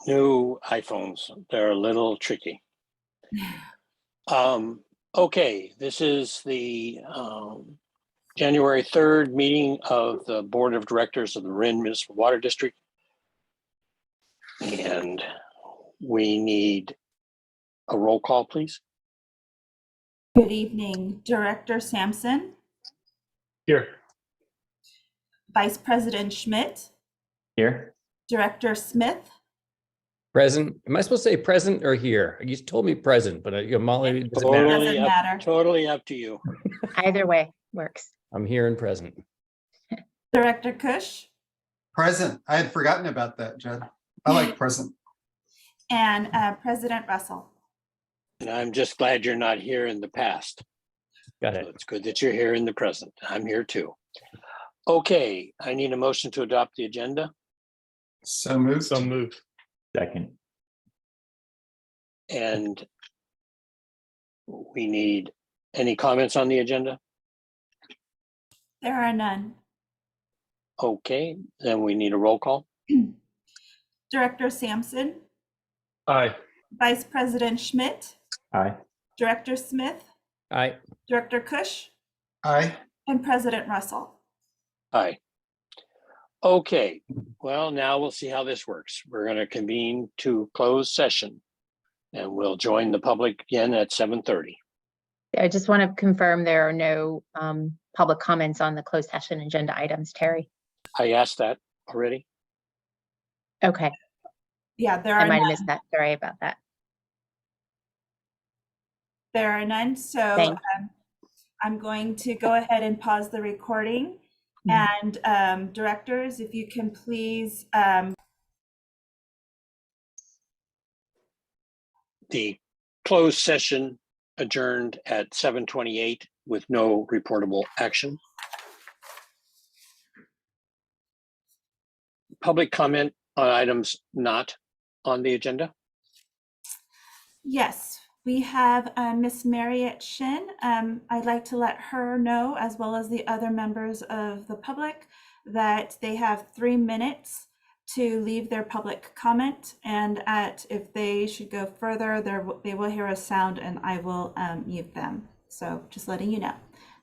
new iPhones. They're a little tricky. Okay, this is the January 3rd meeting of the Board of Directors of the Marin Municipal Water District. And we need a roll call, please. Good evening, Director Sampson. Here. Vice President Schmidt. Here. Director Smith. Present. Am I supposed to say present or here? You told me present, but Molly, does it matter? Doesn't matter. Totally up to you. Either way works. I'm here and present. Director Kush Present. I had forgotten about that, Jed. I like present. and President Russell. And I'm just glad you're not here in the past. Got So it. it's good that you're here in the present. I'm here too. Okay, I need a motion to adopt the agenda. So moved. So moved. Second. And we need any comments on the agenda? There are none. Okay, then we need a roll call. Director Sampson. Aye. Vice President Schmidt. Aye. Director Smith. Aye. Director Kush Aye. and President Russell. Aye. Okay, well, now we'll see how this works. We're going to convene to close session and we'll join the public again at 7:30. I just want to confirm there are no public comments on the closed session agenda items, Terry. I asked that already. Okay, Yeah, there I are might have none. missed that. Sorry about that. There are none. So Thank I'm going to go ahead and pause the recording. And directors, if you can please The closed session adjourned at 7:28 with no reportable action. Public comment on items not on the agenda. Yes, we have Miss Marriott Shin. I'd like to let her know, as well as the other members of the public, that they have 3 minutes to leave their public comment. And if they should go further, they will hear a sound and I will mute them. So just letting you know.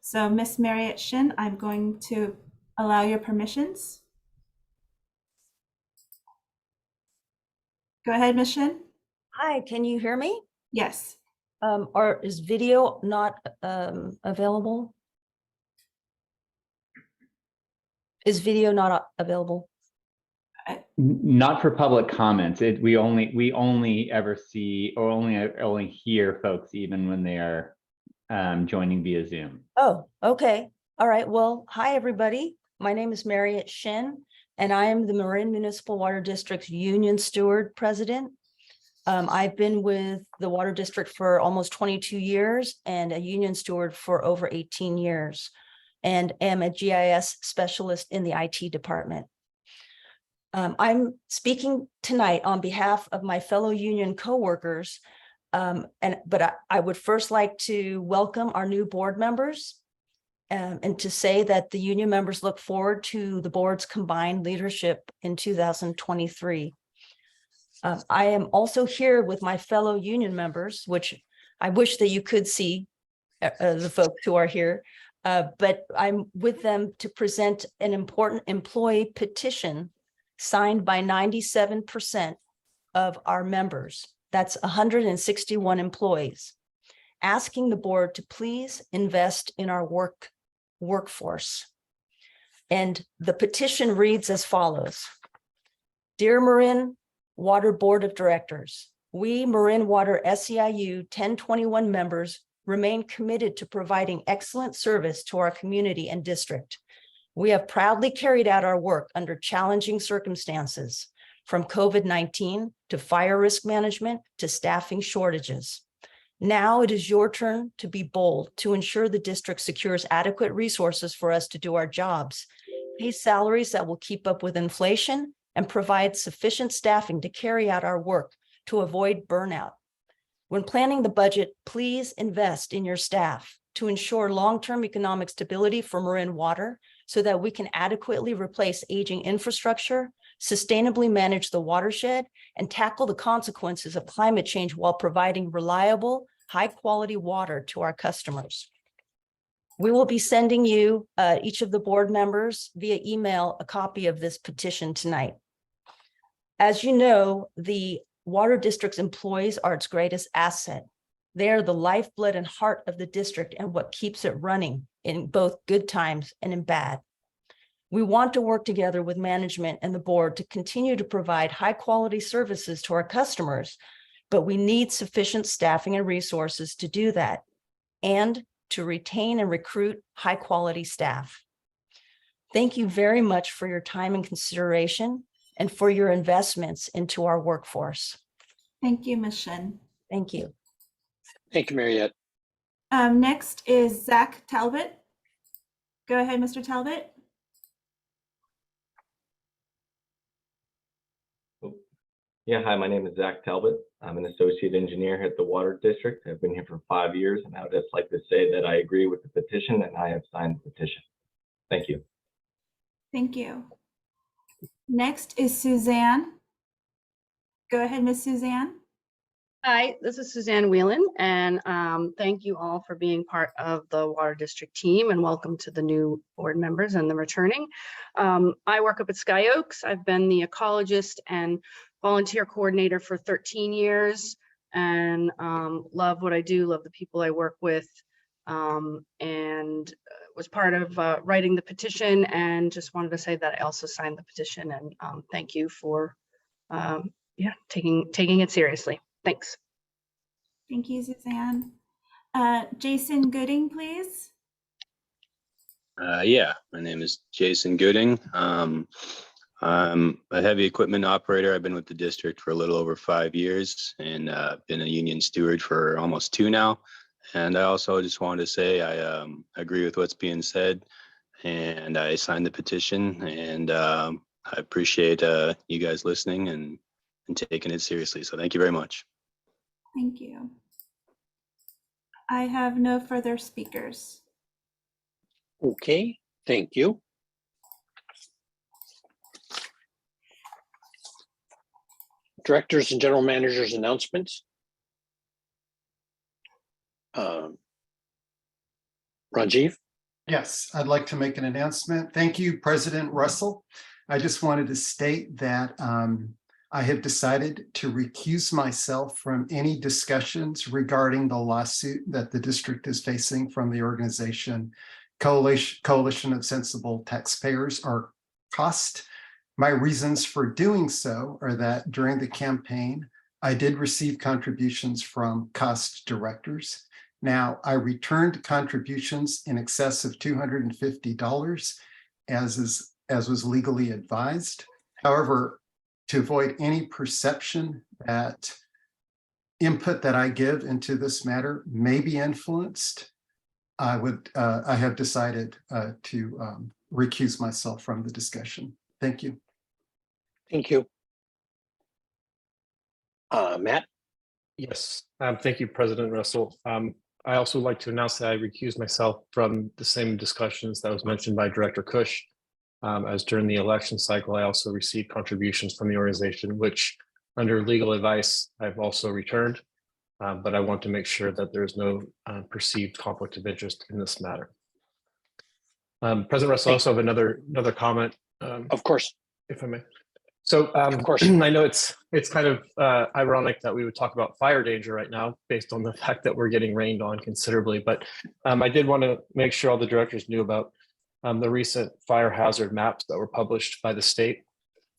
So Miss Marriott Shin, I'm going to allow your permissions. Go ahead, Miss Shin. Hi, can you hear me? Yes. Or is video not available? Is video not available? Not for public comments. We only ever see or only hear folks even when they are joining via Zoom. Oh, okay. All right. Well, hi, everybody. My name is Marriott Shin, and I am the Marin Municipal Water District's Union Steward President. I've been with the Water District for almost 22 years and a Union Steward for over 18 years, and am a GIS specialist in the IT department. I'm speaking tonight on behalf of my fellow union coworkers, but I would first like to welcome our new board members and to say that the union members look forward to the board's combined leadership in 2023. I am also here with my fellow union members, which I wish that you could see the folks who are here, but I'm with them to present an important employee petition signed by 97% of our members. That's 161 employees, asking the board to please invest in our workforce. And the petition reads as follows. Dear Marin Water Board of Directors, we Marin Water SEIU 1021 members remain committed to providing excellent service to our community and district. We have proudly carried out our work under challenging circumstances, from COVID-19 to fire risk management to staffing shortages. Now it is your turn to be bold to ensure the district secures adequate resources for us to do our jobs, pay salaries that will keep up with inflation, and provide sufficient staffing to carry out our work to avoid burnout. When planning the budget, please invest in your staff to ensure long-term economic stability for Marin Water so that we can adequately replace aging infrastructure, sustainably manage the watershed, and tackle the consequences of climate change while providing reliable, high-quality water to our customers. We will be sending you, each of the board members via email, a copy of this petition tonight. As you know, the Water District's employees are its greatest asset. They are the lifeblood and heart of the district and what keeps it running in both good times and in bad. We want to work together with management and the board to continue to provide high-quality services to our customers, but we need sufficient staffing and resources to do that, and to retain and recruit high-quality staff. Thank you very much for your time and consideration and for your investments into our workforce. Thank you, Ms. Shin. Thank you. Thank you, Mariette. Next is Zach Talbot. Go ahead, Mr. Talbot. Yeah, hi, my name is Zach Talbot. I'm an associate engineer at the Water District. I've been here for 5 years, and I would just like to say that I agree with the petition and I have signed the petition. Thank you. Thank you. Next is Suzanne. Go ahead, Miss Suzanne. Hi, this is Suzanne Whelan, and thank you all for being part of the Water District team, and welcome to the new board members and the returning. I work up at Sky Oaks. I've been the ecologist and volunteer coordinator for 13 years, and love what I do, love the people I work with, and was part of writing the petition, and just wanted to say that I also signed the petition, and thank you for taking it seriously. Thanks. Thank you, Suzanne. Jason Gooding, please. Yeah, my name is Jason Gooding. I'm a heavy equipment operator. I've been with the district for a little over 5 years and been a union steward for almost 2 now. And I also just wanted to say I agree with what's being said, and I signed the petition, and I appreciate you guys listening and taking it seriously. So thank you very much. Thank you. I have no further speakers. Okay, thank you. Directors and general managers announcements. Rajiv? Yes, I'd like to make an announcement. Thank you, President Russell. I just wanted to state that I have decided to recuse myself from any discussions regarding the lawsuit that the district is facing from the organization Coalition of Sensible Taxpayers, or COST. My reasons for doing so are that during the campaign, I did receive contributions from COST directors. Now, I returned contributions in excess of $250 as was legally advised. However, to avoid any perception that input that I give into this matter may be influenced, I have decided to recuse myself from the discussion. Thank you. Thank you. Matt? Yes, thank you, President Russell. I also like to announce that I recuse myself from the same discussions that was mentioned by Director Cush. As during the election cycle, I also received contributions from the organization, which under legal advice, I've also returned. But I want to make sure that there's no perceived conflict of interest in this matter. President Russell, I also have another comment. Of course. If I may. So Of course. I know it's kind of ironic that we would talk about fire danger right now based on the fact that we're getting rained on considerably, but I did want to make sure all the directors knew about the recent fire hazard maps that were published by the state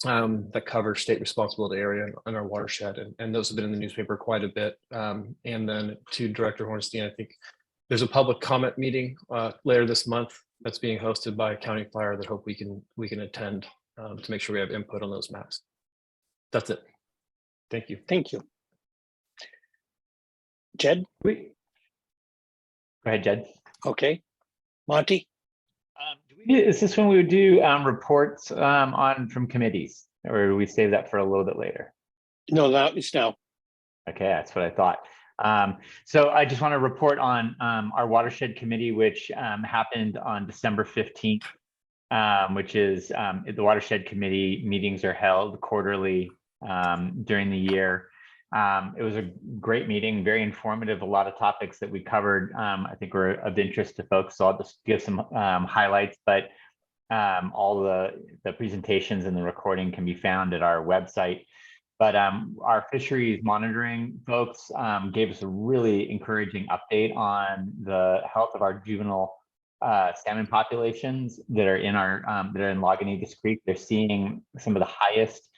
that cover state responsibility area in our watershed, and those have been in the newspaper quite a bit. And then to Director Hornstein, I think there's a public comment meeting later this month that's being hosted by County Fire that hope we can attend to make sure we have input on those maps. That's it. Thank you. Thank you. Jed? Go ahead, Jed. Okay. Monty? Is this when we would do reports from committees, or do we save that for a little bit later? No, it's now. Okay, that's what I thought. So I just want to report on our watershed committee, which happened on December 15th. which is the Watershed Committee meetings are held quarterly during the year. It was a great meeting, very informative. A lot of topics that we covered, I think, were of interest to folks. So I'll just give some highlights, but all the presentations and the recording can be found at our website. But our fisheries monitoring folks gave us a really encouraging update on the health of our juvenile salmon populations that are in Lagunitas Creek. They're seeing some of the highest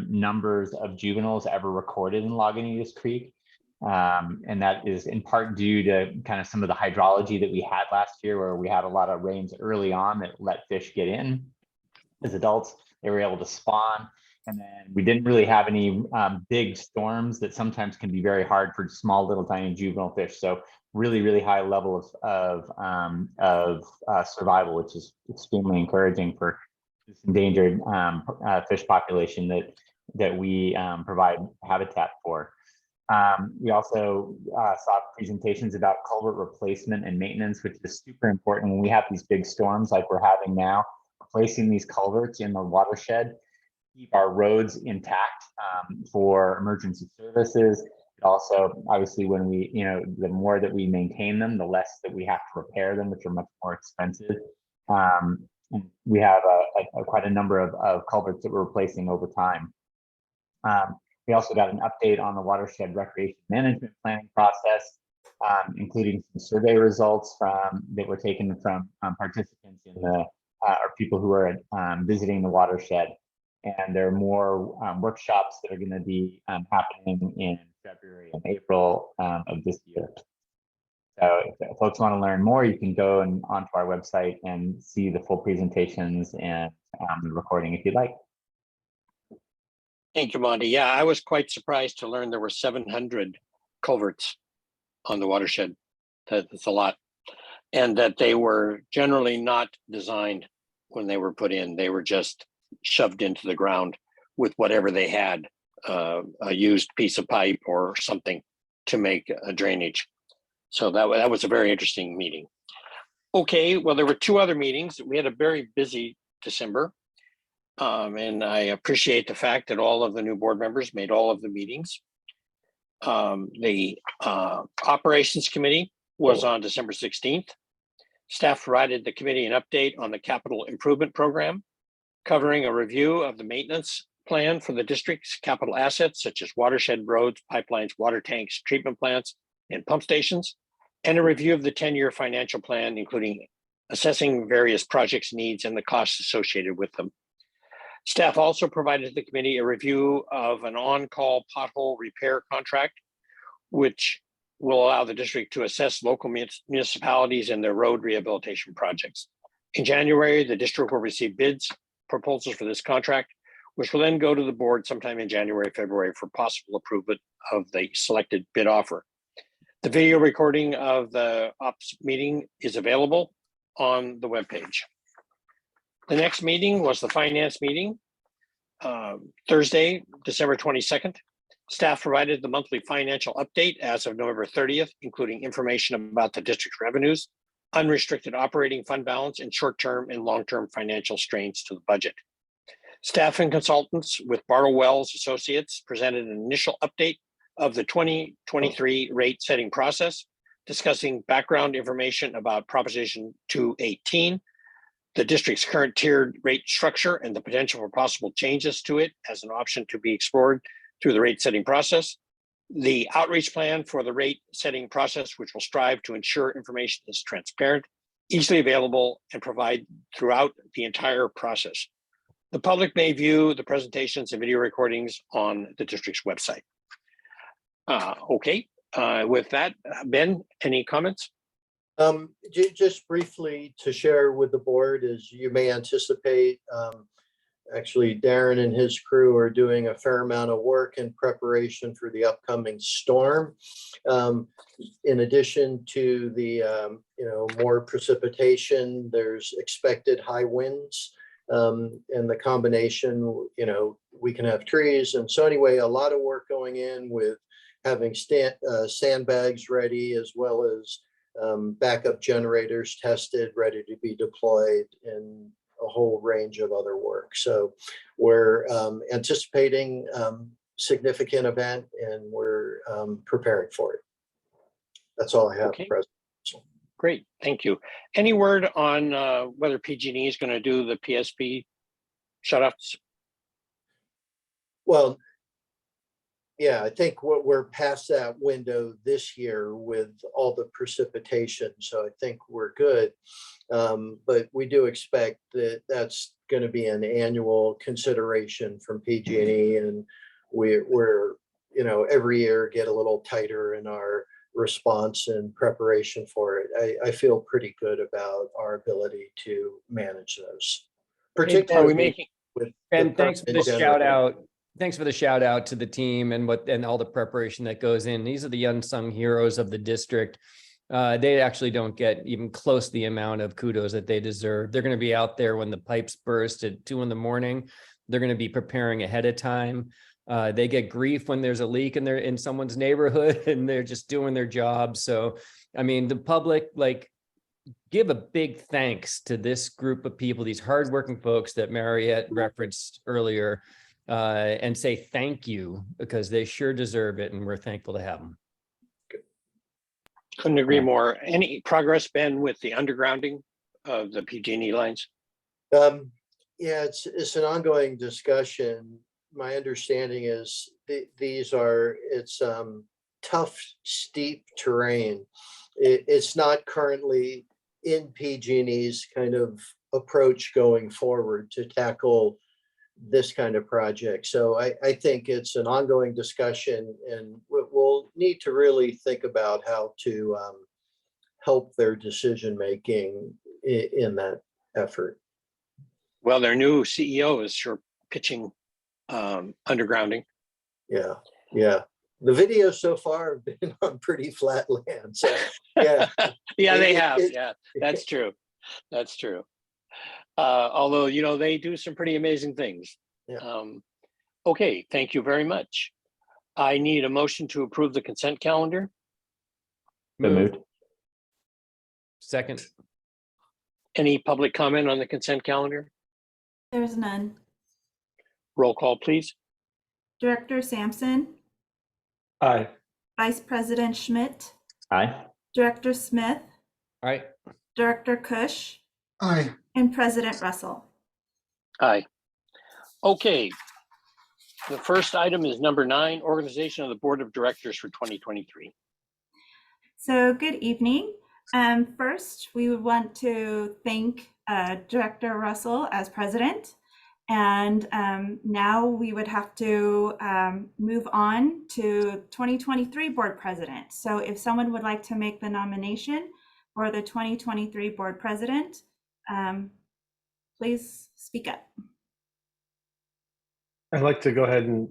numbers of juveniles ever recorded in Lagunitas Creek. And that is in part due to kind of some of the hydrology that we had last year, where we had a lot of rains early on that let fish get in. As adults, they were able to spawn. And then we didn't really have any big storms that sometimes can be very hard for small, little, tiny juvenile fish. So really, really high level of survival, which is extremely encouraging for this endangered fish population that we provide habitat for. We also saw presentations about culvert replacement and maintenance, which is super important when we have these big storms like we're having now. Replacing these culverts in the watershed keep our roads intact for emergency services. Also, obviously, when we, the more that we maintain them, the less that we have to repair them, which are much more expensive. We have quite a number of culverts that we're replacing over time. We also got an update on the watershed recreation management planning process, including some survey results that were taken from participants in or people who are visiting the watershed. And there are more workshops that are going to be happening in February and April of this year. So if folks want to learn more, you can go onto our website and see the full presentations and the recording if you'd like. Thank you, Monty. Yeah, I was quite surprised to learn there were 700 culverts on the watershed. That's a lot. And that they were generally not designed when they were put in. They were just shoved into the ground with whatever they had, a used piece of pipe or something to make a drainage. So that was a very interesting meeting. Okay, well, there were two other meetings. We had a very busy December. And I appreciate the fact that all of the new board members made all of the meetings. The Operations Committee was on December 16th. Staff provided the committee an update on the capital improvement program, covering a review of the maintenance plan for the district's capital assets, such as watershed roads, pipelines, water tanks, treatment plants, and pump stations, and a review of the 10-year financial plan, including assessing various projects' needs and the costs associated with them. Staff also provided the committee a review of an on-call pothole repair contract, which will allow the district to assess local municipalities and their road rehabilitation projects. In January, the district will receive proposals for this contract, which will then go to the board sometime in January, February for possible approval of the selected bid offer. The video recording of the ops meeting is available on the webpage. The next meeting was the finance meeting, Thursday, December 22nd. Staff provided the monthly financial update as of November 30th, including information about the district's revenues, unrestricted operating fund balance, and short-term and long-term financial strains to the budget. Staff and consultants with Bartle Wells Associates presented an initial update of the 2023 rate setting process, discussing background information about Proposition 218, the district's current tiered rate structure and the potential for possible changes to it as an option to be explored through the rate setting process, the outreach plan for the rate setting process, which will strive to ensure information is transparent, easily available, and provide throughout the entire process. The public may view the presentations and video recordings on the district's website. With that, Ben, any comments? Just briefly to share with the board, as you may anticipate, actually Darren and his crew are doing a fair amount of work in preparation for the upcoming storm. In addition to the more precipitation, there's expected high winds, and the combination, we can have trees. And so anyway, a lot of work going in with having sandbags ready, as well as backup generators tested, ready to be deployed, and a whole range of other work. So we're anticipating significant event, and we're preparing for it. That's all I have, Okay. President. Great, thank you. Any word on whether PG&E is going to do the PSP shutoffs? Well, yeah, I think we're past that window this year with all the precipitation, so I think we're good. But we do expect that that's going to be an annual consideration from PG&E, and we're every year get a little tighter in our response and preparation for it. I feel pretty good about our ability to manage those. Are we Particularly making? with And thanks for the permanent shout generator. out. Thanks for the shout out to the team and all the preparation that goes in. These are the unsung heroes of the district. They actually don't get even close to the amount of kudos that they deserve. They're going to be out there when the pipes burst at 2 a.m. They're going to be preparing ahead of time. They get grief when there's a leak in someone's neighborhood, and they're just doing their job. So, I mean, the public, give a big thanks to this group of people, these hardworking folks that Mariette referenced earlier, and say thank you, because they sure deserve it, and we're thankful to have them. Couldn't agree Yeah. more. Any progress, Ben, with the undergrounding of the PG&E lines? Yeah, it's an ongoing discussion. My understanding is it's tough, steep terrain. It's not currently in PG&E's kind of approach going forward to tackle this kind of project. So I think it's an ongoing discussion, and we'll need to really think about how to help their decision-making in that effort. Well, their new CEO is sure pitching undergrounding. Yeah. The videos so far have been on pretty flat land. So yeah. Yeah, they It- have. it- Yeah, that's true. That's true. Although, they do some pretty amazing things. Yeah. Okay, thank you very much. I need a motion to approve the consent calendar. So moved. Second. Any public comment on the consent calendar? There's none. Roll call, please. Director Sampson, Aye. Vice President Schmidt, Aye. Director Smith, All right. Director Kush, Aye. and President Russell. Aye. Okay. The first item is number 9, organization of the Board of Directors for 2023. So good evening. First, we would want to thank Director Russell as president. And now we would have to move on to 2023 board president. So if someone would like to make the nomination for the 2023 board president, please speak up. I'd like to go ahead and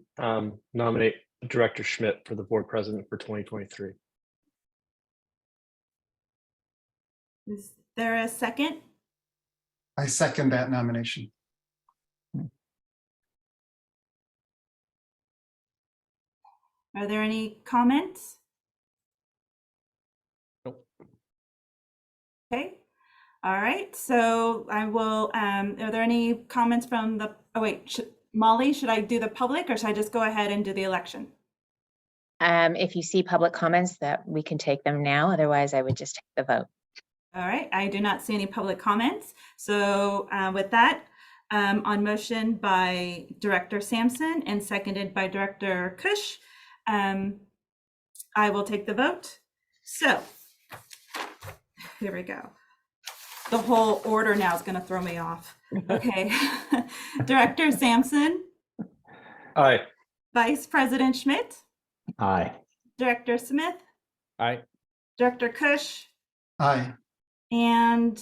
nominate Director Schmidt for the board president for 2023. Is there a second? I second that nomination. Are there any comments? Nope. Okay. All right. So I will, are there any comments from the, oh wait, Molly, should I do the public or should I just go ahead and do the election? If you see public comments, that we can take them now. Otherwise, I would just take the vote. All right. I do not see any public comments. So with that, on motion by Director Sampson and seconded by Director Kush, I will take the vote. So here we go. The whole order now is going to throw me off. Okay. Director Sampson, Aye. Vice President Schmidt, Aye. Director Smith, All right. Director Kush, Aye. and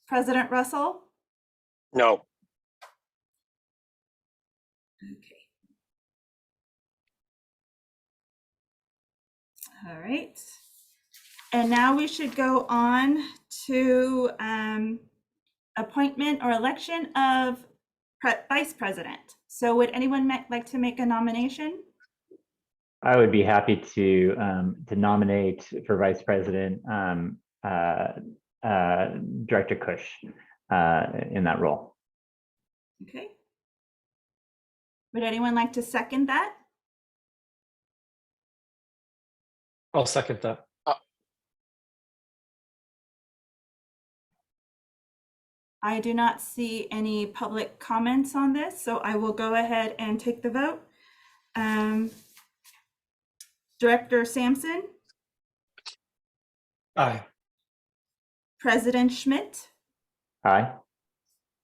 President Russell. No. Okay. All right. And now we should go on to appointment or election of vice president. So would anyone like to make a nomination? I would be happy to nominate for vice president Director Kush in that role. Okay. Would anyone like to second that? I'll second that. I do not see any public comments on this, so I will go ahead and take the vote. Director Sampson, Aye. President Schmidt, Aye.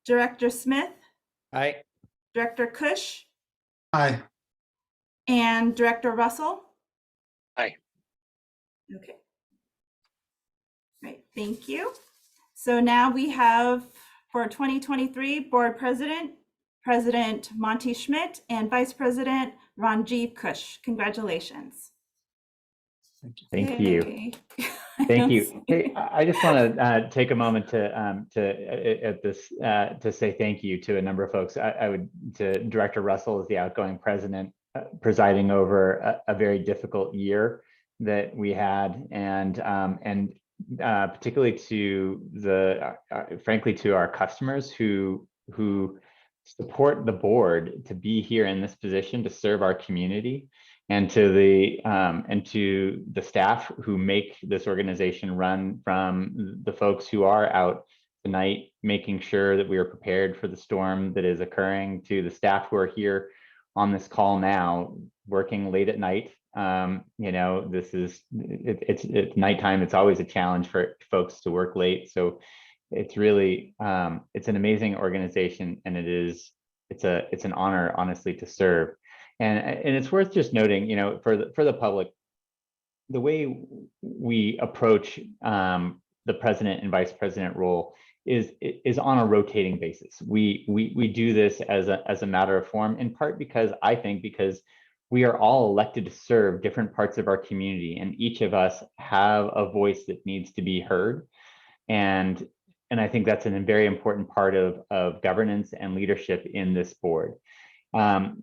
Director Smith, Aye. Director Kush, Aye. and Director Russell. Aye. Okay. Right, thank you. So now we have for 2023 Board President, President Monty Schmidt, and Vice President Ranjiv Kush. Congratulations. Thank you. Yay. Thank you. Hey, I just want to take a moment to say thank you to a number of folks. I would to Director Russell as the outgoing president, presiding over a very difficult year that we had, and particularly to frankly to our customers who support the board to be here in this position to serve our community, and to the staff who make this organization run, from the folks who are out tonight making sure that we are prepared for the storm that is occurring, to the staff who are here on this call now working late at night. It's nighttime. It's always a challenge for folks to work late. So it's really it's an amazing organization, and it's an honor, honestly, to serve. And it's worth just noting, for the public, the way we approach the president and vice president role is on a rotating basis. We do this as a matter of form, in part because we are all elected to serve different parts of our community, and each of us have a voice that needs to be heard. And I think that's a very important part of governance and leadership in this board.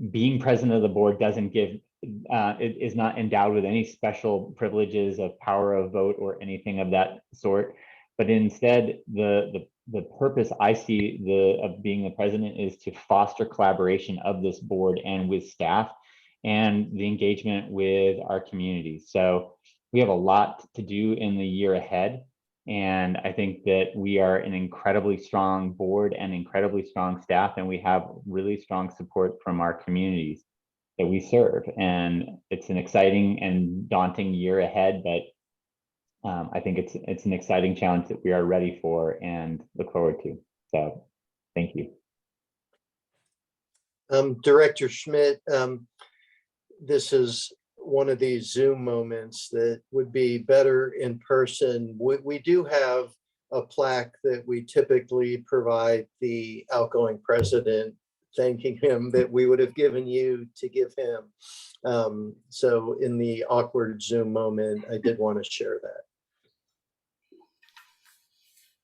Being president of the board doesn't give, it is not endowed with any special privileges of power of vote or anything of that sort. But instead, the purpose I see of being the president is to foster collaboration of this board and with staff, and the engagement with our community. So we have a lot to do in the year ahead. And I think that we are an incredibly strong board and incredibly strong staff, and we have really strong support from our communities that we serve. And it's an exciting and daunting year ahead, but I think it's an exciting challenge that we are ready for and look forward to. So thank you. Director Schmidt, this is one of these Zoom moments that would be better in person. We do have a plaque that we typically provide the outgoing president, thanking him, that we would have given you to give him. So in the awkward Zoom moment, I did want to share that.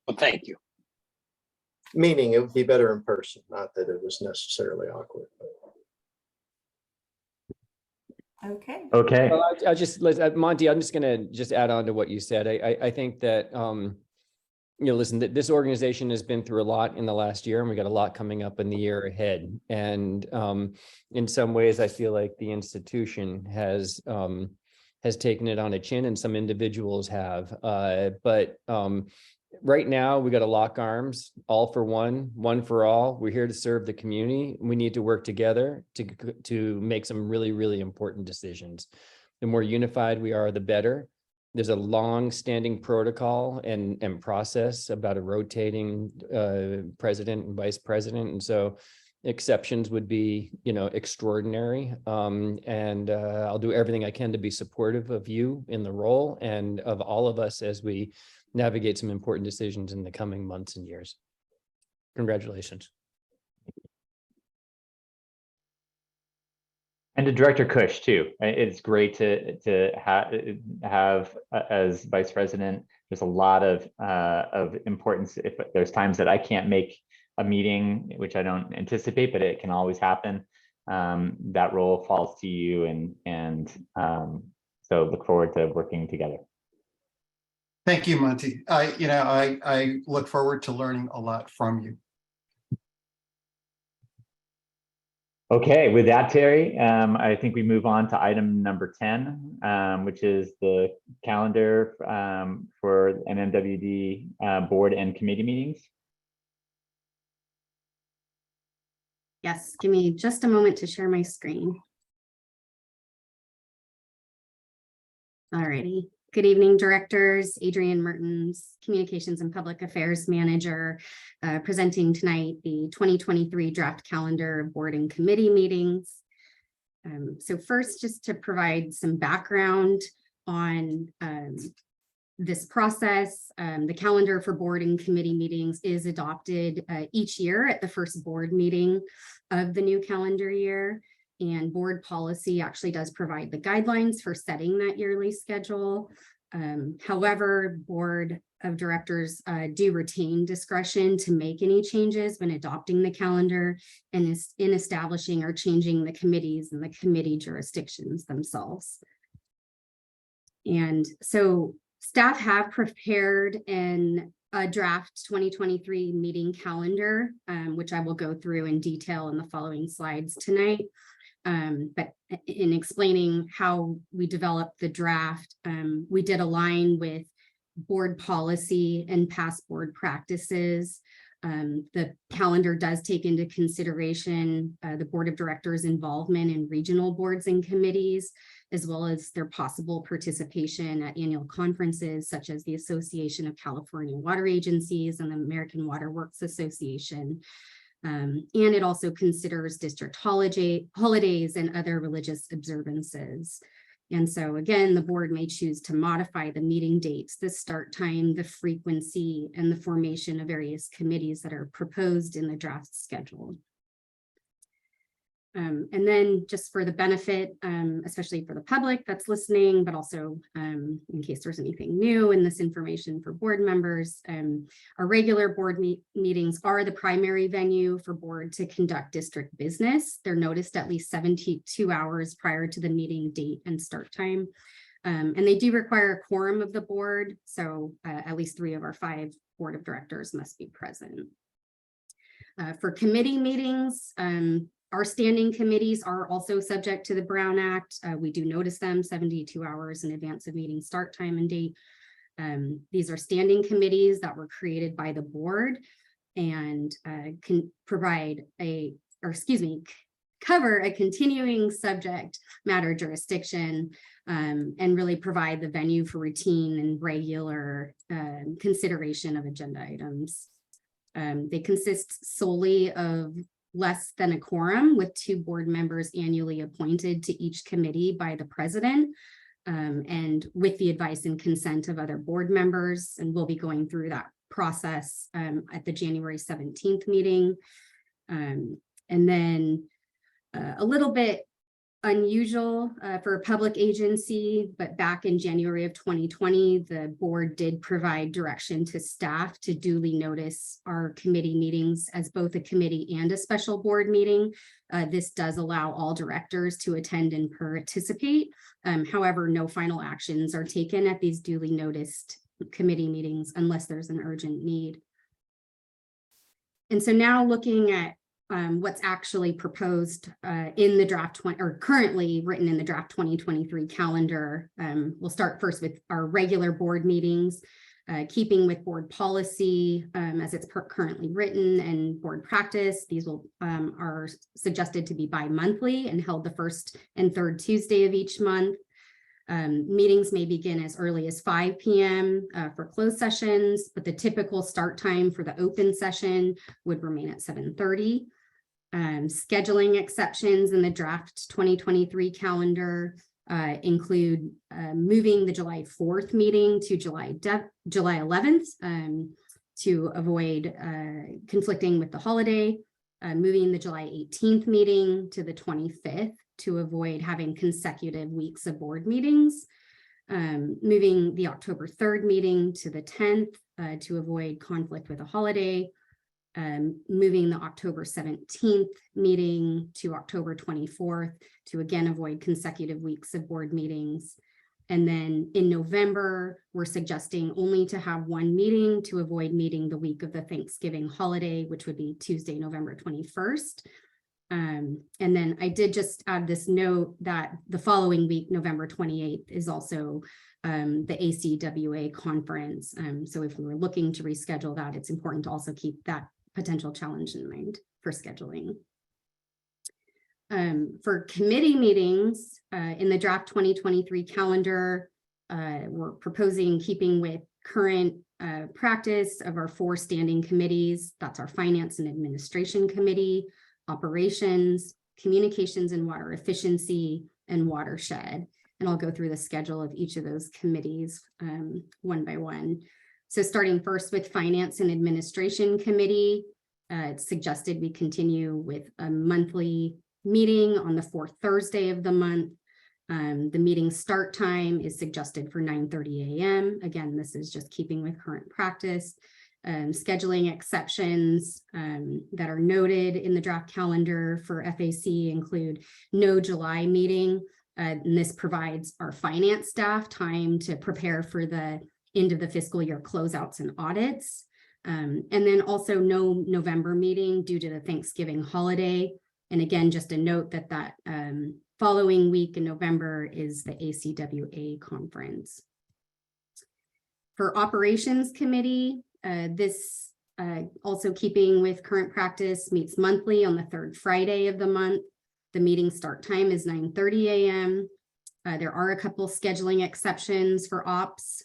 Well, thank you. Meaning it would be better in person, not that it was necessarily awkward. Okay. Okay. Well, I'll just Monty, I'm just going to add on to what you said. I think that, listen, this organization has been through a lot in the last year, and we got a lot coming up in the year ahead. And in some ways, I feel like the institution has taken it on a chin, and some individuals have. But right now, we got to lock arms, all for one, one for all. We're here to serve the community. We need to work together to make some really, really important decisions. The more unified we are, the better. There's a long-standing protocol and process about a rotating president and vice president, and so exceptions would be, extraordinary. And I'll do everything I can to be supportive of you in the role and of all of us as we navigate some important decisions in the coming months and years. Congratulations. And to Director Kush too. It's great to have as vice president. There's a lot of importance. If there's times that I can't make a meeting, which I don't anticipate, but it can always happen, that role falls to you, and so look forward to working together. Thank you, Monty. I look forward to learning a lot from you. Okay, with that, Terry, I think we move on to item number 10, which is the calendar for MMWD board and committee meetings. Yes, give me just a moment to share my screen. Alrighty. Good evening, directors. Adrienne Mertens, Communications and Public Affairs Manager, presenting tonight the 2023 draft calendar of board and committee meetings. So first, just to provide some background on this process, the calendar for board and committee meetings is adopted each year at the first board meeting of the new calendar year. And board policy actually does provide the guidelines for setting that yearly schedule. However, board of directors do retain discretion to make any changes when adopting the calendar and is in establishing or changing the committees and the committee jurisdictions themselves. And so staff have prepared a draft 2023 meeting calendar, which I will go through in detail in the following slides tonight. But in explaining how we developed the draft, we did align with board policy and past board practices. The calendar does take into consideration the board of directors' involvement in regional boards and committees, as well as their possible participation at annual conferences such as the Association of California Water Agencies and the American Water Works Association. And it also considers district holidays and other religious observances. And so again, the board may choose to modify the meeting dates, the start time, the frequency, and the formation of various committees that are proposed in the draft schedule. And then just for the benefit, especially for the public that's listening, but also in case there's anything new in this information for board members, our regular board meetings are the primary venue for board to conduct district business. They're noticed at least 72 hours prior to the meeting date and start time. And they do require a quorum of the board. So at least 3 of our 5 board of directors must be present. For committee meetings, our standing committees are also subject to the Brown Act. We do notice them 72 hours in advance of meeting start time and date. These are standing committees that were created by the board and can provide cover a continuing subject matter jurisdiction and really provide the venue for routine and regular consideration of agenda items. They consist solely of less than a quorum, with 2 board members annually appointed to each committee by the president, and with the advice and consent of other board members. And we'll be going through that process at the January 17th meeting. And then a little bit unusual for a public agency, but back in January of 2020, the board did provide direction to staff to duly notice our committee meetings as both a committee and a special board meeting. This does allow all directors to attend and participate. However, no final actions are taken at these duly noticed committee meetings unless there's an urgent need. And so now looking at what's actually proposed in the draft or currently written in the draft 2023 calendar. We'll start first with our regular board meetings, keeping with board policy as it's currently written and board practice. These are suggested to be bi-monthly and held the first and third Tuesday of each month. Meetings may begin as early as 5 p.m. For closed sessions, but the typical start time for the open session would remain at 7:30. Scheduling exceptions in the draft 2023 calendar include moving the July 4th meeting to July 11th to avoid conflicting with the holiday, moving the July 18th meeting to the 25th to avoid having consecutive weeks of board meetings, moving the October 3rd meeting to the 10th to avoid conflict with a holiday, moving the October 17th meeting to October 24th to again avoid consecutive weeks of board meetings, And then in November, we're suggesting only to have one meeting to avoid meeting the week of the Thanksgiving holiday, which would be Tuesday, November 21st. And then I did just add this note that the following week, November 28th, is also the ACWA conference. So if we were looking to reschedule that, it's important to also keep that potential challenge in mind for scheduling. For committee meetings in the draft 2023 calendar, we're proposing keeping with current practice of our 4 standing committees. That's our Finance and Administration Committee, Operations, Communications and Water Efficiency, and Watershed. And I'll go through the schedule of each of those committees one by one. So starting first with Finance and Administration Committee, it's suggested we continue with a monthly meeting on the 4th Thursday of the month. The meeting start time is suggested for 9:30 a.m. Again, this is just keeping with current practice. Scheduling exceptions that are noted in the draft calendar for FAC include no July meeting. And this provides our finance staff time to prepare for the end of the fiscal year closeouts and audits. And then also no November meeting due to the Thanksgiving holiday. And again, just a note that that following week in November is the ACWA conference. For Operations Committee, this also keeping with current practice meets monthly on the 3rd Friday of the month. The meeting start time is 9:30 a.m. There are a couple scheduling exceptions for ops,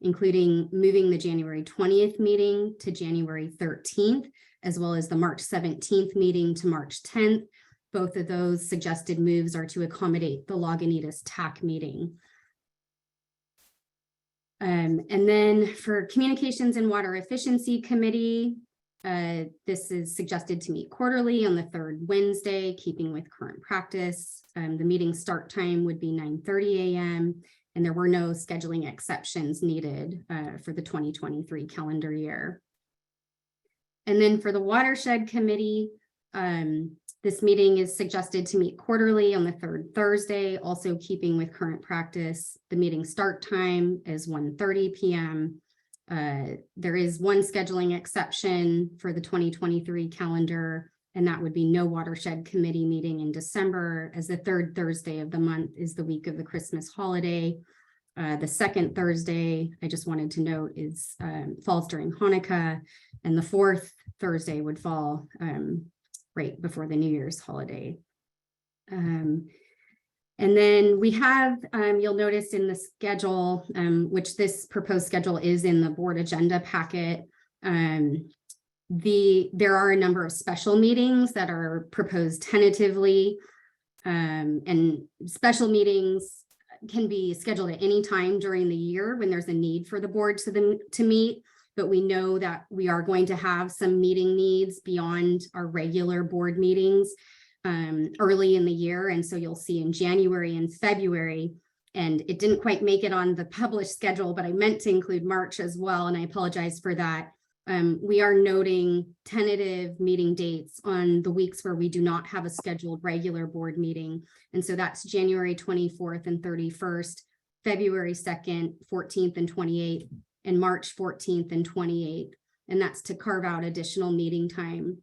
including moving the January 20th meeting to January 13th, as well as the March 17th meeting to March 10th. Both of those suggested moves are to accommodate the Lagunitas TAC meeting. And then for Communications and Water Efficiency Committee, this is suggested to meet quarterly on the 3rd Wednesday, keeping with current practice. The meeting start time would be 9:30 a.m. and there were no scheduling exceptions needed for the 2023 calendar year. And then for the Watershed Committee, this meeting is suggested to meet quarterly on the 3rd Thursday, also keeping with current practice. The meeting start time is 1:30 p.m. There is one scheduling exception for the 2023 calendar, and that would be no Watershed Committee meeting in December, as the 3rd Thursday of the month is the week of the Christmas holiday. The 2nd Thursday, I just wanted to note, is falls during Hanukkah, and the 4th Thursday would fall right before the New Year's holiday. And then we have, you'll notice in the schedule, which this proposed schedule is in the board agenda packet, there are a number of special meetings that are proposed tentatively, and special meetings can be scheduled at any time during the year when there's a need for the board to meet. But we know that we are going to have some meeting needs beyond our regular board meetings early in the year. And so you'll see in January and February, and it didn't quite make it on the published schedule, but I meant to include March as well, and I apologize for that. We are noting tentative meeting dates on the weeks where we do not have a scheduled regular board meeting. And so that's January 24th and 31st, February 2nd, 14th and 28th, and March 14th and 28th. And that's to carve out additional meeting time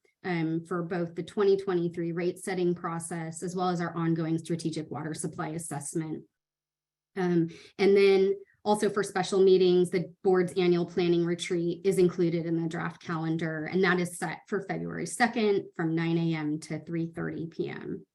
for both the 2023 rate setting process, as well as our ongoing strategic water supply assessment. And then also for special meetings, the board's annual planning retreat is included in the draft calendar, and that is set for February 2nd from 9 a.m. to 3:30 p.m.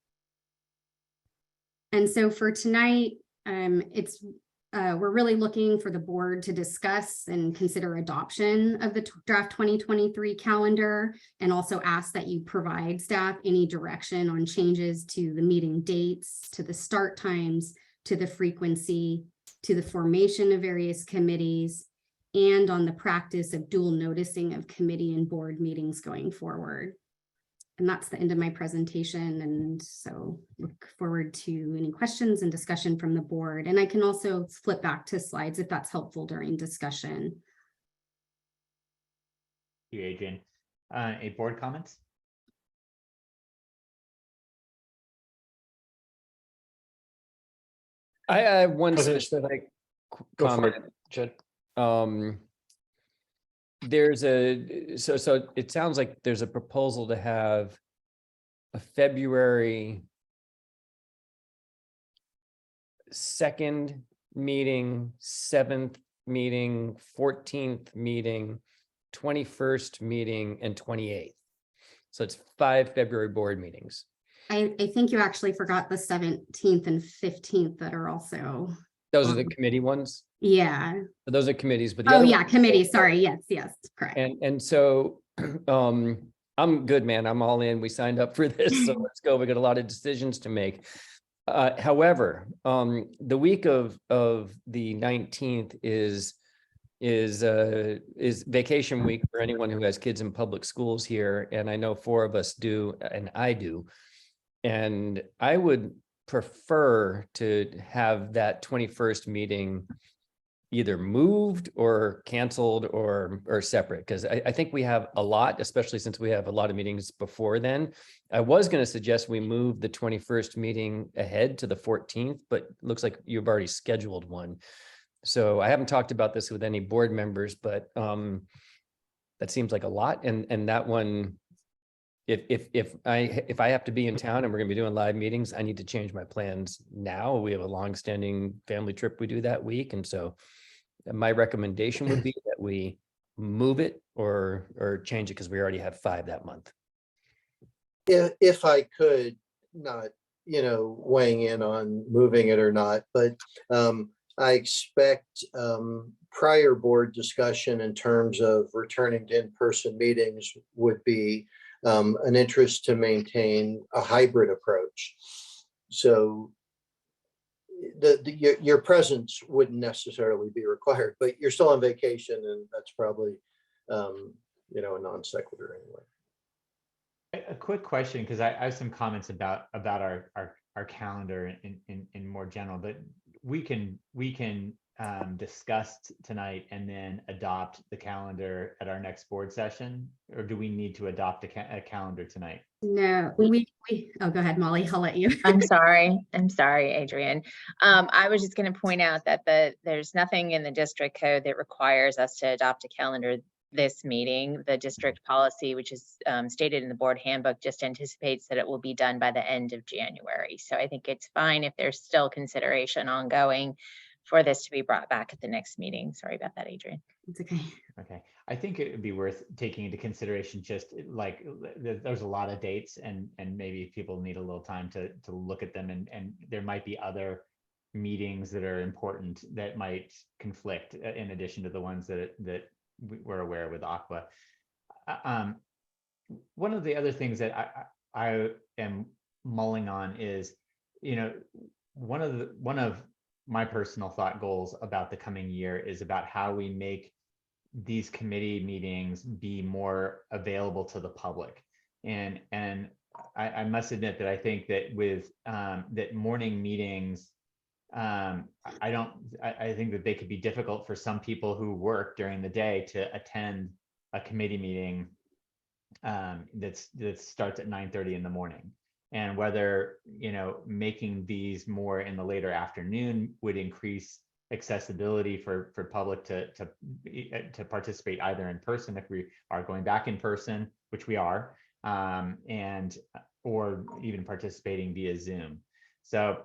And so for tonight, we're really looking for the board to discuss and consider adoption of the draft 2023 calendar, and also ask that you provide staff any direction on changes to the meeting dates, to the start times, to the frequency, to the formation of various committees, and on the practice of dual noticing of committee and board meetings going forward. And that's the end of my presentation. And so look forward to any questions and discussion from the board. And I can also flip back to slides if that's helpful during discussion. Thank you, Adrian. Any board comments? I have one President Schmidt, specific Go for comment. it, Jed. There's so it sounds like there's a proposal to have a February 2nd meeting, 7th meeting, 14th meeting, 21st meeting, and 28th. So it's 5 February board meetings. I think you actually forgot the 17th and 15th that are also, Those are the committee ones. yeah. Those are committees, but the Oh, other yeah, ones- committee, sorry, yes, correct. And so I'm good, man. I'm all in. We signed up for this, so let's go. We got a lot of decisions to make. However, the week of the 19th is vacation week for anyone who has kids in public schools here, and I know 4 of us do, and I do. And I would prefer to have that 21st meeting either moved or canceled or separate, because I think we have a lot, especially since we have a lot of meetings before then. I was going to suggest we move the 21st meeting ahead to the 14th, but it looks like you've already scheduled one. So I haven't talked about this with any board members, but that seems like a lot. And that one, if I have to be in town and we're gonna be doing live meetings, I need to change my plans now. We have a long-standing family trip we do that week. And so my recommendation would be that we move it or change it, because we already have 5 that month. If I could, not, weighing in on moving it or not, but I expect prior board discussion in terms of returning to in-person meetings would be an interest to maintain a hybrid approach. So your presence wouldn't necessarily be required, but you're still on vacation, and that's probably a non sequitur anyway. A quick question, because I have some comments about our calendar in more general, but we can discuss tonight and then adopt the calendar at our next board session, or do we need to adopt a calendar tonight? No, oh, go ahead, Molly, I'll let you. I'm sorry, Adrian. I was just going to point out that there's nothing in the district code that requires us to adopt a calendar this meeting. The district policy, which is stated in the board handbook, just anticipates that it will be done by the end of January. So I think it's fine if there's still consideration ongoing for this to be brought back at the next meeting. Sorry about that, Adrian. It's okay. Okay, I think it would be worth taking into consideration, just like there's a lot of dates, and maybe people need a little time to look at them, and there might be other meetings that are important that might conflict in addition to the ones that we're aware with Aqua. One of the other things that I am mulling on is, one of my personal thought goals about the coming year is about how we make these committee meetings be more available to the public. And I must admit that I think that with that morning meetings, I think that they could be difficult for some people who work during the day to attend a committee meeting that starts at 9:30 in the morning. And whether, making these more in the later afternoon would increase accessibility for public to participate either in person, if we are going back in person, which we are, or even participating via Zoom. So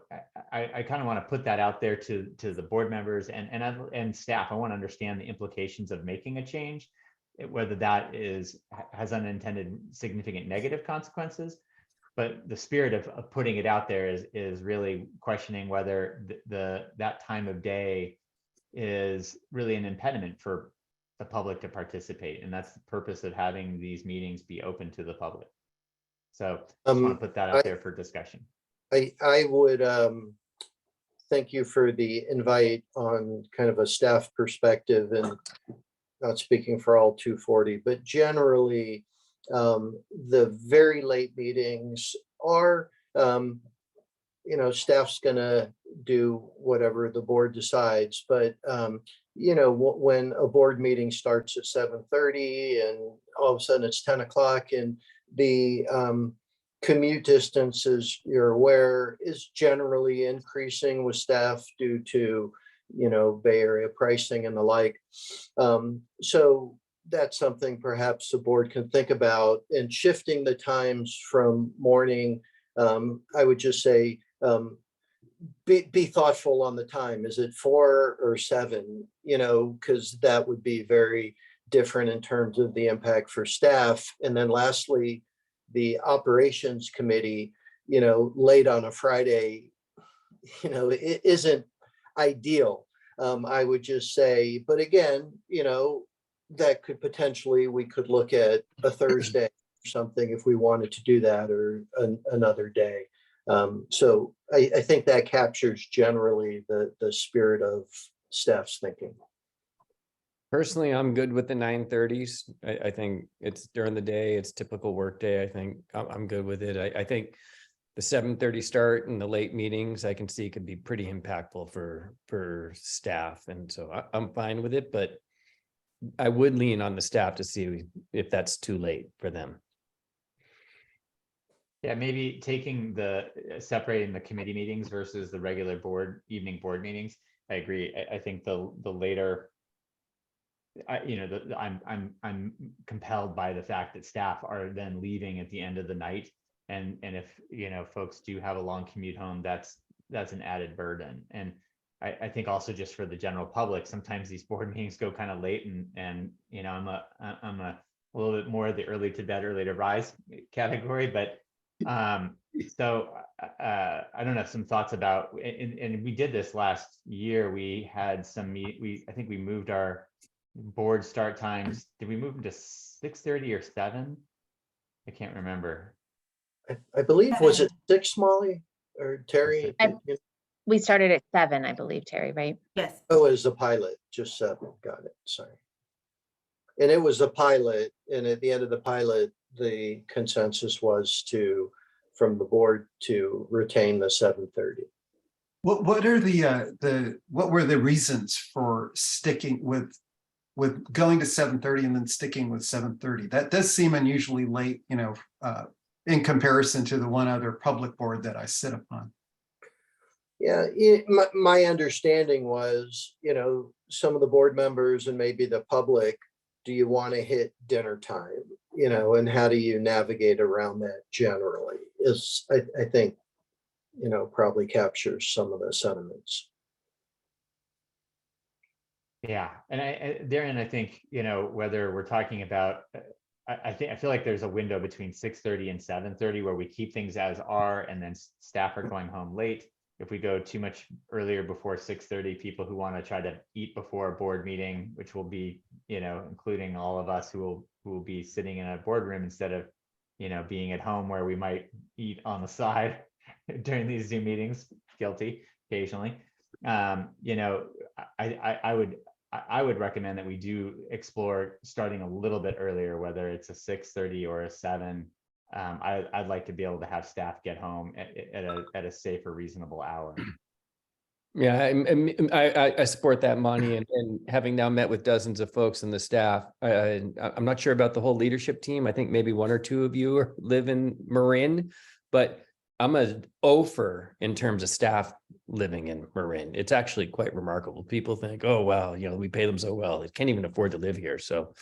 I kind of want to put that out there to the board members and staff. I want to understand the implications of making a change, whether that has unintended significant negative consequences. But the spirit of putting it out there is really questioning whether that time of day is really an impediment for the public to participate. And that's the purpose of having these meetings be open to the public. So I just want to put that out there for discussion. I would thank you for the invite on kind of a staff perspective, and not speaking for all 240, but generally the very late meetings are, staff's gonna do whatever the board decides, but when a board meeting starts at 7:30 and all of a sudden it's 10 o'clock, and the commute distance, as you're aware, is generally increasing with staff due to, Bay Area pricing and the like. So that's something perhaps the board can think about, and shifting the times from morning. I would just say, be thoughtful on the time. Is it 4 or 7? Because that would be very different in terms of the impact for staff. And then lastly, the operations committee, late on a Friday, it isn't ideal. I would just say, but again, that could potentially, we could look at a Thursday or something if we wanted to do that, or another day. So I think that captures generally the spirit of staff's thinking. Personally, I'm good with the 9:30s. I think it's during the day, it's typical work day. I think I'm good with it. I think the 7:30 start and the late meetings, I can see could be pretty impactful for staff. And so I'm fine with it, but I would lean on the staff to see if that's too late for them. Yeah, maybe separating the committee meetings versus the regular evening board meetings. I agree. I think the later, I'm compelled by the fact that staff are then leaving at the end of the night. And if, folks do have a long commute home, that's an added burden. And I think also just for the general public, sometimes these board meetings go kind of late, and I'm a little bit more the early to bed, early to rise category, but so I don't know, some thoughts about, and we did this last year. We had I think we moved our board start times. Did we move them to 6:30 or 7? I can't remember. I believe, was it 6, Molly or Terry? We started at 7, I believe, Terry, right? Yes. Oh, it was a pilot, just 7. Got it. Sorry. And it was a pilot. And at the end of the pilot, the consensus was from the board to retain the 7:30. What were the reasons for sticking with going to 7:30 and then sticking with 7:30? That does seem unusually late, in comparison to the one other public board that I sit upon. Yeah, my understanding was, some of the board members and maybe the public, do you want to hit dinner time? And how do you navigate around that generally is, I think, probably captures some of the sentiments. Yeah, and I think, whether we're talking about, I feel like there's a window between 6:30 and 7:30 where we keep things as are, and then staff are going home late. If we go too much earlier before 6:30, people who want to try to eat before a board meeting, which will be, including all of us who will be sitting in a boardroom instead of, being at home where we might eat on the side during these Zoom meetings, guilty occasionally. I would recommend that we do explore starting a little bit earlier, whether it's a 6:30 or a 7. I'd like to be able to have staff get home at a safer, reasonable hour. Yeah, I support that, Monty, and having now met with dozens of folks in the staff, I'm not sure about the whole leadership team. I think maybe 1 or 2 of you live in Marin, but I'm a OFer in terms of staff living in Marin. It's actually quite remarkable. People think, oh, wow, we pay them so well. They can't even afford to live here. So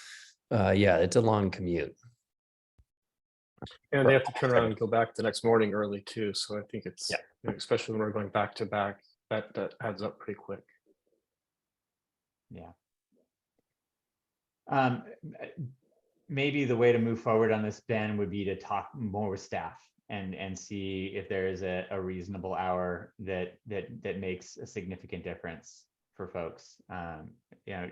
yeah, it's a long commute. And they have to turn around and go back the next morning early too. So I think it's, especially when we're going back to back, that adds up pretty quick. Yeah. Maybe the way to move forward on this, Ben, would be to talk more with staff and see if there is a reasonable hour that makes a significant difference for folks.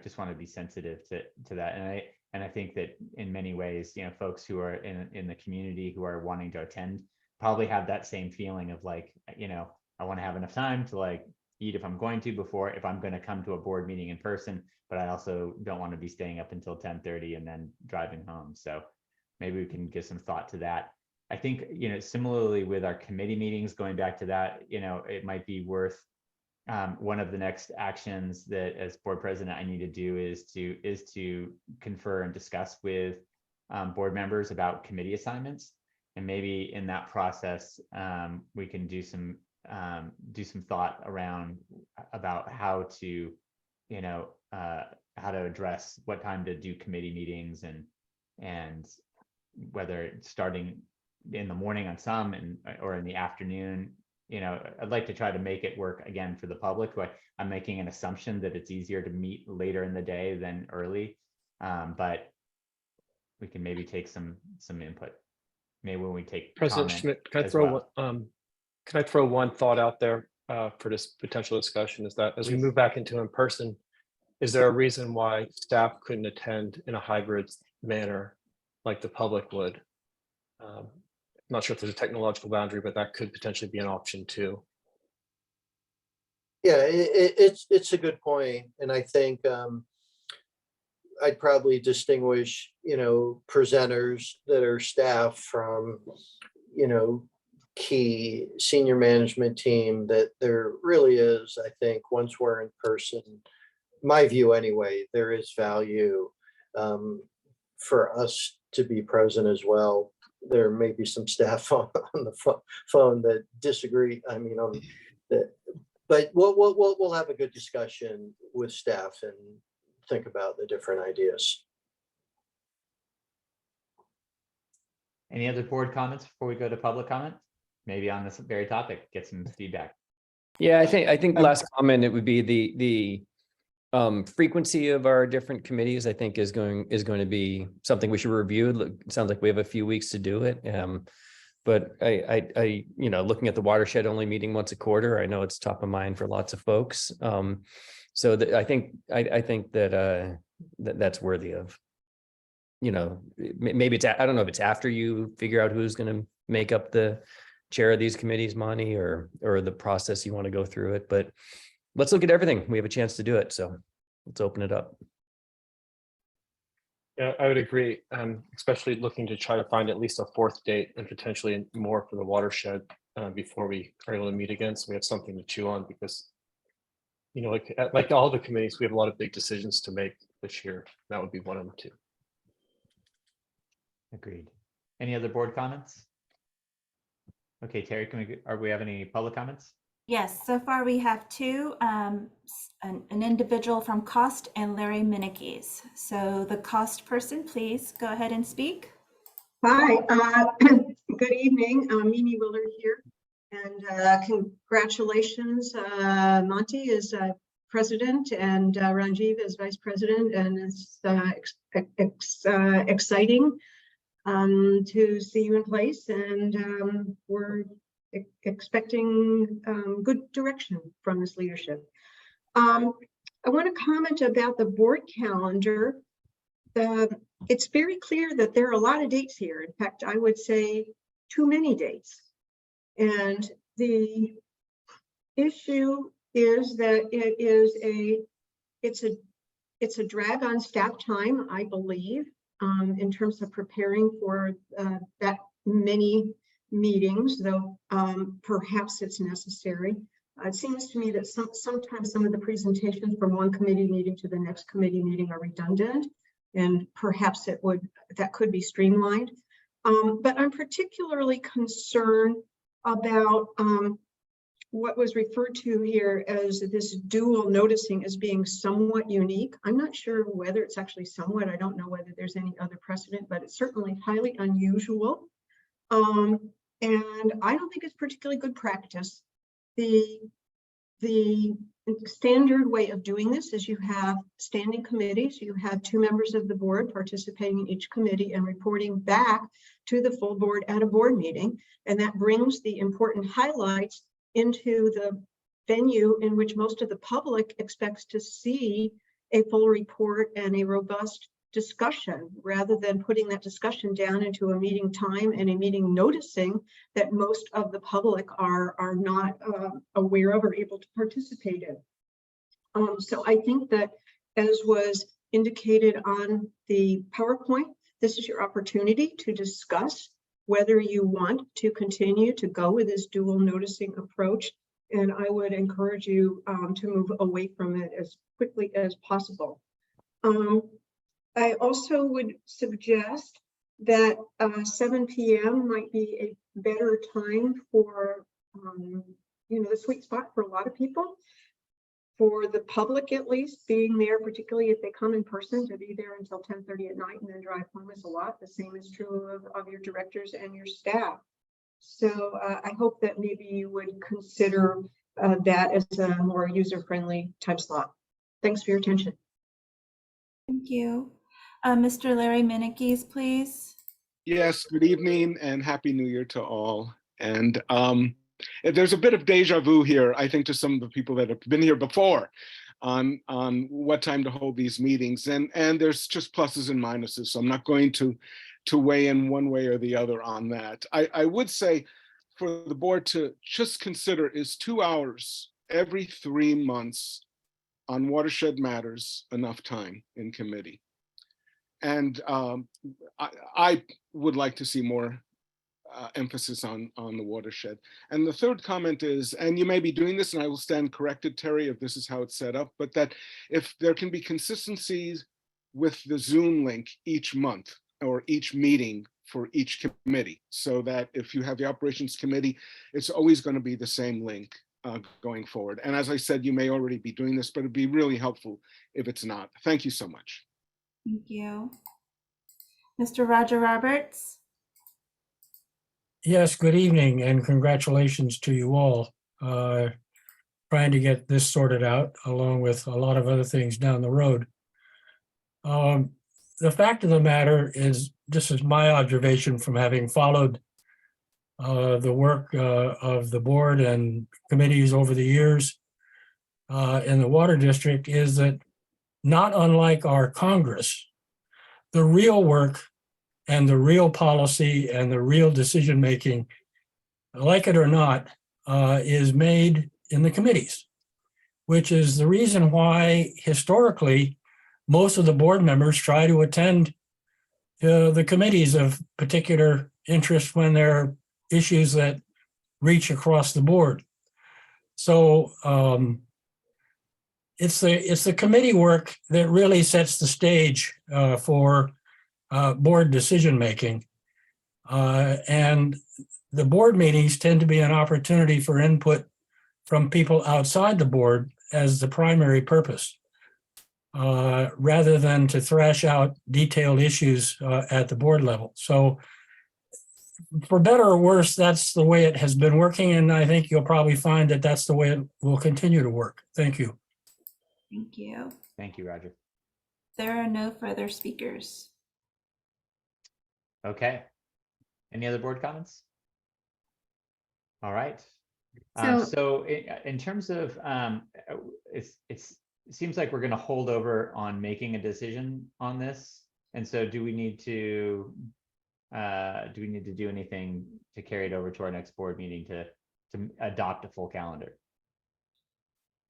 Just want to be sensitive to that. And I think that in many ways, folks who are in the community who are wanting to attend probably have that same feeling of like, I want to have enough time to eat if I'm going to, before if I'm going to come to a board meeting in person, but I also don't want to be staying up until 10:30 and then driving home. So maybe we can give some thought to that. I think, similarly with our committee meetings, going back to that, it might be worth, one of the next actions that as board president I need to do is to confer and discuss with board members about committee assignments. And maybe in that process, we can do some thought around about how to, how to address what time to do committee meetings and whether it's starting in the morning on some or in the afternoon. I'd like to try to make it work again for the public. But I'm making an assumption that it's easier to meet later in the day than early, but we can maybe take some input. Maybe when we take President comment Schmidt, can I as throw well. can I throw one thought out there for this potential discussion? Is that as we Please. move back into in-person, is there a reason why staff couldn't attend in a hybrid manner like the public would? I'm not sure if there's a technological boundary, but that could potentially be an option too. Yeah, it's a good point, and I think I'd probably distinguish, presenters that are staff from, key senior management team, that there really is, I think, once we're in person, my view anyway, there is value for us to be present as well. There may be some staff on the phone that disagree. I mean, on that, but we'll have a good discussion with staff and think about the different ideas. Any other board comments before we go to public comment? Maybe on this very topic, get some feedback. Yeah, I think last comment, it would be the frequency of our different committees, I think is going to be something we should review. It sounds like we have a few weeks to do it. But I looking at the watershed only meeting once a quarter, I know it's top of mind for lots of folks. So I think that that's worthy of, maybe it's, I don't know if it's after you figure out who's going to make up the chair of these committees, Monty, or the process you want to go through it, but let's look at everything. We have a chance to do it. So let's open it up. Yeah, I would agree. Especially looking to try to find at least a fourth date and potentially more for the watershed before we are able to meet again. So we have something to chew on because, like all the committees, we have a lot of big decisions to make this year. That would be one of them too. Agreed. Any other board comments? Okay, Terry, we have any public comments? Yes, so far we have two, an individual from COST and Larry Minikes. So the COST person, please go ahead and speak. Hi, good evening. Mimi Willard here. And congratulations, Monty is president and Ranjiv is vice president, and it's exciting to see you in place, and we're expecting good direction from this leadership. I want to comment about the board calendar. It's very clear that there are a lot of dates here. In fact, I would say too many dates. And the issue is that it's a drag on staff time, I believe, in terms of preparing for that many meetings, though perhaps it's necessary. It seems to me that sometimes some of the presentations from one committee meeting to the next committee meeting are redundant, and perhaps that could be streamlined. But I'm particularly concerned about what was referred to here as this dual noticing as being somewhat unique. I'm not sure whether it's actually somewhat. I don't know whether there's any other precedent, but it's certainly highly unusual. And I don't think it's particularly good practice. The standard way of doing this is you have standing committees. You have 2 members of the board participating in each committee and reporting back to the full board at a board meeting. And that brings the important highlights into the venue in which most of the public expects to see a full report and a robust discussion, rather than putting that discussion down into a meeting time and a meeting noticing that most of the public are not aware of or able to participate in. So I think that, as was indicated on the PowerPoint, this is your opportunity to discuss whether you want to continue to go with this dual noticing approach. And I would encourage you to move away from it as quickly as possible. I also would suggest that 7 p.m. might be a better time for, the sweet spot for a lot of people. For the public, at least, being there, particularly if they come in person, to be there until 10:30 at night and then drive home is a lot. The same is true of your directors and your staff. So I hope that maybe you would consider that as a more user-friendly time slot. Thanks for your attention. Thank you. Mr. Larry Minikes, please. Yes, good evening and Happy New Year to all. And there's a bit of deja vu here, I think, to some of the people that have been here before on what time to hold these meetings. And there's just pluses and minuses. So I'm not going to weigh in one way or the other on that. I would say for the board to just consider is 2 hours every 3 months on watershed matters enough time in committee. And I would like to see more emphasis on the watershed. And the third comment is, and you may be doing this and I will stand corrected, Terry, if this is how it's set up, but that if there can be consistencies with the Zoom link each month or each meeting for each committee, so that if you have the operations committee, it's always going to be the same link going forward. And as I said, you may already be doing this, but it'd be really helpful if it's not. Thank you so much. Thank you. Mr. Roger Roberts. Yes, good evening and congratulations to you all. Trying to get this sorted out along with a lot of other things down the road. The fact of the matter is, this is my observation from having followed the work of the board and committees over the years in the Water District, is that not unlike our Congress, the real work and the real policy and the real decision-making, like it or not, is made in the committees, which is the reason why historically most of the board members try to attend the committees of particular interest when there are issues that reach across the board. So it's the committee work that really sets the stage for board decision-making. And the board meetings tend to be an opportunity for input from people outside the board as the primary purpose, rather than to thrash out detailed issues at the board level. So for better or worse, that's the way it has been working. And I think you'll probably find that that's the way it will continue to work. Thank you. Thank you. Thank you, Roger. There are no further speakers. Okay. Any other board comments? All right. So in terms of, it seems like we're going to hold over on making a decision on this. And so do we need to do anything to carry it over to our next board meeting to adopt a full calendar?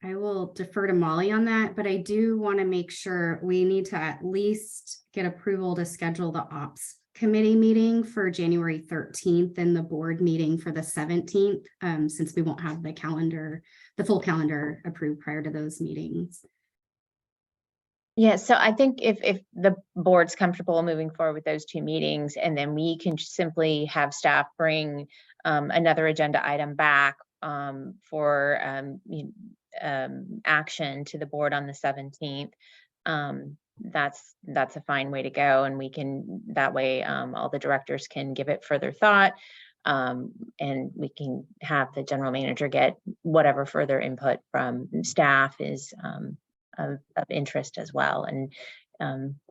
I will defer to Molly on that, but I do want to make sure we need to at least get approval to schedule the ops committee meeting for January 13th and the board meeting for the 17th, since we won't have the full calendar approved prior to those meetings. Yeah, so I think if the board's comfortable moving forward with those 2 meetings, and then we can simply have staff bring another agenda item back for action to the board on the 17th. That's a fine way to go, and we can, that way all the directors can give it further thought, and we can have the general manager get whatever further input from staff is of interest as well, and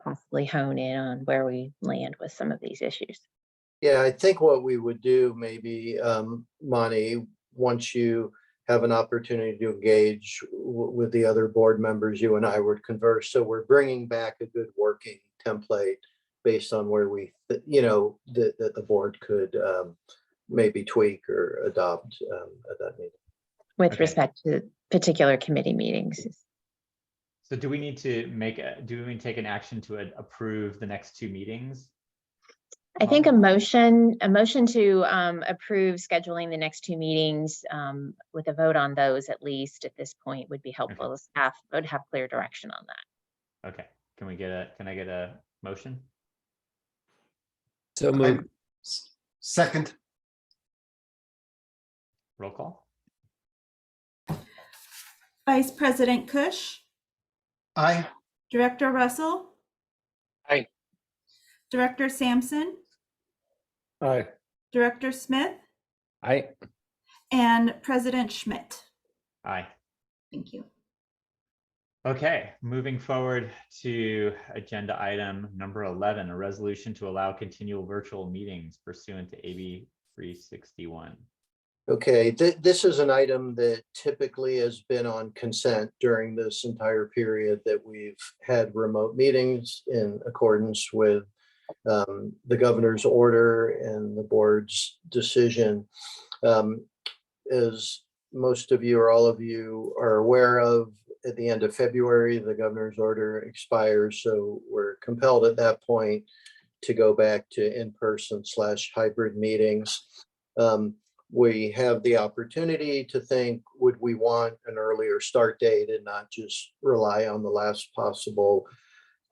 possibly hone in on where we land with some of these issues. Yeah, I think what we would do maybe, Monty, once you have an opportunity to engage with the other board members, you and I would converse. So we're bringing back a good working template based on where we, that the board could maybe tweak or adopt at that meeting. With respect to particular committee meetings. So do we need to take an action to approve the next 2 meetings? I think a motion to approve scheduling the next 2 meetings with a vote on those at least at this point would be helpful. Okay. Staff would have clear direction on that. Okay. Can I get a motion? So moved. Second. Roll call. Vice President Kush, Aye. Director Russell, Aye. Director Sampson, Aye. Director Smith, Aye. and President Schmidt. Aye. Thank you. Okay, moving forward to agenda item number 11, a resolution to allow continual virtual meetings pursuant to AB 361. Okay, this is an item that typically has been on consent during this entire period that we've had remote meetings in accordance with the governor's order and the board's decision. As most of you or all of you are aware of, at the end of February, the governor's order expires, so we're compelled at that point to go back to in-person / hybrid meetings. We have the opportunity to think, would we want an earlier start date and not just rely on the last possible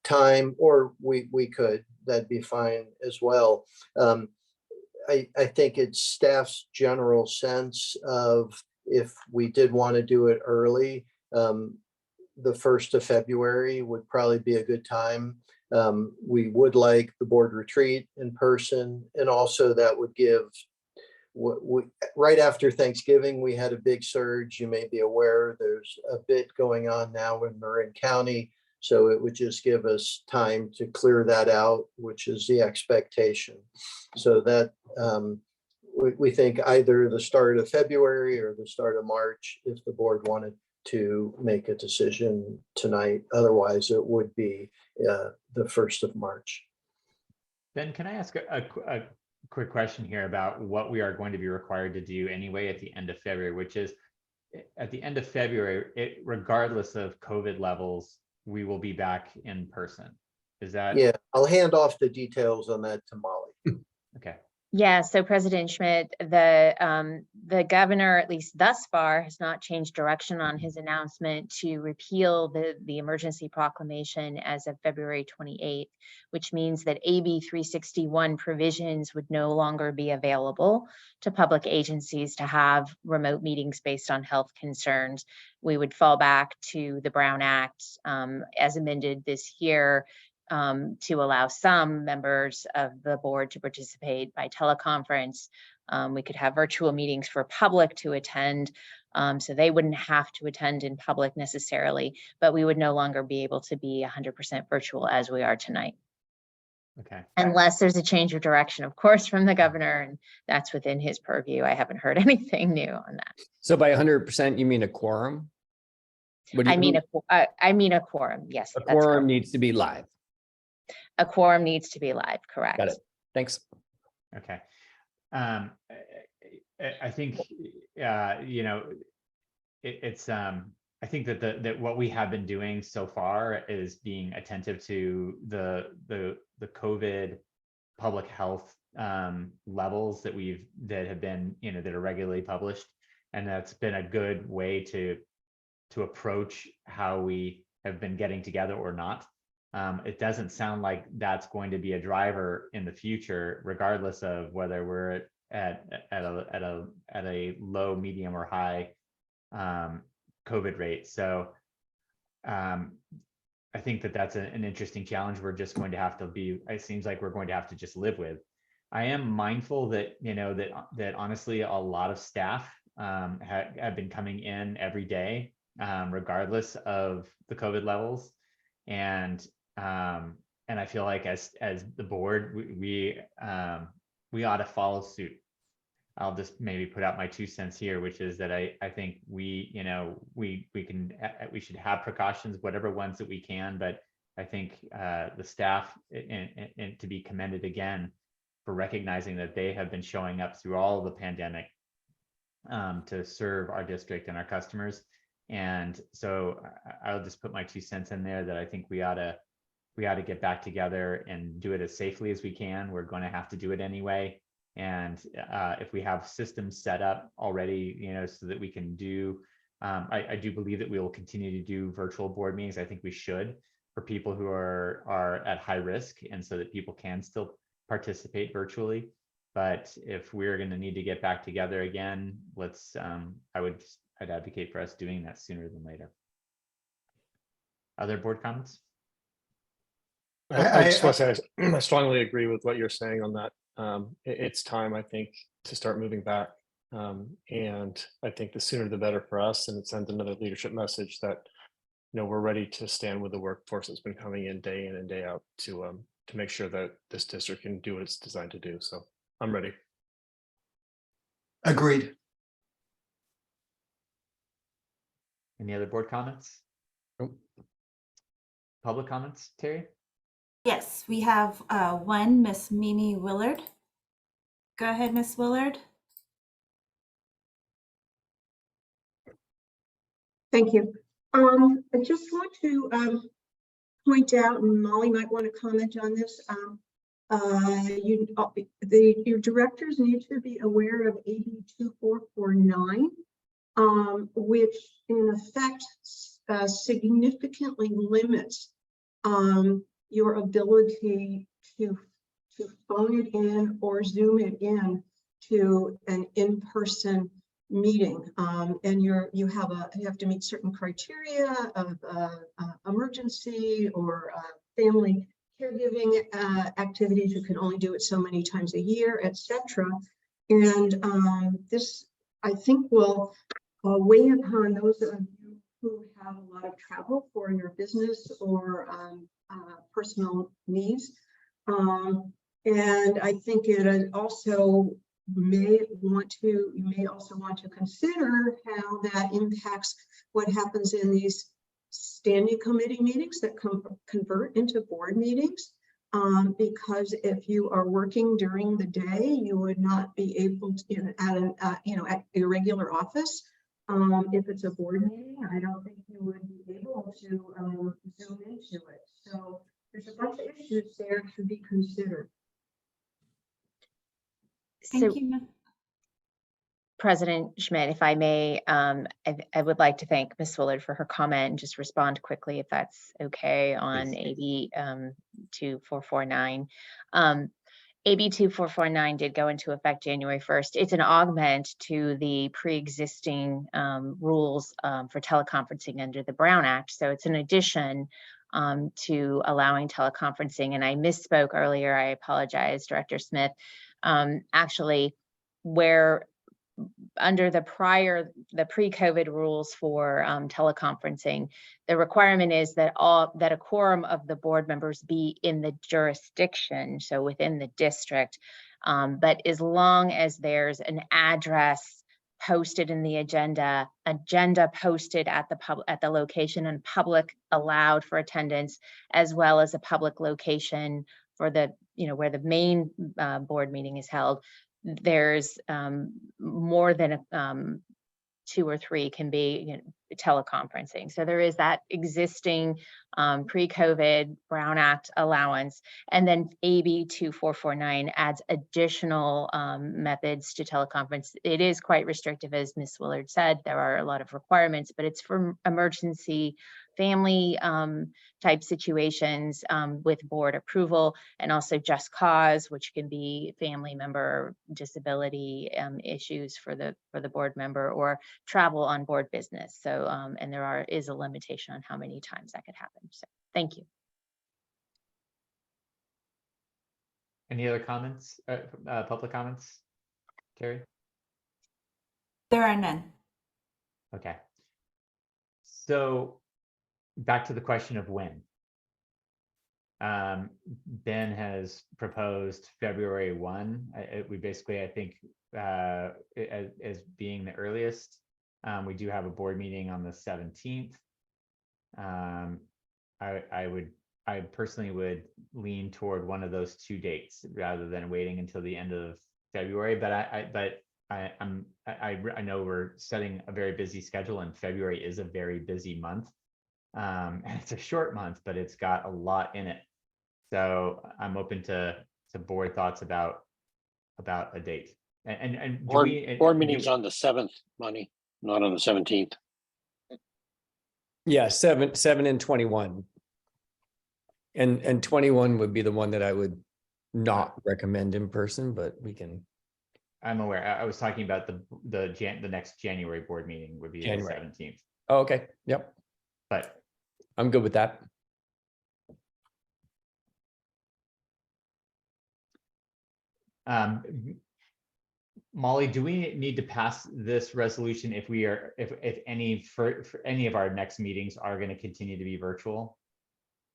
time, or we could, that'd be fine as well. I think it's staff's general sense of, if we did want to do it early, the 1st of February would probably be a good time. We would like the board retreat in person, and also that would give, right after Thanksgiving, we had a big surge. You may be aware there's a bit going on now in Marin County. So it would just give us time to clear that out, which is the expectation. So that we think either the start of February or the start of March, if the board wanted to make a decision tonight. Otherwise, it would be the 1st of March. Ben, can I ask a quick question here about what we are going to be required to do anyway at the end of February, which is at the end of February, regardless of COVID levels, we will be back in person. Is that? Yeah, I'll hand off the details on that to Molly. Okay. Yeah, so President Schmidt, the governor, at least thus far, has not changed direction on his announcement to repeal the emergency proclamation as of February 28th, which means that AB 361 provisions would no longer be available to public agencies to have remote meetings based on health concerns. We would fall back to the Brown Act as amended this year, to allow some members of the board to participate by teleconference. We could have virtual meetings for public to attend, so they wouldn't have to attend in public necessarily, but we would no longer be able to be 100% virtual as we are tonight. Okay. Unless there's a change of direction, of course, from the governor, and that's within his purview. I haven't heard anything new on that. So by 100%, you mean a quorum? What do you I mean a quorum. Yes. A that's quorum correct. needs to be live. A quorum needs to be live, correct? Got it. Thanks. Okay. I think, you know, it's, I think that what we have been doing so far is being attentive to the COVID public health levels that have been, you know, that are regularly published. And that's been a good way to approach how we have been getting together or not. It doesn't sound like that's going to be a driver in the future, regardless of whether we're at a low, medium, or high COVID rate. So I think that's an interesting challenge. We're just going to have to be. It seems like we're going to have to just live with. I am mindful that, you know, that honestly a lot of staff have been coming in every day, regardless of the COVID levels. And I feel like as the board, we ought to follow suit. I'll just maybe put out my 2 cents here, which is that I think we should have precautions, whatever ones that we can, but I think the staff and to be commended again for recognizing that they have been showing up through all of the pandemic to serve our district and our customers. And so I'll just put my 2 cents in there that I think we ought to get back together and do it as safely as we can. We're going to have to do it anyway. And if we have systems set up already, you know, so that we can do, I do believe that we will continue to do virtual board meetings. I think we should, for people who are at high risk, and so that people can still participate virtually. But if we're going to need to get back together again, let's, I'd advocate for us doing that sooner than later. Other board comments? I just want to say, I strongly agree with what you're saying on that. It's time, I think, to start moving back. And I think the sooner the better for us, and it sends another leadership message that, we're ready to stand with the workforce that's been coming in and day out to make sure that this district can do what it's designed to do. So I'm ready. Agreed. Any other board comments? Public comments, Terry? Yes, we have one, Miss Mimi Willard. Go ahead, Miss Willard. Thank you. I just want to point out, and Molly might want to comment on this. Your directors need to be aware of AB 2449, which in effect significantly limits your ability to phone it in or Zoom it in to an in-person meeting, and you have to meet certain criteria of emergency or family caregiving activities. You can only do it so many times a year, etc. And this, I think, will weigh upon those of you who have a lot of travel for your business or personal needs. And I think it also you may also want to consider how that impacts what happens in these standing committee meetings that convert into board meetings. Because if you are working during the day, you would not be able to, at your regular office. If it's a board meeting, I don't think you would be able to Zoom into it. So there's a bunch of issues there to be considered. Thank So, you. President Schmidt, if I may, I would like to thank Ms. Willard for her comment and just respond quickly, if that's okay, on AB 2449. AB 2449 did go into effect January 1st. It's an augment to the pre-existing rules for teleconferencing under the Brown Act. So it's an addition to allowing teleconferencing. And I misspoke earlier. I apologize, Director Smith. Actually, where under the pre-COVID rules for teleconferencing, the requirement is that a quorum of the board members be in the jurisdiction, so within the district. But as long as there's an address posted in the agenda posted at the location, and public allowed for attendance, as well as a public location for the where the main board meeting is held, there's more than 2 or 3 can be teleconferencing. So there is that existing pre-COVID Brown Act allowance. And then AB 2449 adds additional methods to teleconference. It is quite restrictive, as Ms. Willard said. There are a lot of requirements, but it's for emergency family type situations with board approval, and also just cause, which can be family member disability issues for the board member, or travel on board business. So and there is a limitation on how many times that could happen. So thank you. Any other comments, public comments, Terry? There are none. Okay. So back to the question of when. Ben has proposed February 1. We basically, I think, as being the earliest. We do have a board meeting on the 17th. I personally would lean toward one of those 2 dates rather than waiting until the end of February. But I know we're setting a very busy schedule, and February is a very busy month. And it's a short month, but it's got a lot in it. So I'm open to board thoughts about a date. And board meetings on the 7th, Money, not on the 17th. Yeah, 7 and 21. And 21 would be the one that I would not recommend in person, but we can. I'm aware. I was talking about the next January board meeting would be the January. 17th, Oh, okay. Yep. but I'm good with that. Molly, do we need to pass this resolution if any for any of our next meetings are going to continue to be virtual?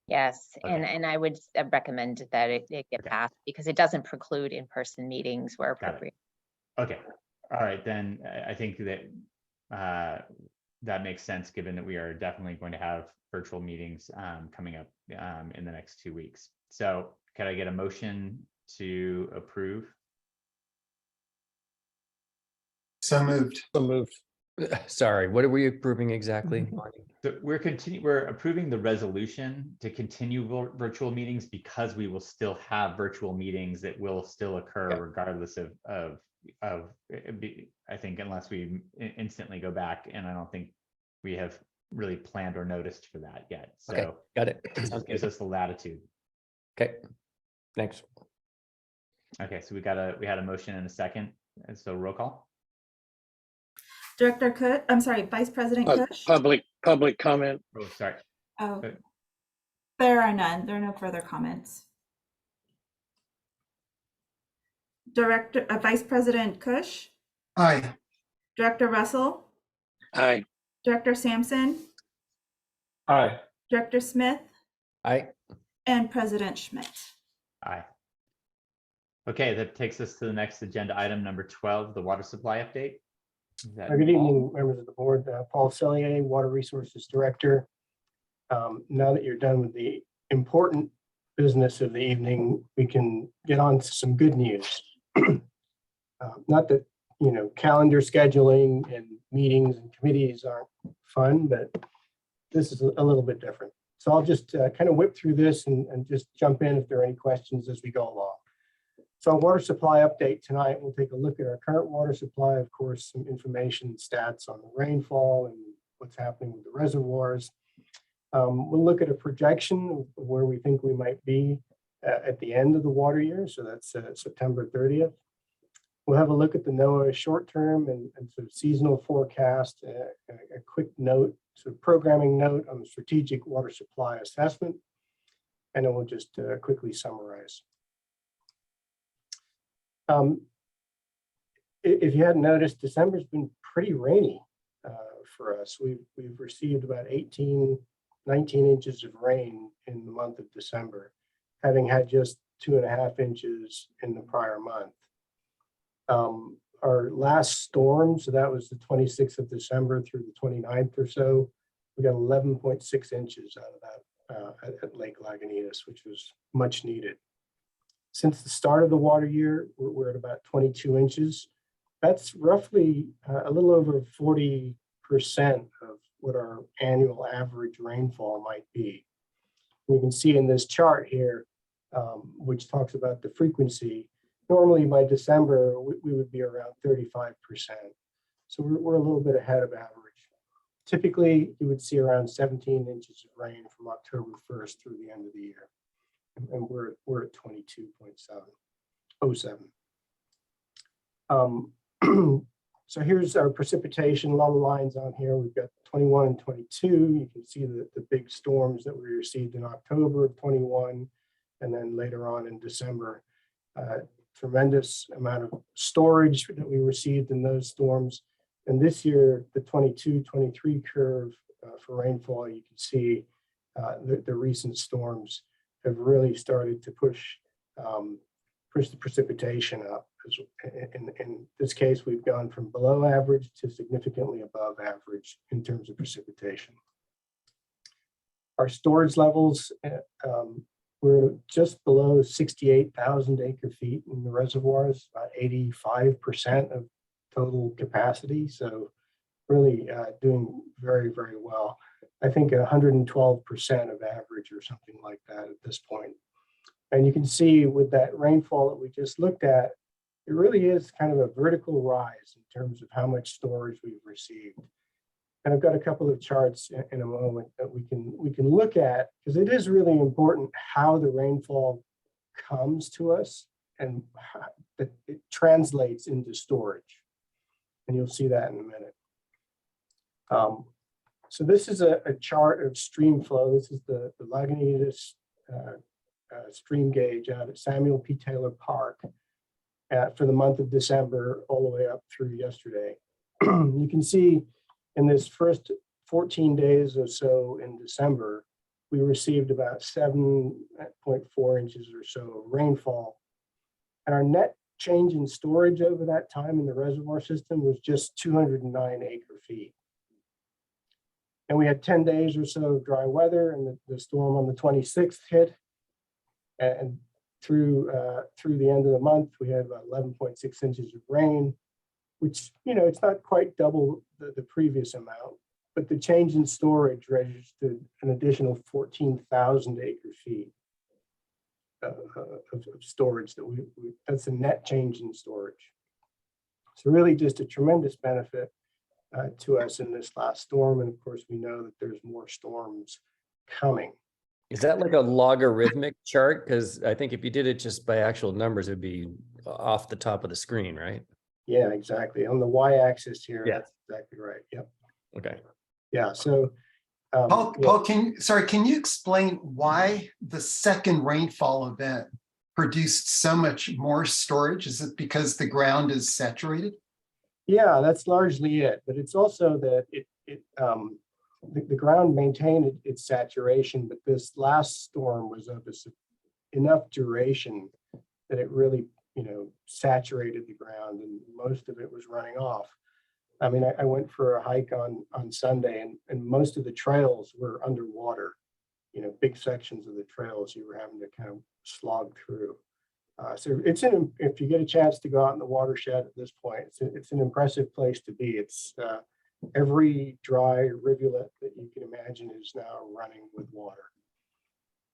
Yes, Okay. and I would recommend that it get passed because it doesn't preclude in-person meetings where Got it. appropriate. Okay, all right, then I think that that makes sense, given that we are definitely going to have virtual meetings coming up in the next 2 weeks. So can I get a motion to approve? So moved. So moved. Sorry, what are we approving exactly? So we're approving the resolution to continue virtual meetings because we will still have virtual meetings that will still occur regardless of I think, unless we instantly go back, and I don't think we have really planned or noticed for that yet. So Okay, got it. this just gives us the latitude. Okay, thanks. Okay, so we had a motion and a second, and so roll call. Director Kush, I'm sorry, Vice President Kush? Public comment. Oh, sorry. Oh, there are none. There are no further comments. Vice President Kush? Aye. Director Russell? Aye. Director Sampson? Aye. Director Smith? Aye. And President Schmidt. Aye. Okay, that takes us to the next agenda item, number 12, the water supply update. Is that Good Paul? evening, members of the board. Paul Cellier, Water Resources Director. Now that you're done with the important business of the evening, we can get on to some good news. Not that, calendar scheduling and meetings and committees aren't fun, but this is a little bit different. So I'll just kind of whip through this and just jump in if there are any questions as we go along. So water supply update tonight, we'll take a look at our current water supply, of course, some information and stats on the rainfall and what's happening with the reservoirs. We'll look at a projection of where we think we might be at the end of the water year. So that's September 30th. We'll have a look at the NOAA short-term and sort of seasonal forecast, a quick note, sort of programming note on the strategic water supply assessment, and then we'll just quickly summarize. If you hadn't noticed, December's been pretty rainy for us. We've received about 19 inches of rain in the month of December, having had just 2.5 inches in the prior month. Our last storm, so that was the 26th of December through the 29th or so, we got 11.6 inches out of that at Lake Lagunitas, which was much needed. Since the start of the water year, we're at about 22 inches. That's roughly a little over 40% of what our annual average rainfall might be. You can see in this chart here, which talks about the frequency, normally by December, we would be around 35%. So we're a little bit ahead of average. Typically, you would see around 17 inches of rain from October 1st through the end of the year. And we're at 22.07. So here's our precipitation, a lot of lines on here. We've got 21 and 22. You can see the big storms that we received in October of 21, and then later on in December. Tremendous amount of storage that we received in those storms. And this year, the 22-23 curve for rainfall, you can see the recent storms have really started to push the precipitation up. In this case, we've gone from below average to significantly above average in terms of precipitation. Our storage levels, we're just below 68,000 acre feet in the reservoirs, about 85% of total capacity. So really doing very, very well. I think 112% of average or something like that at this point. And you can see with that rainfall that we just looked at, it really is kind of a vertical rise in terms of how much storage we've received. And I've got a couple of charts in a moment that we can look at, because it is really important how the rainfall comes to us and that it translates into storage. And you'll see that in a minute. So this is a chart of stream flow. This is the Lagunitas stream gauge out at Samuel P. Taylor Park for the month of December all the way up through yesterday. You can see in this first 14 days or so in December, we received about 7.4 inches or so of rainfall. And our net change in storage over that time in the reservoir system was just 209 acre feet. And we had 10 days or so of dry weather, and the storm on the 26th hit. And through the end of the month, we had about 11.6 inches of rain, which, you know, it's not quite double the previous amount, but the change in storage registered an additional 14,000 acre feet of storage that's a net change in storage. So really just a tremendous benefit to us in this last storm. And of course, we know that there's more storms coming. Is that like a logarithmic chart? Because I think if you did it just by actual numbers, it'd be off the top of the screen, right? Yeah, exactly. On the y-axis here, Yeah. that's exactly right. Yep. Okay. Yeah. So, Paul, yeah. can you explain why the second rainfall event produced so much more storage? Is it because the ground is saturated? Yeah, that's largely it. But it's also that the ground maintained its saturation, but this last storm was of enough duration that it really, you know, saturated the ground, and most of it was running off. I mean, I went for a hike on Sunday, and most of the trails were underwater. You know, big sections of the trails you were having to kind of slog through. So if you get a chance to go out in the watershed at this point, it's an impressive place to be. It's every dry rivulet that you can imagine is now running with water.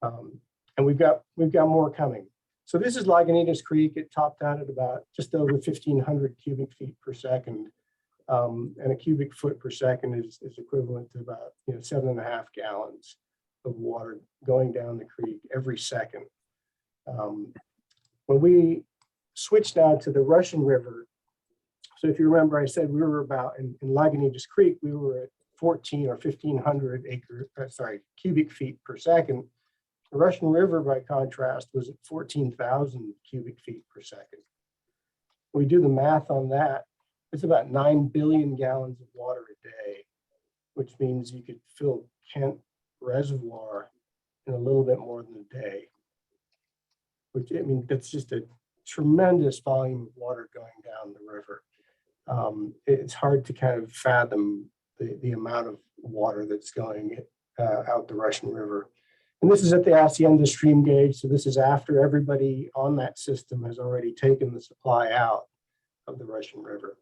And we've got more coming. So this is Lagunitas Creek. It topped out at about just over 1,500 cubic feet per second. And a cubic foot per second is equivalent to about 7.5 gallons of water going down the creek every second. When we switched now to the Russian River, so if you remember, I said we were about in Lagunitas Creek, we were at 1,400 or 1,500 cubic feet per second. The Russian River, by contrast, was at 14,000 cubic feet per second. We do the math on that. It's about 9 billion gallons of water a day, which means you could fill Kent Reservoir in a little bit more than a day. Which, I mean, that's just a tremendous volume of water going down the river. It's hard to kind of fathom the amount of water that's going out the Russian River. And this is at the Hacienda stream gauge. So this is after everybody on that system has already taken the supply out of the Russian River.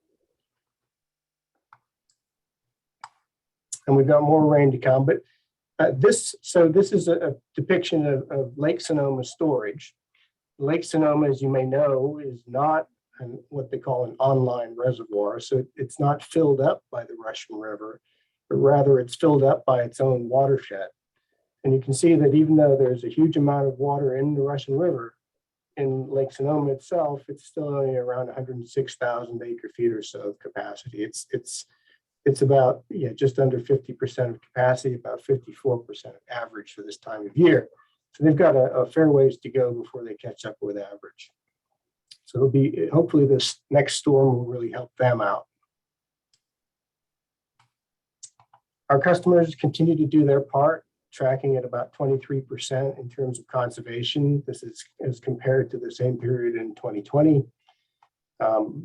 And we've got more rain to come, but this is a depiction of Lake Sonoma storage. Lake Sonoma, as you may know, is not what they call an online reservoir. So it's not filled up by the Russian River, but rather it's filled up by its own watershed. And you can see that even though there's a huge amount of water in the Russian River, in Lake Sonoma itself, it's still only around 106,000 acre feet or so of capacity. It's about just under 50% of capacity, about 54% of average for this time of year. So they've got a fair ways to go before they catch up with average. So it'll be, hopefully this next storm will really help them out. Our customers continue to do their part, tracking at about 23% in terms of conservation. This is as compared to the same period in 2020.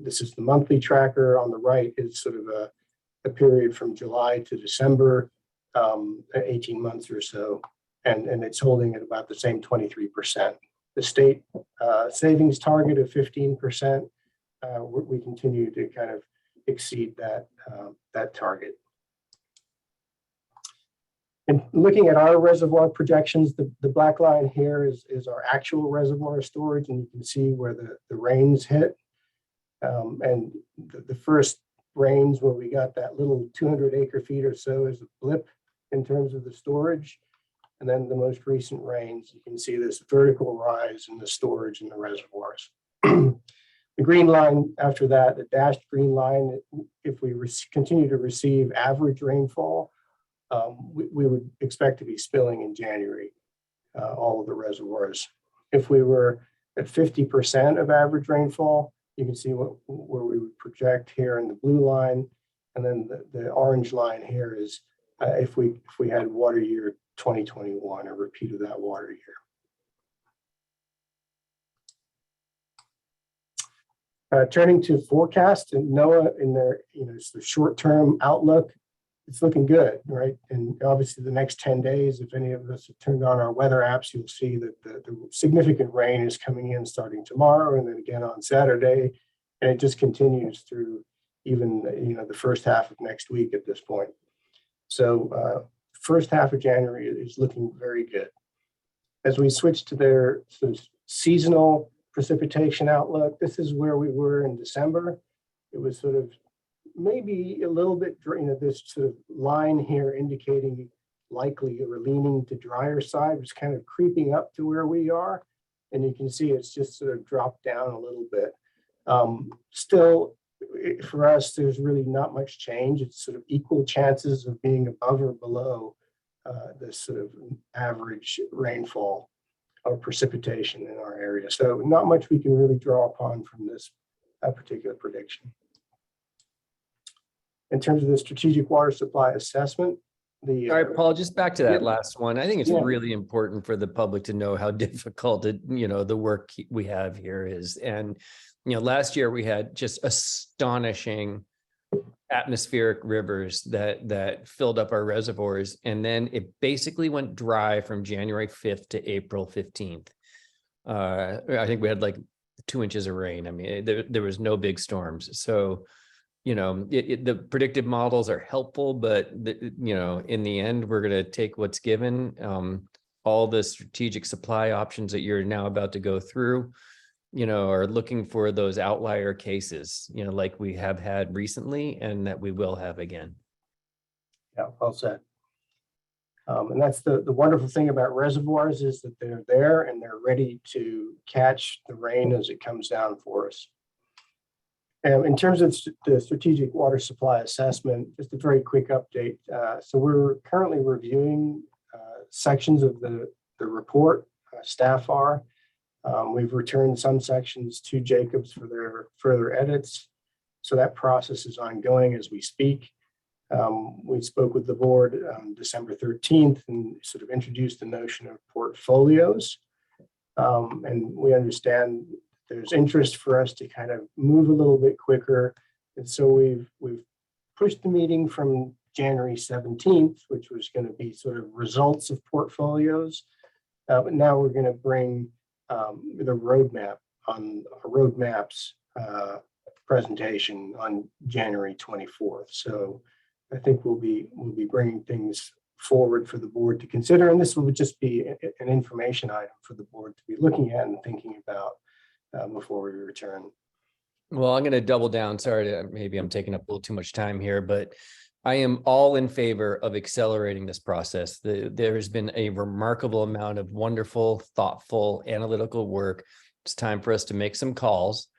This is the monthly tracker. On the right is sort of a period from July to December, 18 months or so. And it's holding at about the same 23%. The state savings target of 15%, we continue to kind of exceed that target. And looking at our reservoir projections, the black line here is our actual reservoir storage, and you can see where the rains hit. And the first rains where we got that little 200 acre feet or so is a blip in terms of the storage. And then the most recent rains, you can see this vertical rise in the storage in the reservoirs. The green line after that, the dashed green line, if we continue to receive average rainfall, we would expect to be spilling in January, all of the reservoirs. If we were at 50% of average rainfall, you can see where we would project here in the blue line. And then the orange line here is if we had water year 2021, a repeat of that water year. Turning to forecast, and NOAA in their, it's the short-term outlook, it's looking good, right? And obviously the next 10 days, if any of us have turned on our weather apps, you'll see that the significant rain is coming in starting tomorrow and then again on Saturday. And it just continues through even, the first half of next week at this point. So first half of January is looking very good. As we switch to their sort of seasonal precipitation outlook, this is where we were in December. It was sort of maybe a little bit, this sort of line here indicating likely or leaning to drier side was kind of creeping up to where we are. And you can see it's just sort of dropped down a little bit. Still, for us, there's really not much change. It's sort of equal chances of being above or below this sort of average rainfall or precipitation in our area. So not much we can really draw upon from this particular prediction. In terms of the strategic water supply assessment, All right, Paul, just back to that last one. I think it's Yeah. really important for the public to know how difficult the work we have here is. And, last year we had just astonishing atmospheric rivers that filled up our reservoirs. And then it basically went dry from January 5th to April 15th. I think we had like 2 inches of rain. I mean, there was no big storms. So, the predictive models are helpful, but in the end, we're going to take what's given. All the strategic supply options that you're now about to go through, are looking for those outlier cases, like we have had recently and that we will have again. Yeah, well said. And that's the wonderful thing about reservoirs is that they're there and they're ready to catch the rain as it comes down for us. In terms of the strategic water supply assessment, just a very quick update. So we're currently reviewing sections of the report, staff are. We've returned some sections to Jacobs for their further edits. So that process is ongoing as we speak. We spoke with the board on December 13th and sort of introduced the notion of portfolios. And we understand there's interest for us to kind of move a little bit quicker. And so we've pushed the meeting from January 17th, which was going to be sort of results of portfolios. But now we're going to bring the roadmap on a roadmaps presentation on January 24th. So I think we'll be bringing things forward for the board to consider. And this will just be an information item for the board to be looking at and thinking about before we return. Well, I'm going to double down. Sorry, maybe I'm taking up a little too much time here, but I am all in favor of accelerating this process. There has been a remarkable amount of wonderful, thoughtful, analytical work. It's time for us to make some calls,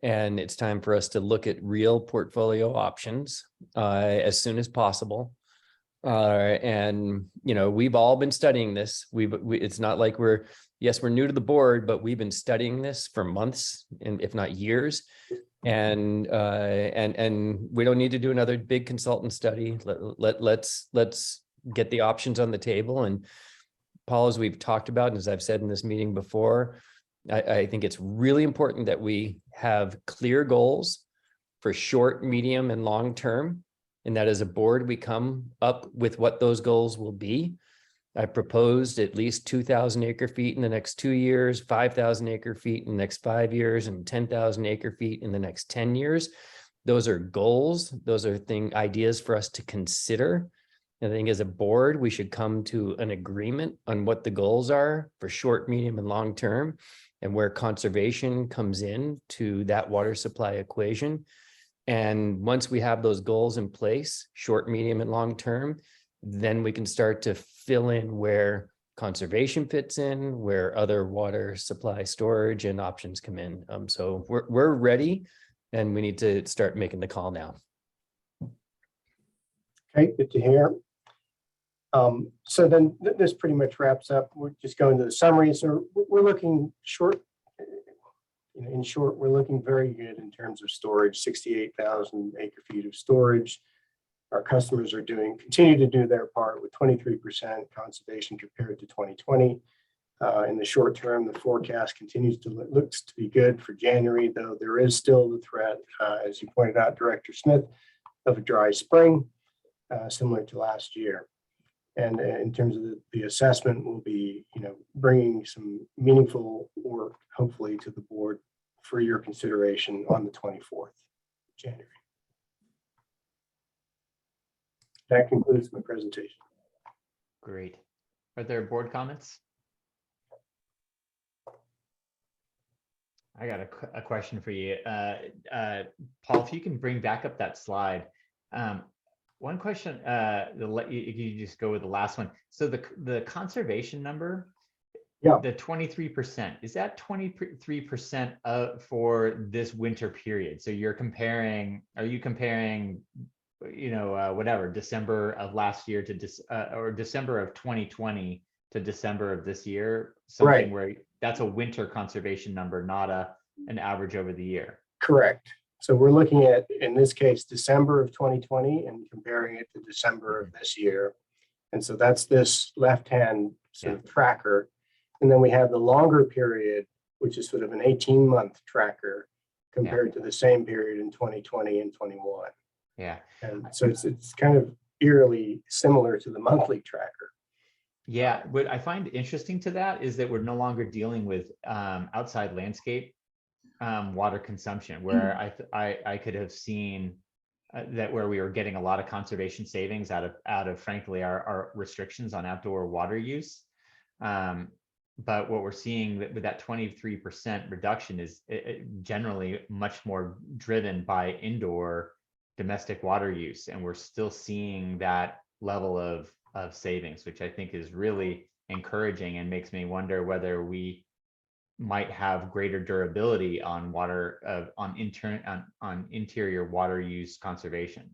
and it's time for us to look at real portfolio options as soon as possible. And we've all been studying this. It's not like we're new to the board, but we've been studying this for months and if not years. And we don't need to do another big consultant study. Let's get the options on the table. And Paul, as we've talked about, and as I've said in this meeting before, I think it's really important that we have clear goals for short, medium, and long term. And that as a board, we come up with what those goals will be. I proposed at least 2,000 acre feet in the next 2 years, 5,000 acre feet in the next 5 years, and 10,000 acre feet in the next 10 years. Those are goals. Those are ideas for us to consider. And I think as a board, we should come to an agreement on what the goals are for short, medium, and long term, and where conservation comes in to that water supply equation. And once we have those goals in place, short, medium, and long term, then we can start to fill in where conservation fits in, where other water supply storage and options come in. So we're ready, and we need to start making the call now. Okay, good to hear. So then this pretty much wraps up. We're just going to the summary. So we're looking short. In short, we're looking very good in terms of storage, 68,000 acre feet of storage. Our customers are continue to do their part with 23% conservation compared to 2020. In the short term, the forecast looks to be good for January, though there is still the threat, as you pointed out, Director Smith, of a dry spring, similar to last year. And in terms of the assessment, we'll be, bringing some meaningful work, hopefully, to the board for your consideration on the 24th of January. That concludes my presentation. Great. Are there board comments? I got a question for you. Paul, if you can bring back up that slide. One question, if you just go with the last one. So the conservation number, yeah, the 23%, is that 23% for this winter period? So are you comparing, whatever, December of last year to or December of 2020 to December of this year? Something right, where that's a winter conservation number, not an average over the year. Correct. So we're looking at, in this case, December of 2020 and comparing it to December of this year. And so that's this left-hand sort of tracker. And then we have the longer period, which is sort of an 18-month tracker compared to the same period in 2020 and 21. Yeah. And so it's kind of eerily similar to the monthly tracker. Yeah, what I find interesting to that is that we're no longer dealing with outside landscape water consumption, where I could have seen that where we were getting a lot of conservation savings out of frankly our restrictions on outdoor water use. But what we're seeing with that 23% reduction is generally much more driven by indoor domestic water use, and we're still seeing that level of savings, which I think is really encouraging and makes me wonder whether we might have greater durability on on interior water use conservation.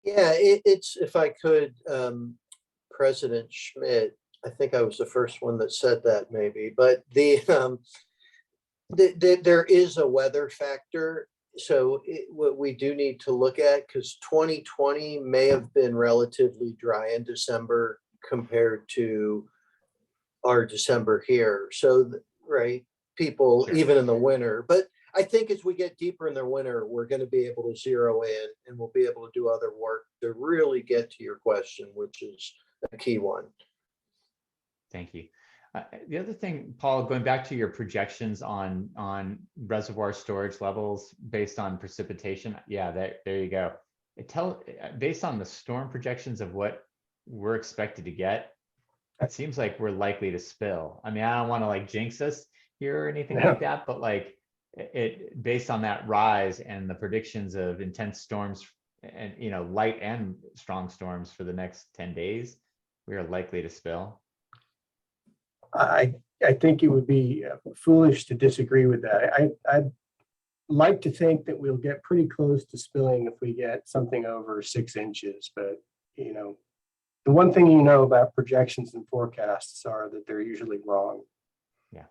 Yeah, it's, if I could, President Schmidt, I think I was the first one that said that maybe, but there is a weather factor. So what we do need to look at, because 2020 may have been relatively dry in December compared to our December here. So, right, people, even in the winter, but I think as we get deeper in the winter, we're going to be able to zero in and we'll be able to do other work to really get to your question, which is a key one. Thank you. The other thing, Paul, going back to your projections on reservoir storage levels based on precipitation. Yeah, there you go. Based on the storm projections of what we're expected to get, it seems like we're likely to spill. I mean, I don't want to like jinx us here or anything like that, but like based on that rise and the predictions of intense storms and light and strong storms for the next 10 days, we are likely to spill. I think it would be foolish to disagree with that. I'd like to think that we'll get pretty close to spilling if we get something over 6 inches. But, the one thing about projections and forecasts are that they're usually wrong. Yeah.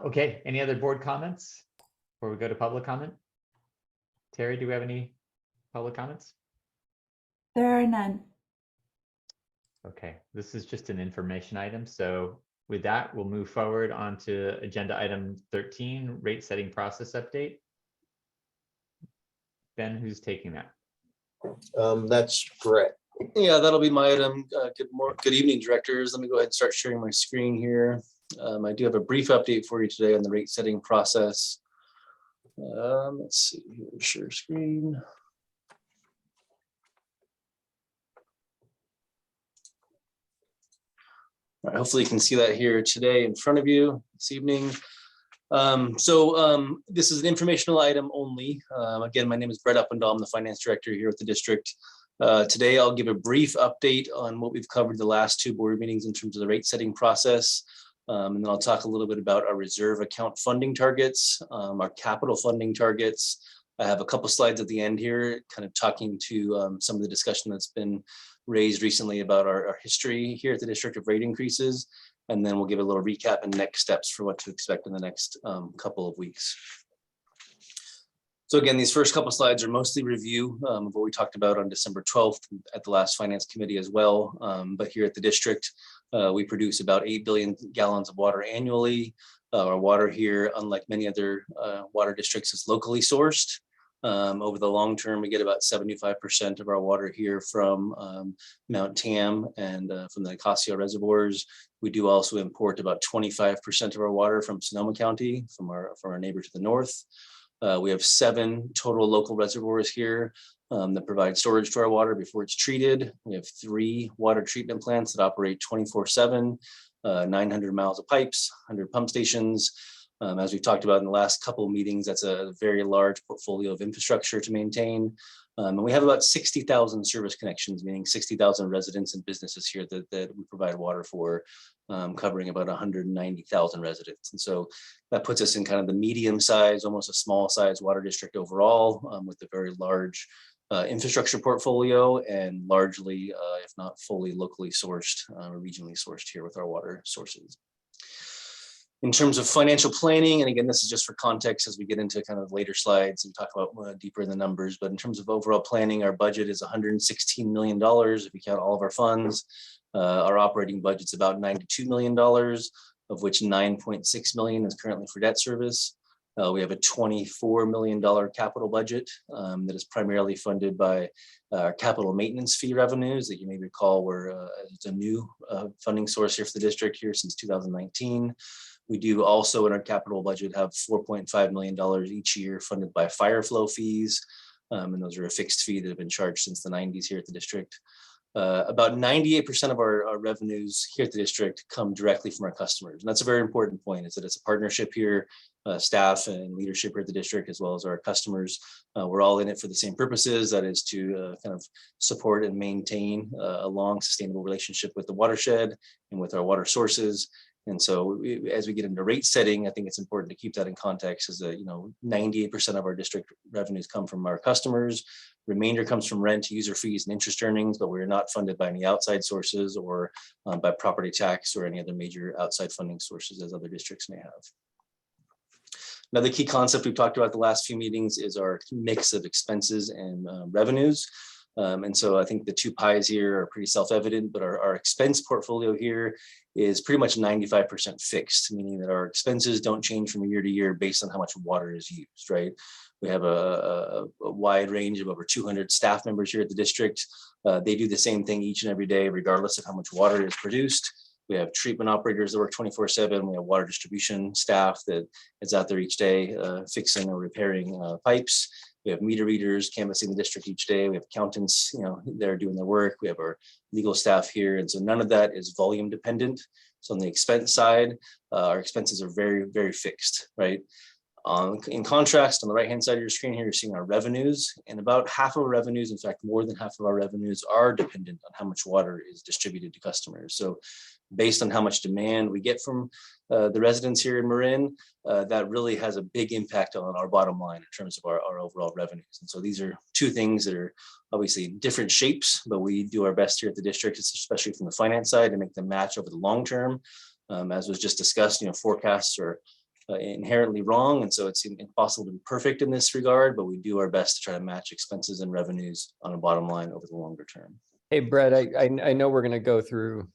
Okay. Any other board comments before we go to public comment? Terry, do we have any public comments? There are none. Okay, this is just an information item. So with that, we'll move forward on to agenda item 13, rate setting process update. Ben, who's taking that? That's Brett. Yeah, that'll be my item. Good evening, directors. Let me go ahead and start sharing my screen here. I do have a brief update for you today on the rate setting process. Let's see here, share screen. All right, hopefully you can see that here today in front of you this evening. This is an informational item only. Again, my name is Brett Uppendahl. I'm the finance director here at the district. Today, I'll give a brief update on what we've covered the last two board meetings in terms of the rate setting process. And then I'll talk a little bit about our reserve account funding targets, our capital funding targets. I have a couple slides at the end here, kind of talking to some of the discussion that's been raised recently about our history here at the district of rate increases. And then we'll give a little recap and next steps for what to expect in the next couple of weeks. So again, these first couple slides are mostly review of what we talked about on December 12th at the last Finance Committee as well. But here at the district, we produce about 8 billion gallons of water annually. Our water here, unlike many other water districts, is locally sourced. Over the long term, we get about 75% of our water here from Mount Tam and from the Nicasio reservoirs. We do also import about 25% of our water from Sonoma County, from our neighbor to the north. We have 7 total local reservoirs here that provide storage to our water before it's treated. We have 3 water treatment plants that operate 24/7, 900 miles of pipes, 100 pump stations. As we've talked about in the last couple of meetings, that's a very large portfolio of infrastructure to maintain. And we have about 60,000 service connections, meaning 60,000 residents and businesses here that we provide water for, covering about 190,000 residents. And so that puts us in kind of the medium size, almost a small size water district overall, with a very large infrastructure portfolio and largely, if not fully locally sourced, or regionally sourced here with our water sources. In terms of financial planning, and again, this is just for context as we get into kind of later slides and talk about deeper in the numbers, but in terms of overall planning, our budget is $116 million if we count all of our funds. Our operating budget's about $92 million, of which $9.6 million is currently for debt service. We have a $24 million capital budget that is primarily funded by capital maintenance fee revenues that you may recall were it's a new funding source here for the district here since 2019. We do also in our capital budget have $4.5 million each year funded by fire flow fees. And those are a fixed fee that have been charged since the 90s here at the district. About 98% of our revenues here at the district come directly from our customers. And that's a very important point, is that it's a partnership here, staff and leadership here at the district, as well as our customers. We're all in it for the same purposes, that is to kind of support and maintain a long sustainable relationship with the watershed and with our water sources. And so as we get into rate setting, I think it's important to keep that in context, is that 98% of our district revenues come from our customers. Remainder comes from rent, user fees, and interest earnings, but we're not funded by any outside sources or by property tax or any other major outside funding sources as other districts may have. Another key concept we've talked about the last few meetings is our mix of expenses and revenues. And so I think the two pies here are pretty self-evident, but our expense portfolio here is pretty much 95% fixed, meaning that our expenses don't change from year to year based on how much water is used, right? We have a wide range of over 200 staff members here at the district. They do the same thing each and every day, regardless of how much water is produced. We have treatment operators that work 24/7. We have water distribution staff that is out there each day fixing or repairing pipes. We have meter readers canvassing the district each day. We have accountants, they're doing their work. We have our legal staff here. And so none of that is volume dependent. So on the expense side, our expenses are very, very fixed, right? In contrast, on the right-hand side of your screen here, you're seeing our revenues, and about half of our revenues, in fact, more than half of our revenues are dependent on how much water is distributed to customers. So based on how much demand we get from the residents here in Marin, that really has a big impact on our bottom line in terms of our overall revenues. And so these are two things that are obviously different shapes, but we do our best here at the district, especially from the finance side, to make them match over the long term. As was just discussed, forecasts are inherently wrong, and so it's impossible to be perfect in this regard, but we do our best to try to match expenses and revenues on a bottom line over the longer term. Hey, Brett, I know we're going to go through,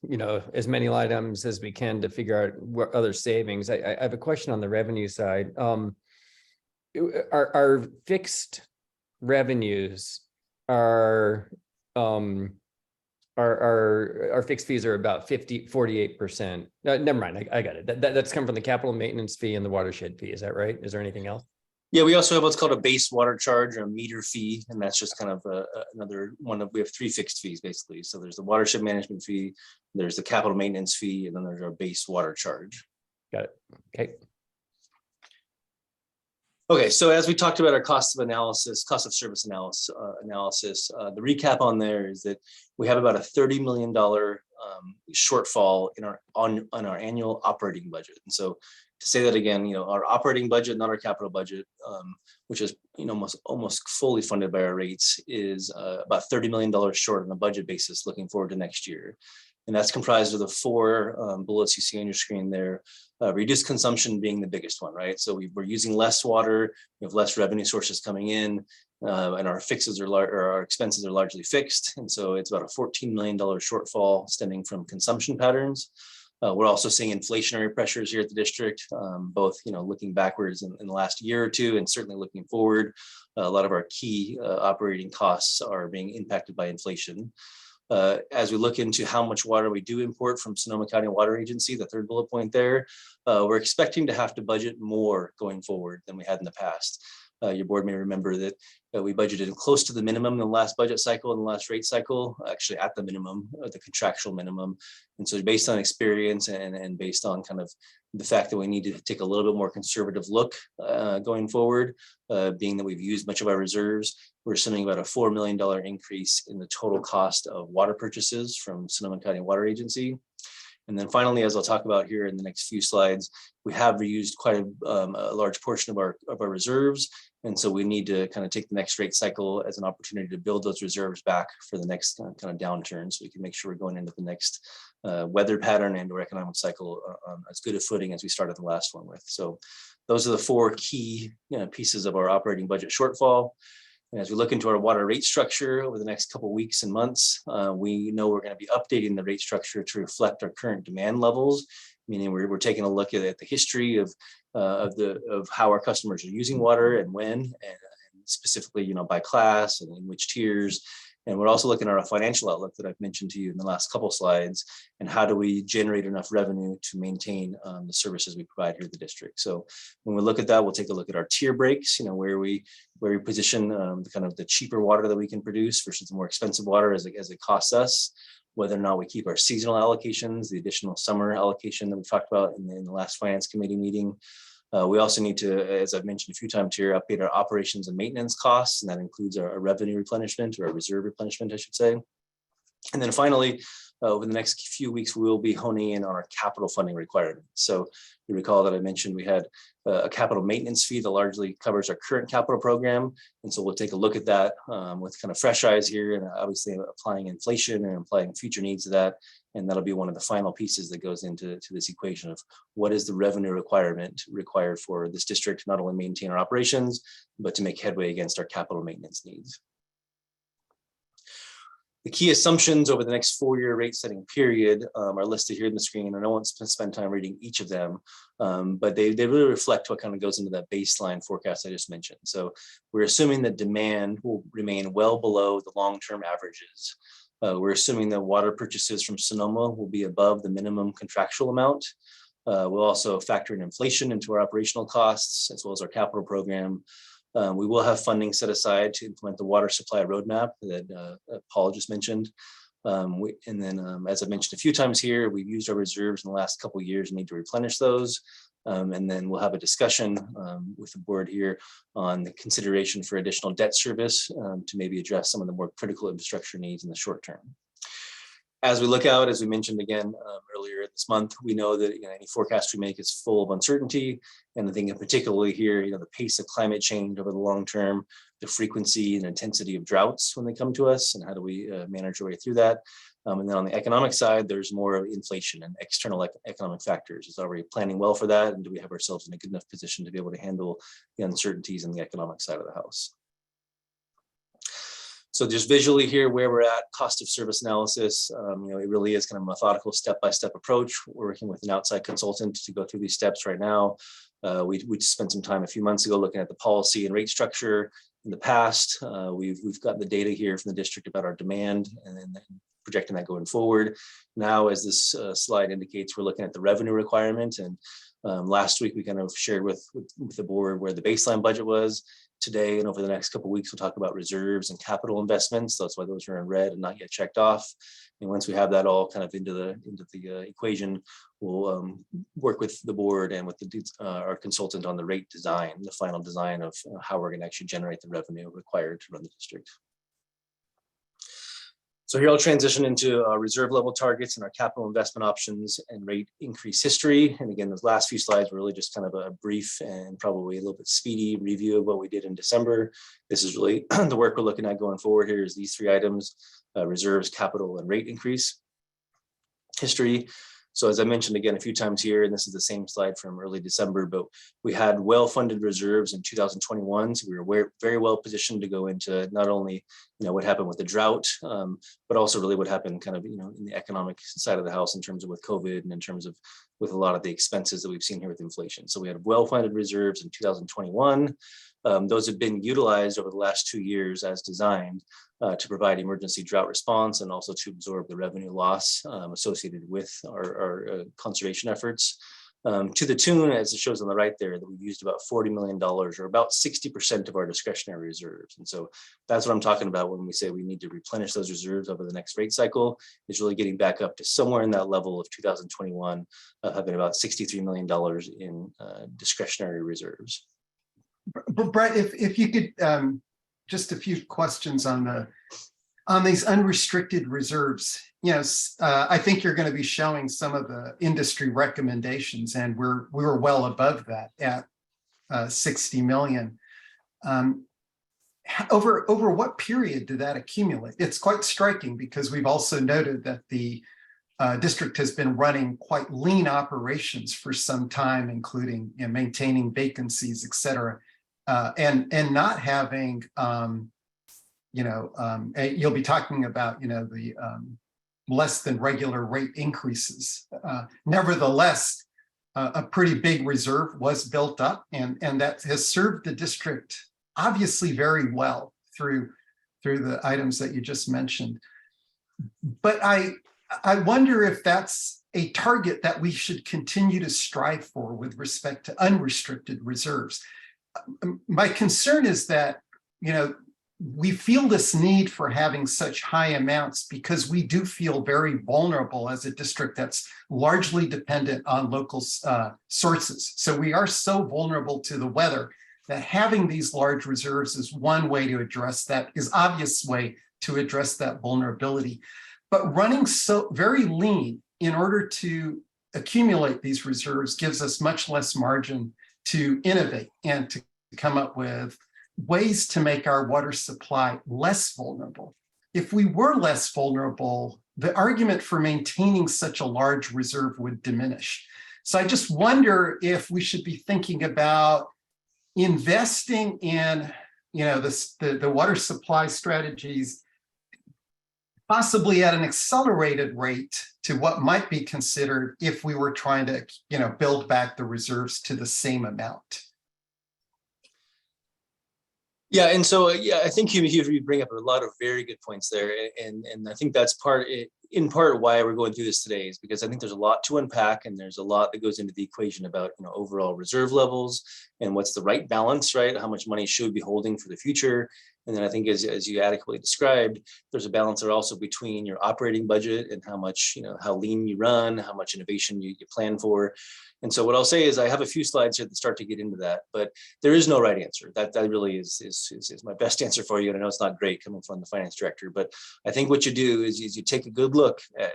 as many items as we can to figure out what other savings. I have a question on the revenue side. Our fixed revenues our fixed fees are about 48%. Never mind, I got it. That's come from the capital maintenance fee and the watershed fee. Is that right? Is there anything else? Yeah, we also have what's called a base water charge, or a meter fee, and that's just kind of another one of, we have 3 fixed fees basically. So there's the watershed management fee, there's the capital maintenance fee, and then there's our base water charge. Got it. Okay. Okay, so as we talked about our cost of service analysis, the recap on there is that we have about a $30 million shortfall in on our annual operating budget. And so to say that again, our operating budget, not our capital budget, which is almost fully funded by our rates, is about $30 million short on a budget basis looking forward to next year. And that's comprised of the four bullets you see on your screen there. Reduced consumption being the biggest one, right? So we're using less water, we have less revenue sources coming in, and our expenses are largely fixed. And so it's about a $14 million shortfall stemming from consumption patterns. We're also seeing inflationary pressures here at the district, both looking backwards in the last year or two, and certainly looking forward. A lot of our key operating costs are being impacted by inflation. As we look into how much water we do import from Sonoma County Water Agency, the third bullet point there, we're expecting to have to budget more going forward than we had in the past. Your board may remember that we budgeted close to the minimum in the last budget cycle and the last rate cycle, actually at the minimum, the contractual minimum. And so based on experience and based on kind of the fact that we need to take a little bit more conservative look going forward, being that we've used much of our reserves, we're assuming about a $4 million increase in the total cost of water purchases from Sonoma County Water Agency. And then finally, as I'll talk about here in the next few slides, we have reused quite a large portion of our reserves. And so we need to kind of take the next rate cycle as an opportunity to build those reserves back for the next kind of downturn, so we can make sure we're going into the next weather pattern and or economic cycle on as good a footing as we started the last one with. So those are the four key pieces of our operating budget shortfall. And as we look into our water rate structure over the next couple of weeks and months, we know we're going to be updating the rate structure to reflect our current demand levels, meaning we're taking a look at the history of how our customers are using water and when, and specifically by class and in which tiers. And we're also looking at our financial outlook that I've mentioned to you in the last couple slides, and how do we generate enough revenue to maintain the services we provide here at the district. So when we look at that, we'll take a look at our tier breaks, where we position the cheaper water that we can produce versus the more expensive water as it costs us, whether or not we keep our seasonal allocations, the additional summer allocation that we talked about in the last finance committee meeting. We also need to, as I've mentioned a few times here, update our operations and maintenance costs, and that includes our revenue replenishment, or our reserve replenishment, I should say. And then finally, over the next few weeks, we will be honing in on our capital funding requirements. So you recall that I mentioned we had a capital maintenance fee that largely covers our current capital program. And so we'll take a look at that with kind of fresh eyes here, and obviously applying inflation and applying future needs to that. And that'll be one of the final pieces that goes into this equation of what is the revenue requirement required for this district to not only maintain our operations, but to make headway against our capital maintenance needs. The key assumptions over the next 4-year rate setting period are listed here on the screen, and I won't spend time reading each of them, but they really reflect what kind of goes into that baseline forecast I just mentioned. So we're assuming that demand will remain well below the long-term averages. We're assuming that water purchases from Sonoma will be above the minimum contractual amount. We'll also factor in inflation into our operational costs, as well as our capital program. We will have funding set aside to implement the water supply roadmap that Paul just mentioned. As I've mentioned a few times here, we've used our reserves in the last couple of years and need to replenish those. And then we'll have a discussion with the board here on the consideration for additional debt service to maybe address some of the more critical infrastructure needs in the short term. As we look out, as we mentioned again earlier this month, we know that any forecast we make is full of uncertainty. And I think in particularly here, the pace of climate change over the long term, the frequency and intensity of droughts when they come to us, and how do we manage our way through that. And then on the economic side, there's more inflation and external economic factors. Is already planning well for that? And do we have ourselves in a good enough position to be able to handle the uncertainties in the economic side of the house? So just visually here where we're at, cost of service analysis, it really is kind of a methodical step-by-step approach. We're working with an outside consultant to go through these steps right now. We spent some time a few months ago looking at the policy and rate structure in the past. We've got the data here from the district about our demand and then projecting that going forward. Now, as this slide indicates, we're looking at the revenue requirement. And last week, we kind of shared with the board where the baseline budget was. Today and over the next couple of weeks, we'll talk about reserves and capital investments. That's why those are in red and not yet checked off. And once we have that all kind of into the equation, we'll work with the board and with our consultant on the rate design, the final design of how we're going to actually generate the revenue required to run the district. So here I'll transition into our reserve level targets and our capital investment options and rate increase history. And again, those last few slides were really just kind of a brief and probably a little bit speedy review of what we did in December. This is really the work we're looking at going forward here is these three items, reserves, capital, and rate increase history. So as I mentioned again a few times here, and this is the same slide from early December, but we had well-funded reserves in 2021. So we were very well positioned to go into not only what happened with the drought, but also really what happened kind of in the economic side of the house in terms of with COVID and in terms of with a lot of the expenses that we've seen here with inflation. So we had well-funded reserves in 2021. Those have been utilized over the last 2 years as designed to provide emergency drought response and also to absorb the revenue loss associated with our conservation efforts. To the tune, as it shows on the right there, that we've used about $40 million or about 60% of our discretionary reserves. And so that's what I'm talking about when we say we need to replenish those reserves over the next rate cycle, is really getting back up to somewhere in that level of 2021, having about $63 million in discretionary reserves. Brett, if you could, just a few questions on these unrestricted reserves. I think you're going to be showing some of the industry recommendations, and we were well above that at 60 million. Over what period did that accumulate? It's quite striking because we've also noted that the district has been running quite lean operations for some time, including maintaining vacancies, et cetera. And not having, you'll be talking about, the less than regular rate increases. Nevertheless, a pretty big reserve was built up, and that has served the district obviously very well through the items that you just mentioned. But I wonder if that's a target that we should continue to strive for with respect to unrestricted reserves. My concern is that, we feel this need for having such high amounts because we do feel very vulnerable as a district that's largely dependent on local sources. So we are so vulnerable to the weather that having these large reserves is one way to address that, is obvious way to address that vulnerability. But running so very lean in order to accumulate these reserves gives us much less margin to innovate and to come up with ways to make our water supply less vulnerable. If we were less vulnerable, the argument for maintaining such a large reserve would diminish. So I just wonder if we should be thinking about investing in, the water supply strategies, possibly at an accelerated rate to what might be considered if we were trying to, build back the reserves to the same amount. Yeah, and so I think you bring up a lot of very good points there, and I think that's in part why we're going through this today, is because I think there's a lot to unpack, and there's a lot that goes into the equation about overall reserve levels and what's the right balance, right? How much money should we be holding for the future? And then I think as you adequately described, there's a balance there also between your operating budget and how much, how lean you run, how much innovation you plan for. And so what I'll say is I have a few slides here that start to get into that, but there is no right answer. That really is my best answer for you. And I know it's not great coming from the finance director, but I think what you do is you take a good look at,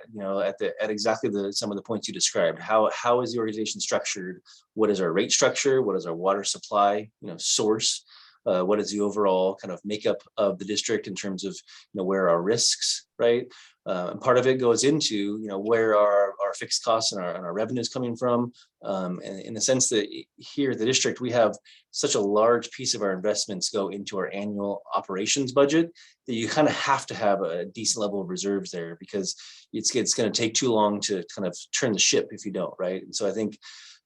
at exactly some of the points you described. How is the organization structured? What is our rate structure? What is our water supply, source? What is the overall kind of makeup of the district in terms of where are our risks, right? And part of it goes into where are our fixed costs and our revenues coming from, and in the sense that here at the district we have such a large piece of our investments go into our annual operations budget that you kind of have to have a decent level of reserves there, because it's going to take too long to kind of turn the ship if you don't, right? And so I think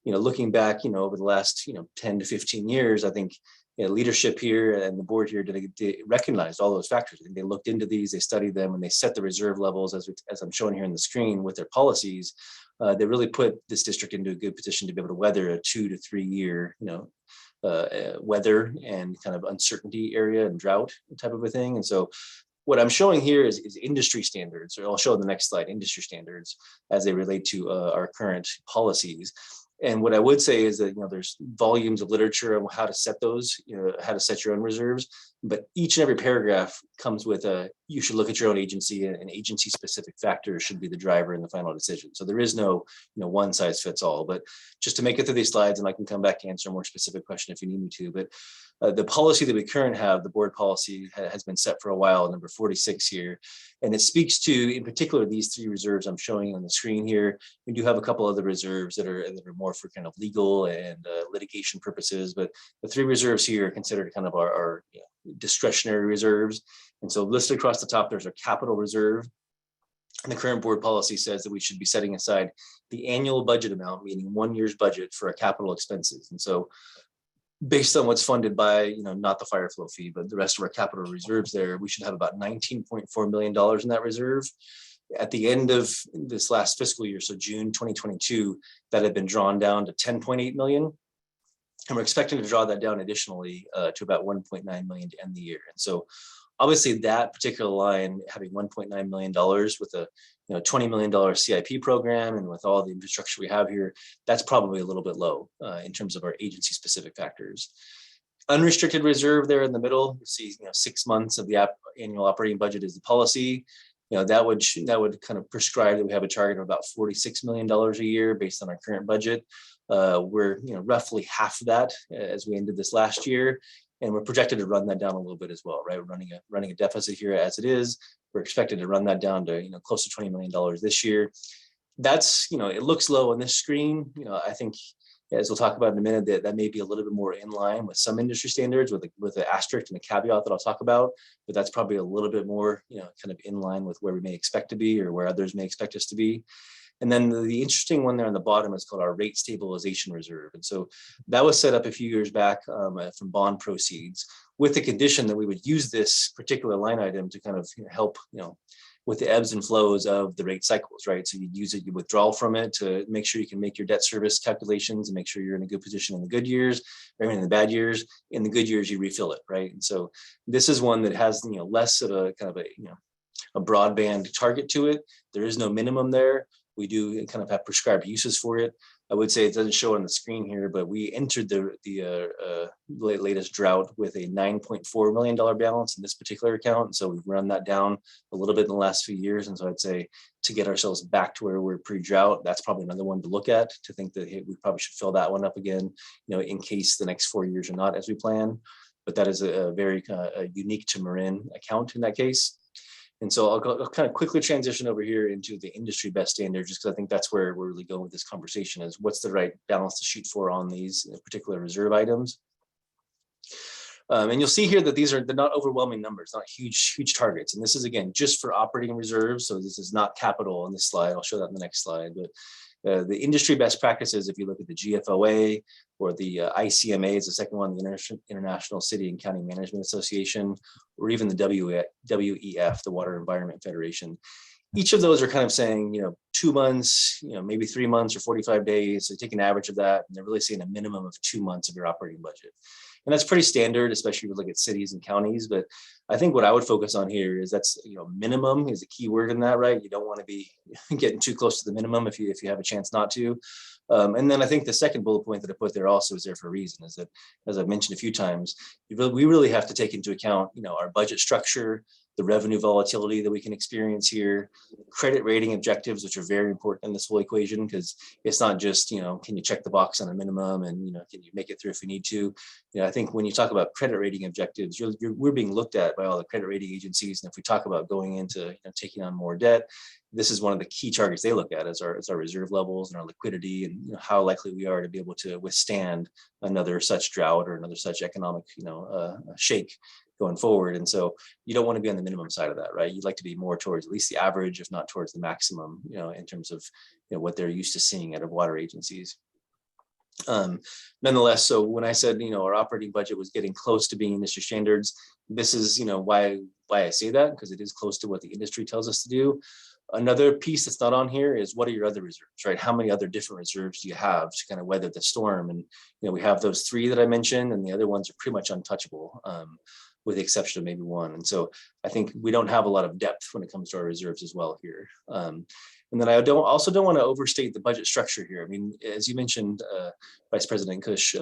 looking back over the last 10 to 15 years, I think leadership here and the board here they recognized all those factors. They looked into these, they studied them, and they set the reserve levels as I'm showing here on the screen with their policies. They really put this district into a good position to be able to weather a 2 to 3 year, weather and kind of uncertainty area and drought type of a thing. And so what I'm showing here is industry standards, or I'll show in the next slide, industry standards as they relate to our current policies. And what I would say is that, there's volumes of literature on how to set those, how to set your own reserves, but each and every paragraph comes with you should look at your own agency, and agency specific factors should be the driver in the final decision. So there is no, one size fits all, but just to make it through these slides, and I can come back and answer a more specific question if you need me to, but the policy that we currently have, the board policy has been set for a while, number 46 here. And it speaks to, in particular, these 3 reserves I'm showing on the screen here. We do have a couple other reserves that are more for kind of legal and litigation purposes, but the 3 reserves here are considered kind of our discretionary reserves. And so listed across the top, there's a capital reserve. And the current board policy says that we should be setting aside the annual budget amount, meaning 1 year's budget for our capital expenses. And so based on what's funded by, not the fire flow fee, but the rest of our capital reserves there, we should have about $19.4 million in that reserve. At the end of this last fiscal year, so June 2022, that had been drawn down to 10.8 million. And we're expecting to draw that down additionally to about 1.9 million to end the year. And so obviously that particular line having $1.9 million with a $20 million CIP program and with all the infrastructure we have here, that's probably a little bit low in terms of our agency specific factors. Unrestricted reserve there in the middle, you see 6 months of the annual operating budget is the policy. That would kind of prescribe that we have a target of about $46 million a year based on our current budget. We're roughly half of that as we ended this last year. And we're projected to run that down a little bit as well, right? We're running a deficit here as it is. We're expected to run that down to close to $20 million this year. That's it looks low on this screen. I think as we'll talk about in a minute, that may be a little bit more in line with some industry standards with an asterisk and a caveat that I'll talk about. But that's probably a little bit more kind of in line with where we may expect to be or where others may expect us to be. And then the interesting one there on the bottom is called our rate stabilization reserve. And so that was set up a few years back from bond proceeds with the condition that we would use this particular line item to kind of help, with the ebbs and flows of the rate cycles, right? So you'd use it, you withdraw from it to make sure you can make your debt service calculations and make sure you're in a good position in the good years, or in the bad years. In the good years, you refill it, right? And so this is one that has, less of a kind of a broadband target to it. There is no minimum there. We do kind of have prescribed uses for it. I would say it doesn't show on the screen here, but we entered the latest drought with a $9.4 million balance in this particular account. And so we've run that down a little bit in the last few years. And so I'd say to get ourselves back to where we're pre-drought, that's probably another one to look at, to think that, hey, we probably should fill that one up again, in case the next 4 years are not as we plan. But that is a very unique to Marin account in that case. And so I'll kind of quickly transition over here into the industry best standard, just because I think that's where we're really going with this conversation, is what's the right balance to shoot for on these particular reserve items. And you'll see here that they're not overwhelming numbers, not huge targets. And this is, again, just for operating reserves. So this is not capital on this slide. I'll show that in the next slide. But the industry best practices, if you look at the GFOA or the ICMA is the second one, the International City and County Management Association, or even the WEF, the Water Environment Federation. Each of those are kind of saying, 2 months, maybe 3 months or 45 days. So take an average of that, and they're really saying a minimum of 2 months of your operating budget. And that's pretty standard, especially if you look at cities and counties. But I think what I would focus on here is that's, minimum is a key word in that, right? You don't want to be getting too close to the minimum if you have a chance not to. And then I think the second bullet point that I put there also is there for a reason, is that, as I've mentioned a few times, we really have to take into account, our budget structure, the revenue volatility that we can experience here, credit rating objectives, which are very important in this whole equation, because it's not just, can you check the box on a minimum and, can you make it through if you need to? I think when you talk about credit rating objectives, we're being looked at by all the credit rating agencies. And if we talk about going into taking on more debt, this is one of the key targets they look at as our reserve levels and our liquidity, and how likely we are to be able to withstand another such drought or another such economic, shake going forward. And so you don't want to be on the minimum side of that, right? You'd like to be more towards at least the average, if not towards the maximum, in terms of what they're used to seeing out of water agencies. Nonetheless, so when I said, our operating budget was getting close to being industry standards, this is, why I say that, because it is close to what the industry tells us to do. Another piece that's not on here is, what are your other reserves, right? How many other different reserves do you have to kind of weather the storm? And, we have those 3 that I mentioned, and the other ones are pretty much untouchable. with the exception of maybe one. And so I think we don't have a lot of depth when it comes to our reserves as well here. And then I also don't want to overstate the budget structure here. I mean, as you mentioned, Vice President Kush,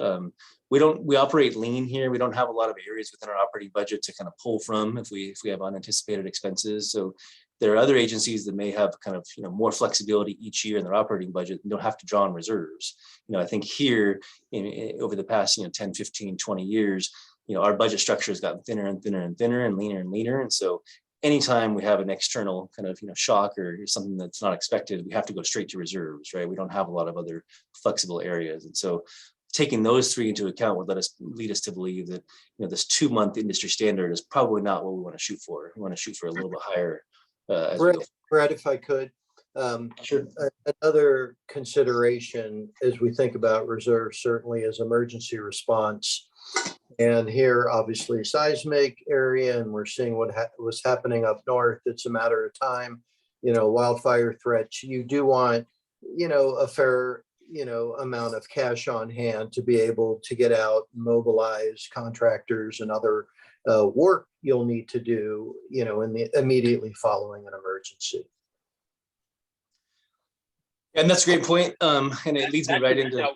we operate lean here. We don't have a lot of areas within our operating budget to kind of pull from if we have unanticipated expenses. So there are other agencies that may have kind of, more flexibility each year in their operating budget and don't have to draw on reserves. I think here over the past, 10, 15, 20 years, our budget structure has gotten thinner and thinner and thinner and leaner. And so anytime we have an external kind of, shock or something that's not expected, we have to go straight to reserves, right? We don't have a lot of other flexible areas. And so taking those three into account would lead us to believe that, this 2-month industry standard is probably not what we want to shoot for. We want to shoot for a little bit higher. Brett, if I could, another consideration as we think about reserves certainly is emergency response. And here, obviously, seismic area, and we're seeing what was happening up north. It's a matter of time. Wildfire threats. You do want, a fair, amount of cash on hand to be able to get out, mobilize contractors and other work you'll need to do, immediately following an emergency. And that's a great point. And it leads me right into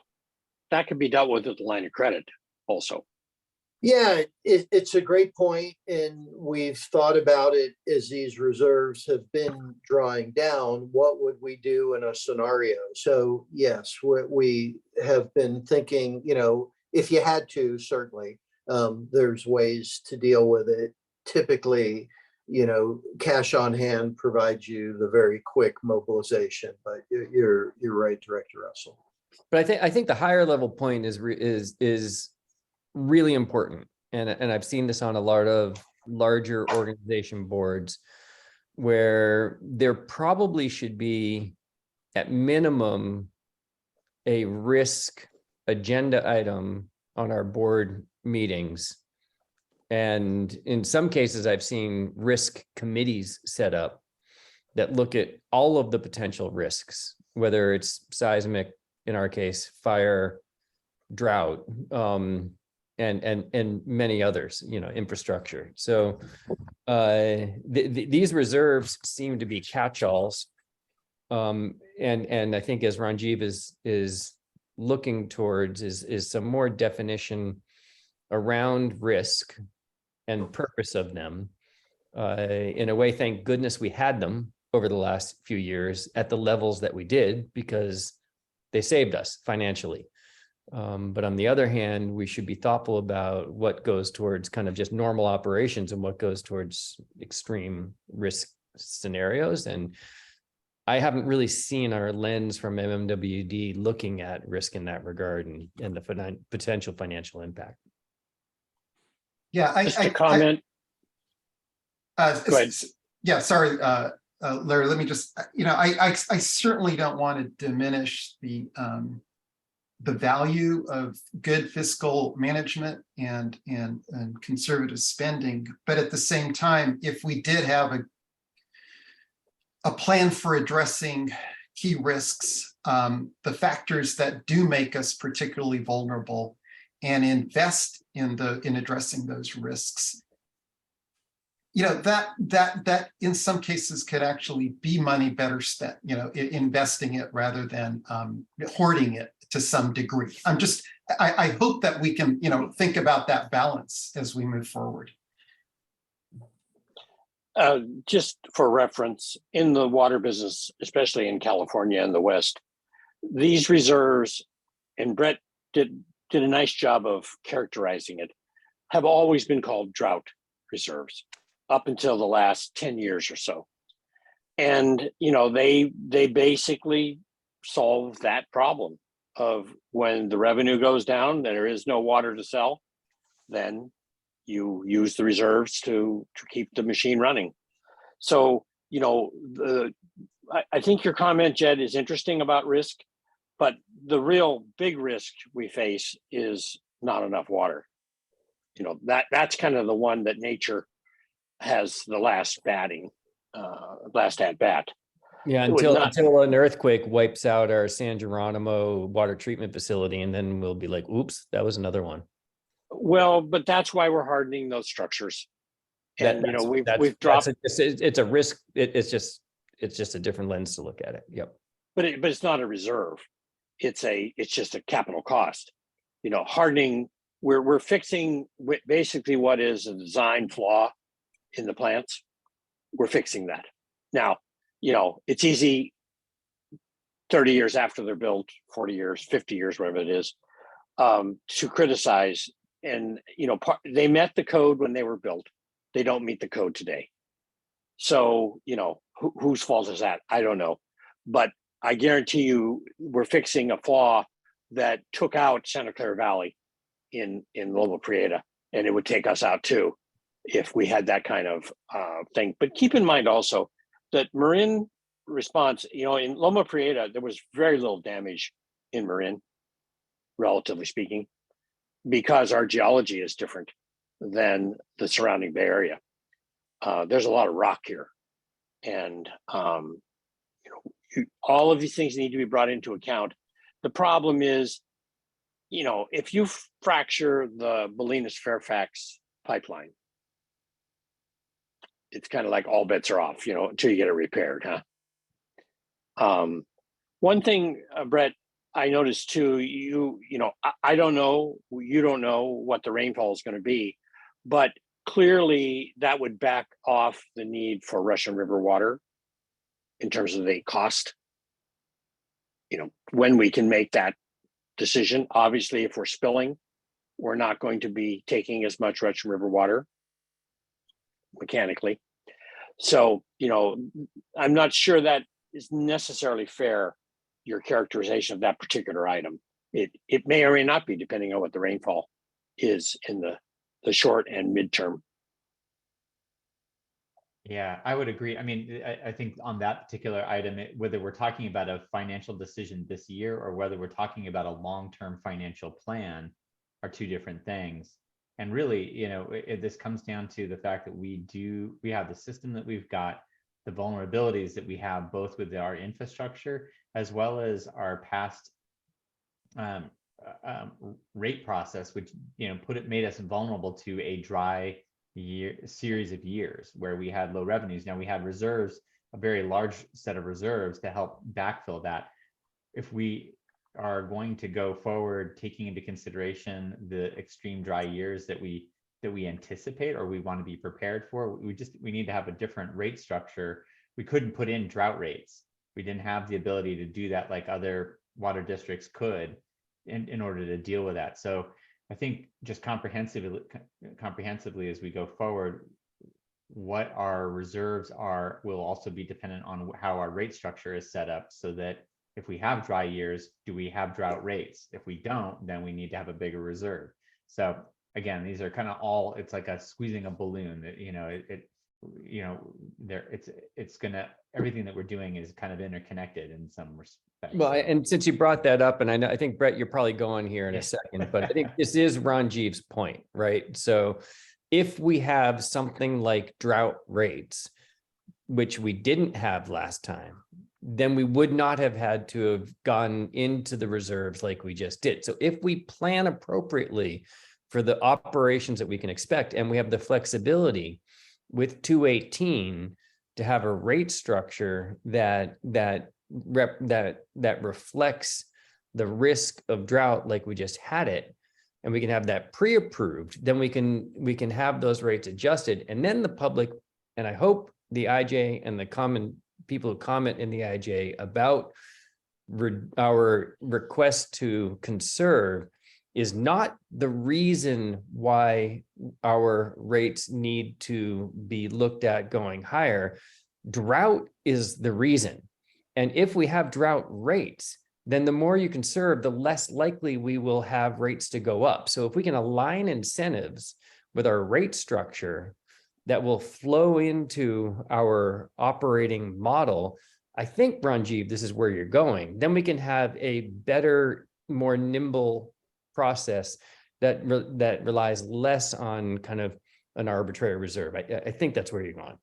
that could be dealt with the line of credit also. Yeah, it's a great point, and we've thought about it as these reserves have been drawing down. What would we do in a scenario? So yes, we have been thinking, if you had to, certainly there's ways to deal with it. Typically, cash on hand provides you the very quick mobilization. But you're right, Director Russell. But I think the higher level point is really important. And I've seen this on a lot of larger organization boards where there probably should be at minimum a risk agenda item on our board meetings. And in some cases, I've seen risk committees set up that look at all of the potential risks, whether it's seismic, in our case, fire, drought, and many others, infrastructure. So these reserves seem to be catch-alls. And I think as Ranjiv is looking towards is some more definition around risk and purpose of them. In a way, thank goodness we had them over the last few years at the levels that we did, because they saved us financially. But on the other hand, we should be thoughtful about what goes towards kind of just normal operations and what goes towards extreme risk scenarios. And I haven't really seen our lens from MMWD looking at risk in that regard and the potential financial impact. Yeah, Just a comment. Go ahead. Yeah, sorry, Larry, let me just, I certainly don't want to diminish the value of good fiscal management and conservative spending. But at the same time, if we did have a plan for addressing key risks, the factors that do make us particularly vulnerable, and invest in addressing those risks, that in some cases could actually be money better spent, investing it rather than hoarding it to some degree. I hope that we can, think about that balance as we move forward. Just for reference, in the water business, especially in California and the West, these reserves, and Brett did a nice job of characterizing it, have always been called drought reserves up until the last 10 years or so. And, they basically solve that problem of when the revenue goes down, there is no water to sell, then you use the reserves to keep the machine running. So, I think your comment, Jed, is interesting about risk, but the real big risk we face is not enough water. That's kind of the one that nature has the last at bat. Yeah, until an earthquake wipes out our San Geronimo water treatment facility, and then we'll be like, oops, that was another one. Well, but that's why we're hardening those structures. And, you know, we've dropped, It's a risk. It's just a different lens to look at it. Yep. but it's not a reserve. It's just a capital cost. You know, hardening, we're fixing basically what is a design flaw in the plants. We're fixing that. Now, you know, it's easy 30 years after they're built, 40 years, 50 years, whatever it is, to criticize. And, you know, they met the code when they were built. They don't meet the code today. So, you know, whose fault is that? I don't know. But I guarantee you we're fixing a flaw that took out Santa Clara Valley in Loma Prieta, and it would take us out too if we had that kind of thing. But keep in mind also that Marin response, you know, in Loma Prieta, there was very little damage in Marin, relatively speaking, because our geology is different than the surrounding Bay Area. There's a lot of rock here. And you know, all of these things need to be brought into account. The problem is, you know, if you fracture the Bolinas Fairfax pipeline, it's kind of like all bets are off, you know, until you get it repaired, huh? One thing, Brett, I noticed too, you know, I don't know, you don't know what the rainfall is going to be, but clearly that would back off the need for Russian River water in terms of the cost. You know, when we can make that decision, obviously, if we're spilling, we're not going to be taking as much Russian River water mechanically. So, you know, I'm not sure that is necessarily fair, your characterization of that particular item. It may or may not be, depending on what the rainfall is in the short and midterm. Yeah, I would agree. I mean, I think on that particular item, whether we're talking about a financial decision this year or whether we're talking about a long-term financial plan are two different things. And really, you know, this comes down to the fact that we have the system that we've got, the vulnerabilities that we have both with our infrastructure as well as our past rate process, which, you know, made us vulnerable to a dry series of years where we had low revenues. Now we had reserves, a very large set of reserves to help backfill that. If we are going to go forward, taking into consideration the extreme dry years that we anticipate or we want to be prepared for, we need to have a different rate structure. We couldn't put in drought rates. We didn't have the ability to do that like other water districts could in order to deal with that. So I think just comprehensively as we go forward, what our reserves are will also be dependent on how our rate structure is set up, so that if we have dry years, do we have drought rates? If we don't, then we need to have a bigger reserve. So again, these are kind of all, it's like squeezing a balloon that, you know, it's gonna, everything that we're doing is kind of interconnected in some respects. Well, and since you brought that up, and I think, Brett, you're probably going here in a second, but I think this is Ranjiv's point, right? So if we have something like drought rates, which we didn't have last time, then we would not have had to have gone into the reserves like we just did. So if we plan appropriately for the operations that we can expect, and we have the flexibility with 218 to have a rate structure that reflects the risk of drought like we just had it, and we can have that pre-approved, then we can have those rates adjusted, and then the public, and I hope the IJ and the people who comment in the IJ about our request to conserve is not the reason why our rates need to be looked at going higher. Drought is the reason. And if we have drought rates, then the more you conserve, the less likely we will have rates to go up. So if we can align incentives with our rate structure that will flow into our operating model, I think, Ranjiv, this is where you're going. Then we can have a better, more nimble process that relies less on kind of an arbitrary reserve. I think that's where you're going.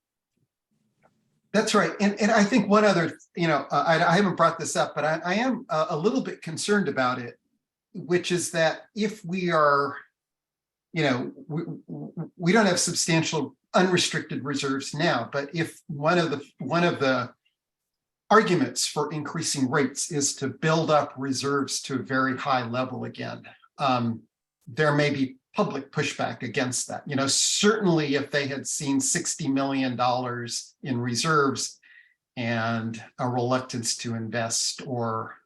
That's right. And I think one other, I haven't brought this up, but I am a little bit concerned about it, which is that if we are you know, we don't have substantial unrestricted reserves now, but if one of the arguments for increasing rates is to build up reserves to a very high level again, there may be public pushback against that. You know, certainly if they had seen $60 million in reserves and a reluctance to invest or,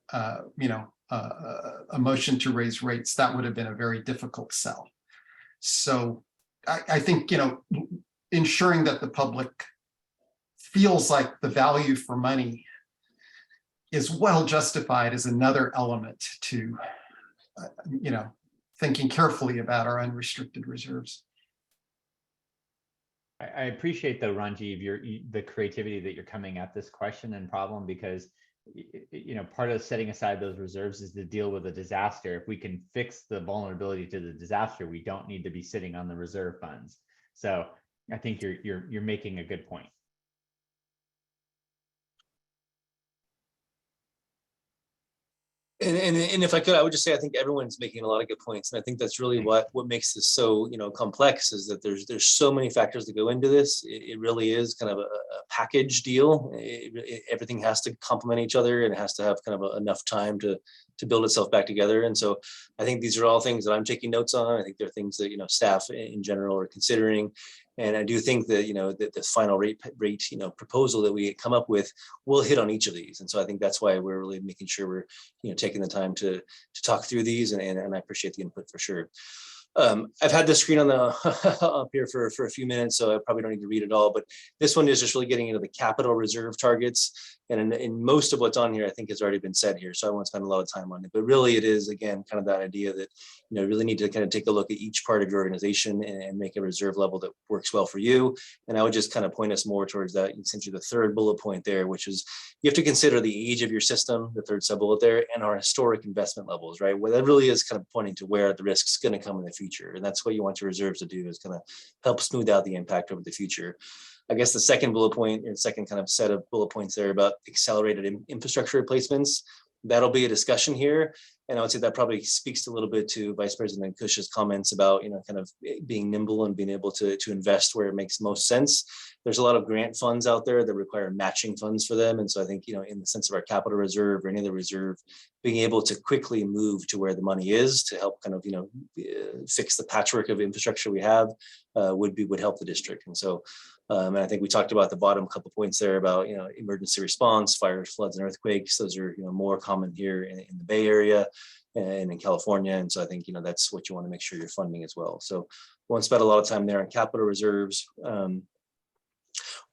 you know, a motion to raise rates, that would have been a very difficult sell. So I think, you know, ensuring that the public feels like the value for money is well justified is another element to, you know, thinking carefully about our unrestricted reserves. I appreciate the Ranjiv, the creativity that you're coming at this question and problem, because you know, part of setting aside those reserves is to deal with a disaster. If we can fix the vulnerability to the disaster, we don't need to be sitting on the reserve funds. So I think you're making a good point. And if I could, I would just say I think everyone's making a lot of good points, and I think that's really what makes this so, you know, complex, is that there's so many factors that go into this. It really is kind of a package deal. Everything has to complement each other, and it has to have kind of enough time to build itself back together. And so I think these are all things that I'm taking notes on. I think they're things that, you know, staff in general are considering. And I do think that, you know, that the final rate, you know, proposal that we come up with will hit on each of these. And so I think that's why we're really making sure we're, you know, taking the time to talk through these, and I appreciate the input for sure. I've had the screen on the up here for a few minutes, so I probably don't need to read it all, but this one is just really getting into the capital reserve targets. And in most of what's on here, I think has already been said here, so I won't spend a lot of time on it. But really it is, again, kind of that idea that, you know, really need to kind of take a look at each part of your organization and make a reserve level that works well for you. And I would just kind of point us more towards that, essentially the third bullet point there, which is you have to consider the age of your system, the third sub bullet there, and our historic investment levels, right? Well, that really is kind of pointing to where the risk is going to come in the future. And that's what you want your reserves to do, is kind of help smooth out the impact over the future. I guess the second bullet point, or second kind of set of bullet points there about accelerated infrastructure replacements, that'll be a discussion here. And I would say that probably speaks a little bit to Vice President Kush's comments about, you know, kind of being nimble and being able to invest where it makes most sense. There's a lot of grant funds out there that require matching funds for them. And so I think, you know, in the sense of our capital reserve or any other reserve, being able to quickly move to where the money is to help kind of, you know, fix the patchwork of infrastructure we have would help the district. And so, and I think we talked about the bottom couple points there about, you know, emergency response, fires, floods, and earthquakes. Those are, you know, more common here in the Bay Area and in California. And so I think, you know, that's what you want to make sure you're funding as well. So we won't spend a lot of time there on capital reserves.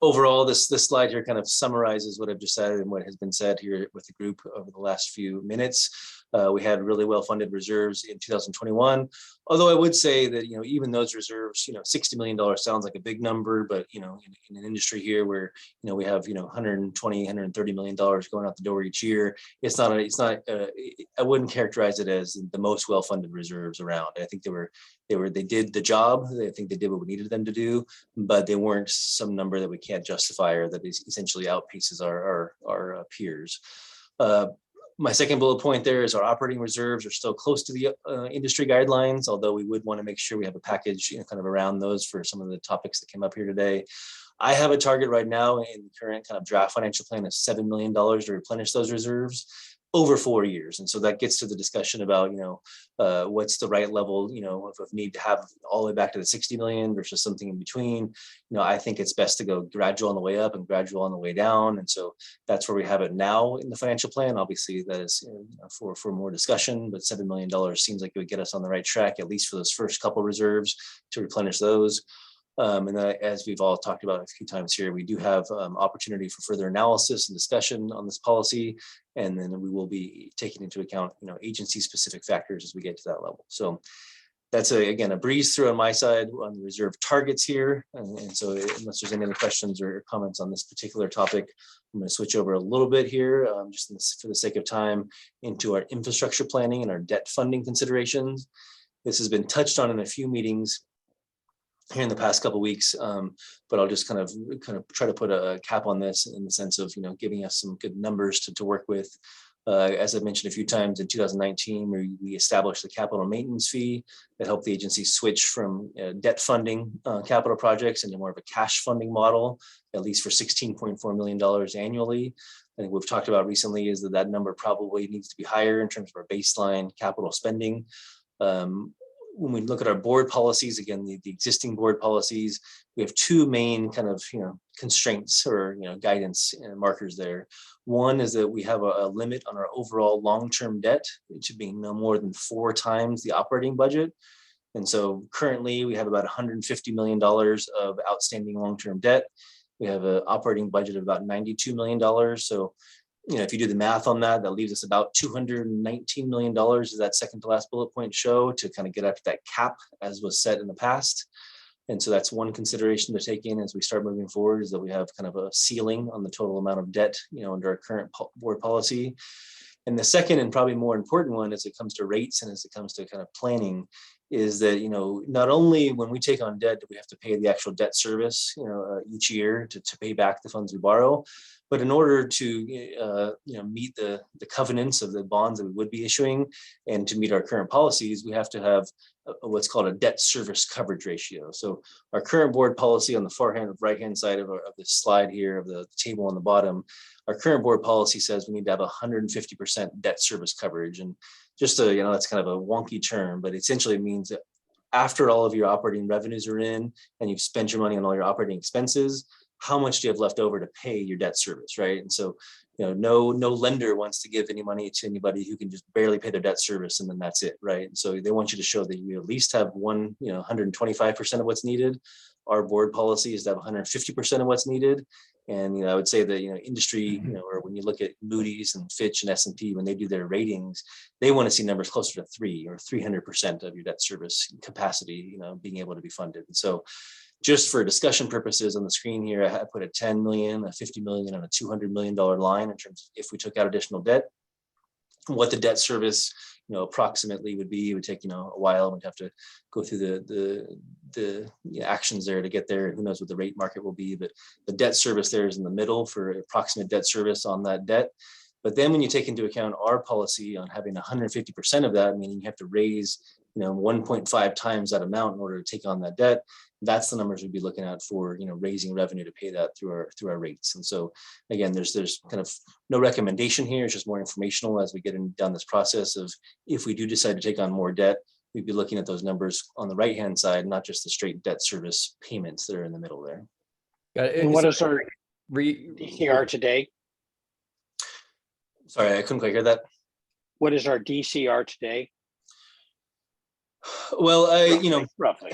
Overall, this slide here kind of summarizes what I've just said and what has been said here with the group over the last few minutes. We had really well-funded reserves in 2021. Although I would say that, you know, even those reserves, you know, $60 million sounds like a big number, but, you know, in an industry here where, you know, we have, you know, $120, $130 million going out the door each year, I wouldn't characterize it as the most well-funded reserves around. I think they did the job. I think they did what we needed them to do, but they weren't some number that we can't justify or that essentially outpaces our peers. My second bullet point there is our operating reserves are still close to the industry guidelines, although we would want to make sure we have a package, you know, kind of around those for some of the topics that came up here today. I have a target right now in the current kind of draft financial plan of $7 million to replenish those reserves over 4 years. And so that gets to the discussion about, you know, what's the right level, you know, of need to have all the way back to the 60 million versus something in between. You know, I think it's best to go gradual on the way up and gradual on the way down. And so that's where we have it now in the financial plan. Obviously that is, you know, for more discussion, but $7 million seems like it would get us on the right track, at least for those first couple reserves, to replenish those. And then, as we've all talked about a few times here, we do have opportunity for further analysis and discussion on this policy. And then we will be taking into account, you know, agency-specific factors as we get to that level. So that's, again, a breeze through on my side on the reserve targets here. And so unless there's any other questions or comments on this particular topic, I'm going to switch over a little bit here, just for the sake of time, into our infrastructure planning and our debt funding considerations. This has been touched on in a few meetings here in the past couple of weeks, but I'll just kind of try to put a cap on this in the sense of, you know, giving us some good numbers to work with. As I mentioned a few times, in 2019, we established the capital maintenance fee that helped the agency switch from debt funding capital projects into more of a cash funding model, at least for $16.4 million annually. I think we've talked about recently is that number probably needs to be higher in terms of our baseline capital spending. When we look at our board policies, again, the existing board policies, we have two main kind of, constraints or, guidance markers there. One is that we have a limit on our overall long-term debt, it should be no more than 4 times the operating budget. And so currently we have about $150 million of outstanding long-term debt. We have an operating budget of about $92 million. So, if you do the math on that, that leaves us about $219 million, as that second to last bullet point show, to kind of get up to that cap as was set in the past. And so that's one consideration to take in as we start moving forward, is that we have kind of a ceiling on the total amount of debt, under our current board policy. And the second and probably more important one as it comes to rates and as it comes to kind of planning is that, not only when we take on debt do we have to pay the actual debt service, each year to pay back the funds we borrow, but in order to, meet the covenants of the bonds that we would be issuing and to meet our current policies, we have to have what's called a debt service coverage ratio. So our current board policy on the right-hand side of this slide here of the table on the bottom, our current board policy says we need to have 150% debt service coverage. And just to, that's kind of a wonky term, but essentially it means that after all of your operating revenues are in and you've spent your money on all your operating expenses, how much do you have left over to pay your debt service, right? And so, no lender wants to give any money to anybody who can just barely pay their debt service and then that's it, right? And so they want you to show that you at least have 125% of what's needed. Our board policy is to have 150% of what's needed. And, I would say that, industry, or when you look at Moody's and Fitch and S&P, when they do their ratings, they want to see numbers closer to 300% of your debt service capacity, being able to be funded. And so just for discussion purposes on the screen here, I put a 10 million, a 50 million, and a $200 million line in terms of if we took out additional debt, what the debt service, approximately would be. It would take, a while. We'd have to go through the actions there to get there. Who knows what the rate market will be, but the debt service there is in the middle for approximate debt service on that debt. But then when you take into account our policy on having 150% of that, meaning you have to raise, 1.5 times that amount in order to take on that debt, that's the numbers we'd be looking at for, raising revenue to pay that through our rates. And so again, there's kind of no recommendation here. It's just more informational as we get down this process of if we do decide to take on more debt, we'd be looking at those numbers on the right-hand side, not just the straight debt service payments that are in the middle there. And what is our DCR today? Sorry, I couldn't quite hear that. What is our DCR today? Well, roughly.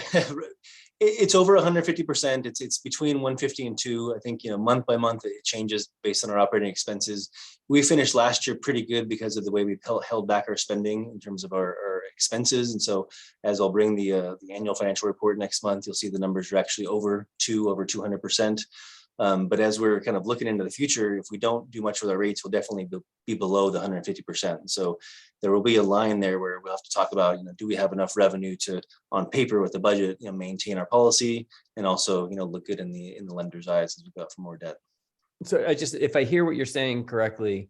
It's over 150%. It's between 150 and 2. I think, month by month, it changes based on our operating expenses. We finished last year pretty good because of the way we held back our spending in terms of our expenses. And so as I'll bring the annual financial report next month, you'll see the numbers are actually over 200%. But as we're kind of looking into the future, if we don't do much with our rates, we'll definitely be below the 150%. So there will be a line there where we'll have to talk about, do we have enough revenue to, on paper with the budget, maintain our policy and also, look good in the lender's eyes as we go out for more debt. So if I hear what you're saying correctly,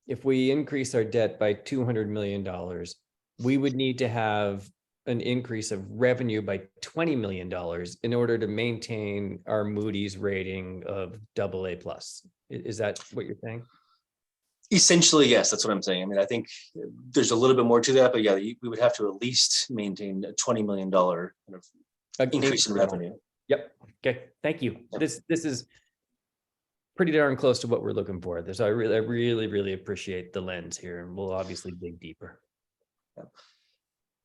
if we increase our debt by $200 million, we would need to have an increase of revenue by $20 million in order to maintain our Moody's rating of AA+. Is that what you're saying? Essentially, yes, that's what I'm saying. I mean, I think there's a little bit more to that, but yeah, we would have to at least maintain a $20 million kind of increase in revenue. Yep. Okay. Thank you. Yep. This is pretty darn close to what we're looking for. So I really appreciate the lens here, and we'll obviously dig deeper. Yeah.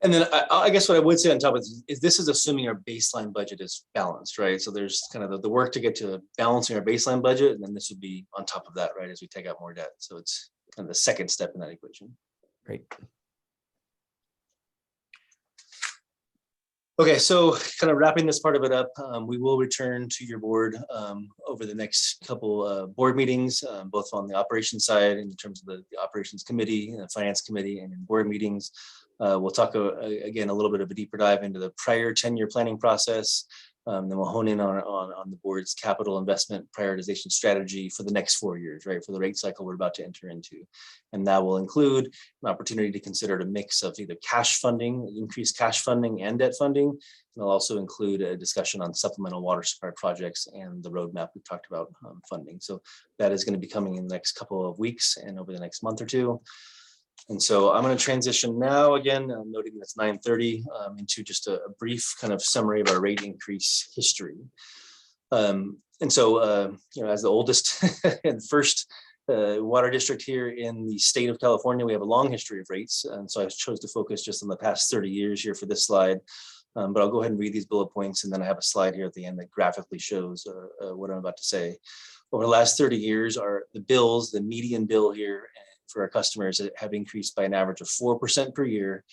And then I guess what I would say on top of this is this is assuming our baseline budget is balanced, right? So there's kind of the work to get to balancing our baseline budget, and then this would be on top of that, right, as we take out more debt. So it's kind of the second step in that equation. Great. Okay, so kind of wrapping this part of it up, we will return to your board over the next couple board meetings, both on the operations side in terms of the operations committee, and the finance committee, and in board meetings. We'll talk again a little bit of a deeper dive into the prior 10-year planning process, Then we'll hone in on the board's capital investment prioritization strategy for the next 4 years, right? For the rate cycle we're about to enter into. And that will include an opportunity to consider a mix of either cash funding, increased cash funding and debt funding. And it'll also include a discussion on supplemental water supply projects and the roadmap we talked about funding. So that is going to be coming in the next couple of weeks and over the next month or two. And so I'm going to transition now, again, noting that it's 9:30, into just a brief kind of summary of our rate increase history. And so, as the oldest and first water district here in the state of California, we have a long history of rates. And so I chose to focus just on the past 30 years here for this slide. But I'll go ahead and read these bullet points, and then I have a slide here at the end that graphically shows what I'm about to say. Over the last 30 years, the bills, the median bill here for our customers have increased by an average of 4% per year.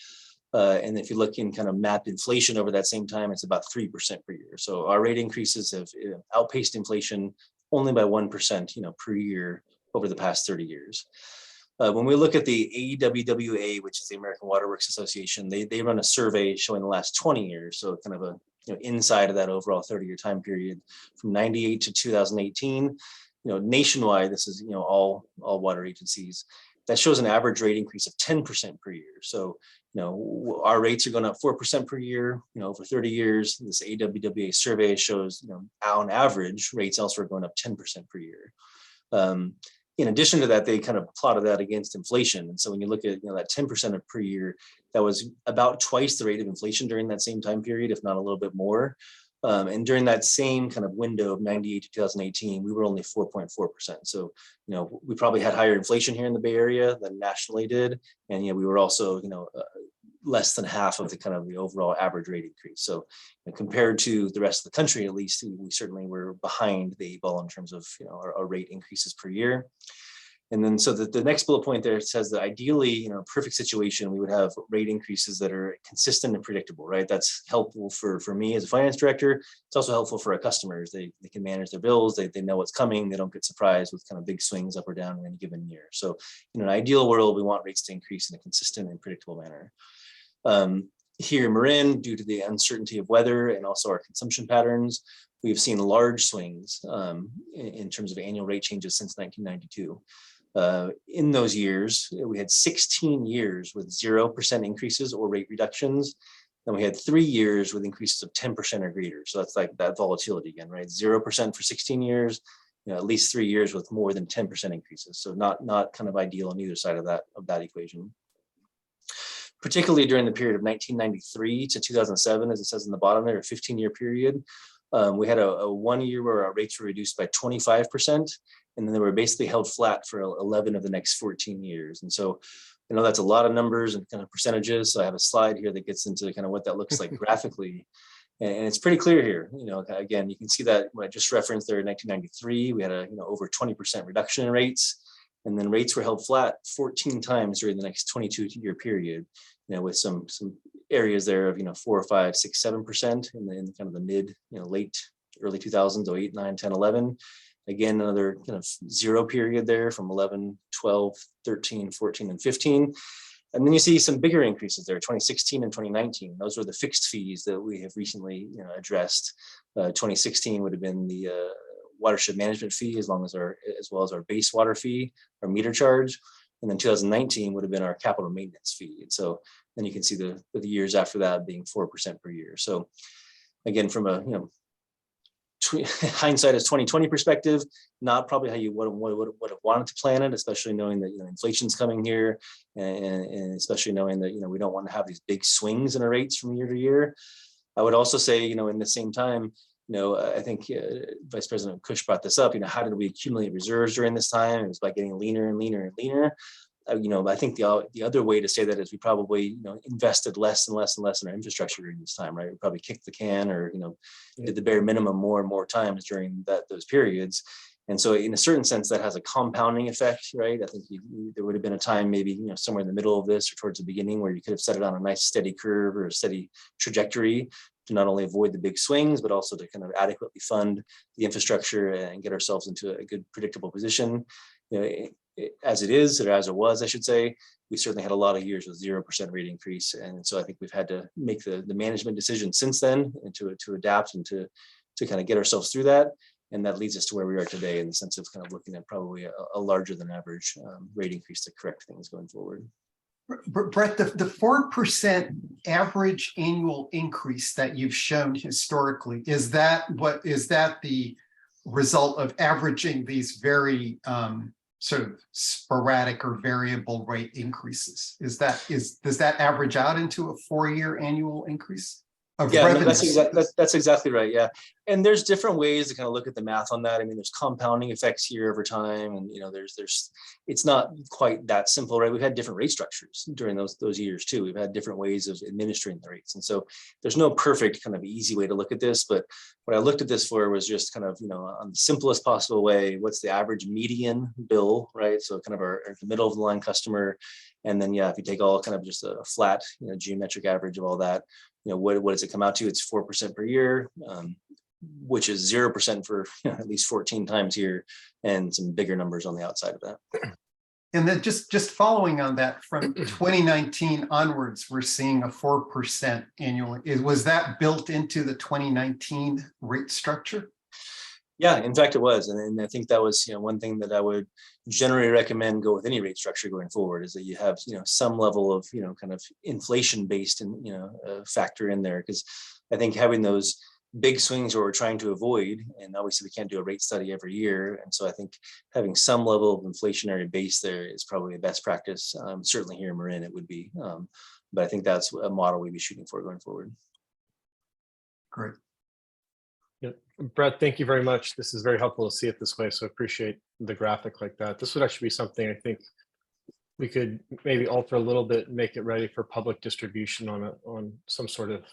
And if you look in kind of mapped inflation over that same time, it's about 3% per year. So our rate increases have outpaced inflation only by 1%, per year over the past 30 years. When we look at the AWWA, which is the American Water Works Association, they run a survey showing the last 20 years. So kind of a inside of that overall 30-year time period from 98 to 2018. Nationwide, this is, all water agencies, that shows an average rate increase of 10% per year. So, our rates are going up 4% per year, over 30 years. This AWWA survey shows, on average, rates elsewhere going up 10% per year. In addition to that, they kind of plotted that against inflation. And so when you look at, that 10% per year, that was about twice the rate of inflation during that same time period, if not a little bit more. And during that same kind of window of 98 to 2018, we were only 4.4%. So, we probably had higher inflation here in the Bay Area than nationally did. And, we were also, less than half of the overall average rate increase. So compared to the rest of the country, at least, we certainly were behind the 8 ball in terms of, our rate increases per year. And then so the next bullet point there says that ideally, perfect situation, we would have rate increases that are consistent and predictable, right? That's helpful for me as a finance director. It's also helpful for our customers. They can manage their bills. They know what's coming. They don't get surprised with kind of big swings up or down in any given year. So in an ideal world, we want rates to increase in a consistent and predictable manner. Here in Marin, due to the uncertainty of weather and also our consumption patterns, we've seen large swings in terms of annual rate changes since 1992. In those years, we had 16 years with 0% increases or rate reductions. Then we had 3 years with increases of 10% or greater. So that's like that volatility again, right? 0% for 16 years, at least 3 years with more than 10% increases. So not kind of ideal on either side of that equation. Particularly during the period of 1993 to 2007, as it says in the bottom there, a 15-year period, we had a 1 year where our rates were reduced by 25%. And then they were basically held flat for 11 of the next 14 years. And so, that's a lot of numbers and kind of percentages. So I have a slide here that gets into kind of what that looks like graphically. And it's pretty clear here. Again, you can see that what I just referenced there in 1993, we had a over 20% reduction in rates. And then rates were held flat 14 times during the next 22-year period, with some areas there of, 4, 5, 6, 7% in kind of the mid, late, early 2000s, 08, 9, 10, 11. Again, another kind of 0 period there from 11, 12, 13, 14, and 15. And then you see some bigger increases there, 2016 and 2019. Those were the fixed fees that we have recently addressed. 2016 would have been the watershed management fee, as well as our base water fee, our meter charge. And then 2019 would have been our capital maintenance fee. And so then you can see the years after that being 4% per year. So again, from a hindsight is 2020 perspective, not probably how you would have wanted to plan it, especially knowing that inflation's coming here, and especially knowing that we don't want to have these big swings in our rates from year to year. I would also say in the same time, I think Vice President Kush brought this up. How did we accumulate reserves during this time? It was by getting leaner and leaner and leaner. I think the other way to say that is we probably invested less and less and less in our infrastructure during this time, right? We probably kicked the can or did the bare minimum more and more times during those periods. And so in a certain sense, that has a compounding effect, right? I think there would have been a time maybe somewhere in the middle of this or towards the beginning where you could have set it on a nice steady curve or a steady trajectory to not only avoid the big swings, but also to kind of adequately fund the infrastructure and get ourselves into a good predictable position. as it is, or as it was, I should say, we certainly had a lot of years with 0% rate increase. And so I think we've had to make the management decision since then and to adapt and to kind of get ourselves through that. And that leads us to where we are today in the sense of kind of looking at probably a larger than average rate increase to correct things going forward. Brett, the 4% average annual increase that you've shown historically, is that the result of averaging these very sort of sporadic or variable rate increases? Does that average out into a 4-year annual increase of Yeah, no, revenues? that's exactly right. Yeah. And there's different ways to kind of look at the math on that. I mean, there's compounding effects here over time. And, it's not quite that simple, right? We've had different rate structures during those years too. We've had different ways of administering the rates. And so there's no perfect kind of easy way to look at this, but what I looked at this for was just kind of, on the simplest possible way, what's the average median bill, right? So kind of the middle of the line customer. And then, yeah, if you take all kind of just a flat, geometric average of all that, what does it come out to? It's 4% per year, which is 0% for at least 14 times here, and some bigger numbers on the outside of that. And then just following on that, from 2019 onwards, we're seeing a 4% annually. Was that built into the 2019 rate structure? Yeah, in fact, it was. And I think that was, one thing that I would generally recommend go with any rate structure going forward, is that you have, some level of, kind of inflation based and, factor in there. Because I think having those big swings where we're trying to avoid, and obviously we can't do a rate study every year. And so I think having some level of inflationary base there is probably a best practice. Certainly here in Marin, it would be. But I think that's a model we'd be shooting for going forward. Great. Yeah. Brett, thank you very much. This is very helpful to see it this way. So I appreciate the graphic like that. This would actually be something I think we could maybe alter a little bit and make it ready for public distribution on some sort of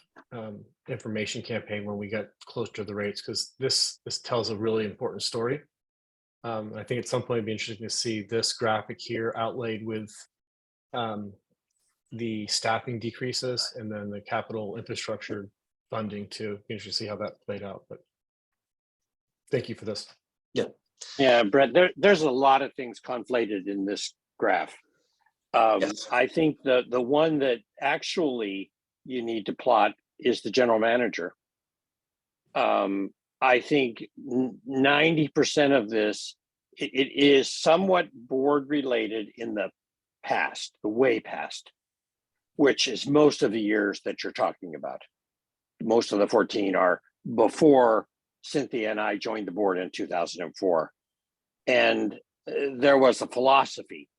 information campaign when we get closer to the rates, because this tells a really important story. I think at some point it'd be interesting to see this graphic here outlaid with the staffing decreases and then the capital infrastructure funding too. Be interesting to see how that played out. But thank you for this. Yeah, Brett, there's a lot of things conflated in this graph. Yes. I think the one that actually you need to plot is the general manager. I think 90% of this, it is somewhat board related in the past, the way past, which is most of the years that you're talking about. Most of the 14 are before Cynthia and I joined the board in 2004. And there was a philosophy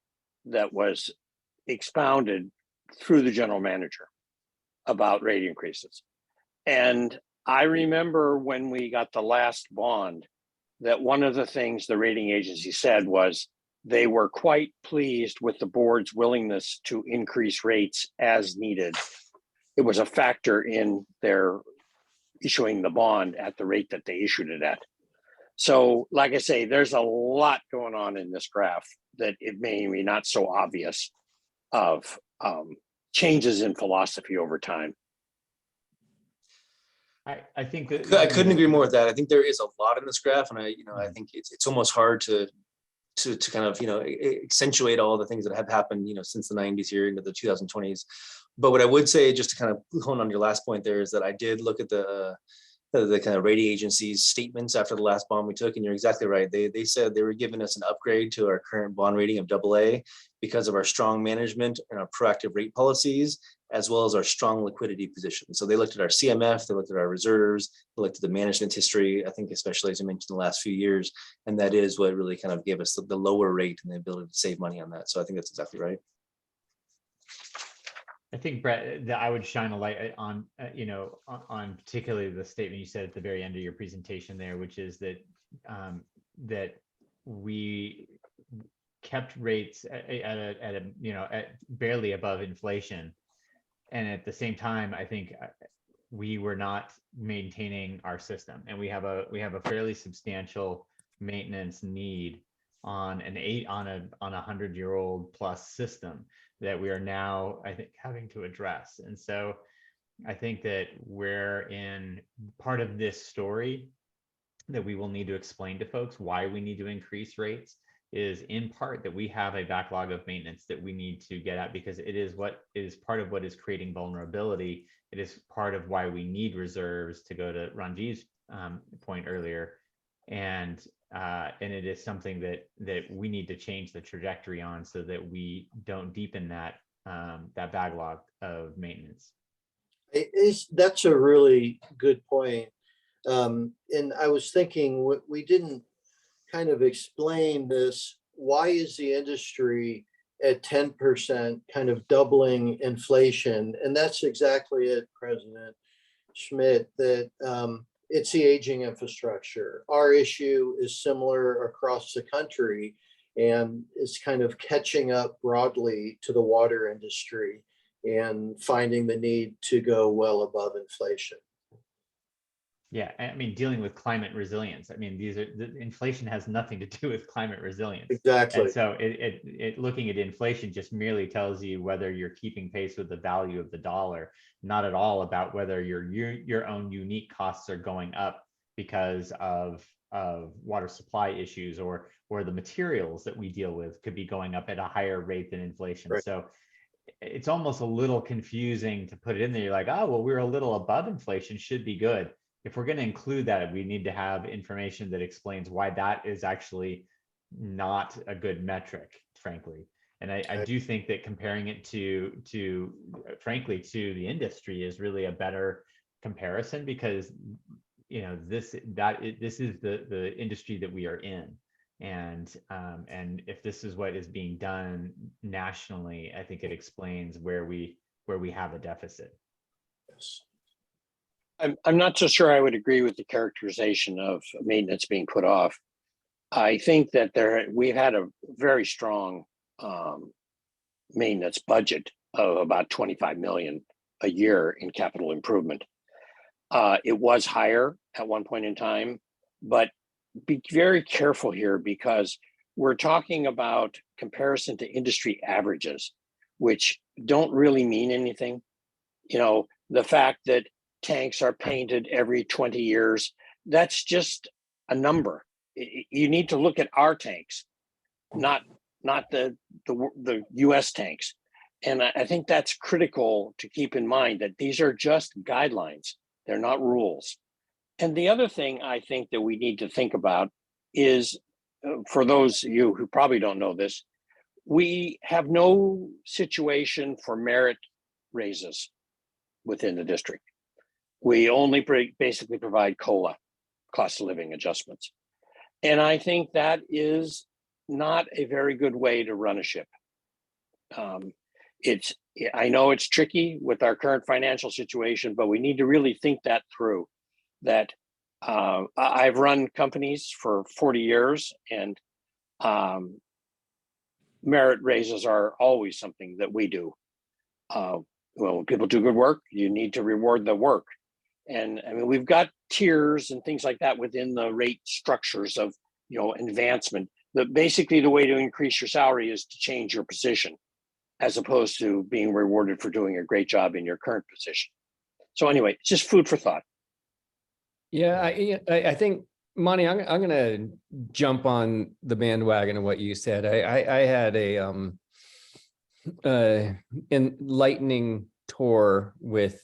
that was expounded through the general manager about rate increases. And I remember when we got the last bond, that one of the things the rating agency said was they were quite pleased with the board's willingness to increase rates as needed. It was a factor in their issuing the bond at the rate that they issued it at. So like I say, there's a lot going on in this graph that it may be not so obvious of changes in philosophy over time. I think that I couldn't agree more with that. I think there is a lot in this graph, and I think it's almost hard to kind of accentuate all the things that have happened since the 90s here into the 2020s. But what I would say, just to kind of hone on your last point there, is that I did look at the kind of rating agencies' statements after the last bond we took, and you're exactly right. They said they were giving us an upgrade to our current bond rating of AA because of our strong management and our proactive rate policies, as well as our strong liquidity position. So they looked at our CMF, they looked at our reserves, they looked at the management history, I think especially as I mentioned the last few years, and that is what really kind of gave us the lower rate and the ability to save money on that. So I think that's exactly right. I think, Brett, that I would shine a light on, on particularly the statement you said at the very end of your presentation there, which is that that we kept rates at barely above inflation, and at the same time, I think we were not maintaining our system, and we have a fairly substantial maintenance need on a 100-year-old plus system that we are now, I think, having to address. And so I think that we're in part of this story that we will need to explain to folks why we need to increase rates is in part that we have a backlog of maintenance that we need to get at, because it is what is part of what is creating vulnerability. It is part of why we need reserves, to go to Ranjiv's point earlier. And it is something that we need to change the trajectory on, so that we don't deepen that backlog of maintenance. That's a really good point. And I was thinking, we didn't kind of explain this. Why is the industry at 10%, kind of doubling inflation? And that's exactly it, President Schmidt, that it's the aging infrastructure. Our issue is similar across the country, and it's kind of catching up broadly to the water industry and finding the need to go well above inflation. Yeah, I mean, dealing with climate resilience. I mean, the inflation has nothing to do with climate resilience. Exactly. And so it looking at inflation just merely tells you whether you're keeping pace with the value of the dollar, not at all about whether your own unique costs are going up because of water supply issues, or the materials that we deal with could be going up at a higher rate than inflation. Right. So it's almost a little confusing to put it in there. You're like, oh, well, we're a little above inflation, should be good. If we're going to include that, we need to have information that explains why that is actually not a good metric, frankly. And I do think that comparing it to frankly, to the industry is really a better comparison, because, you know, this is the industry that we are in. And if this is what is being done nationally, I think it explains where we have a deficit. Yes. I'm not so sure I would agree with the characterization of maintenance being put off. I think that we've had a very strong maintenance budget of about 25 million a year in capital improvement. It was higher at one point in time, but be very careful here, because we're talking about comparison to industry averages, which don't really mean anything. You know, the fact that tanks are painted every 20 years, that's just a number. You need to look at our tanks, not the US tanks. And I think that's critical to keep in mind, that these are just guidelines. They're not rules. And the other thing I think that we need to think about is, for those of you who probably don't know this, we have no situation for merit raises within the district. We only basically provide COLA, cost of living adjustments. And I think that is not a very good way to run a ship. I know it's tricky with our current financial situation, but we need to really think that through. That I've run companies for 40 years, and merit raises are always something that we do. Well, when people do good work, you need to reward the work. And I mean, we've got tiers and things like that within the rate structures of, you know, advancement. Basically the way to increase your salary is to change your position, as opposed to being rewarded for doing a great job in your current position. So anyway, it's just food for thought. Yeah, I think, Monty, I'm going to jump on the bandwagon of what you said. I had a enlightening tour with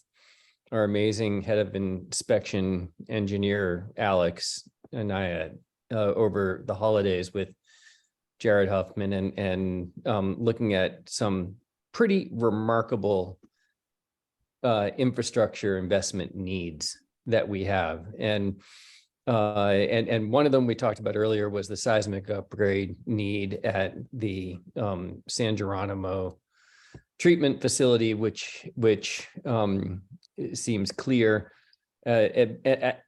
our amazing head of inspection engineer, Alex, and I had over the holidays with Jared Huffman, and looking at some pretty remarkable infrastructure investment needs that we have. And one of them we talked about earlier was the seismic upgrade need at the San Geronimo treatment facility, which seems clear,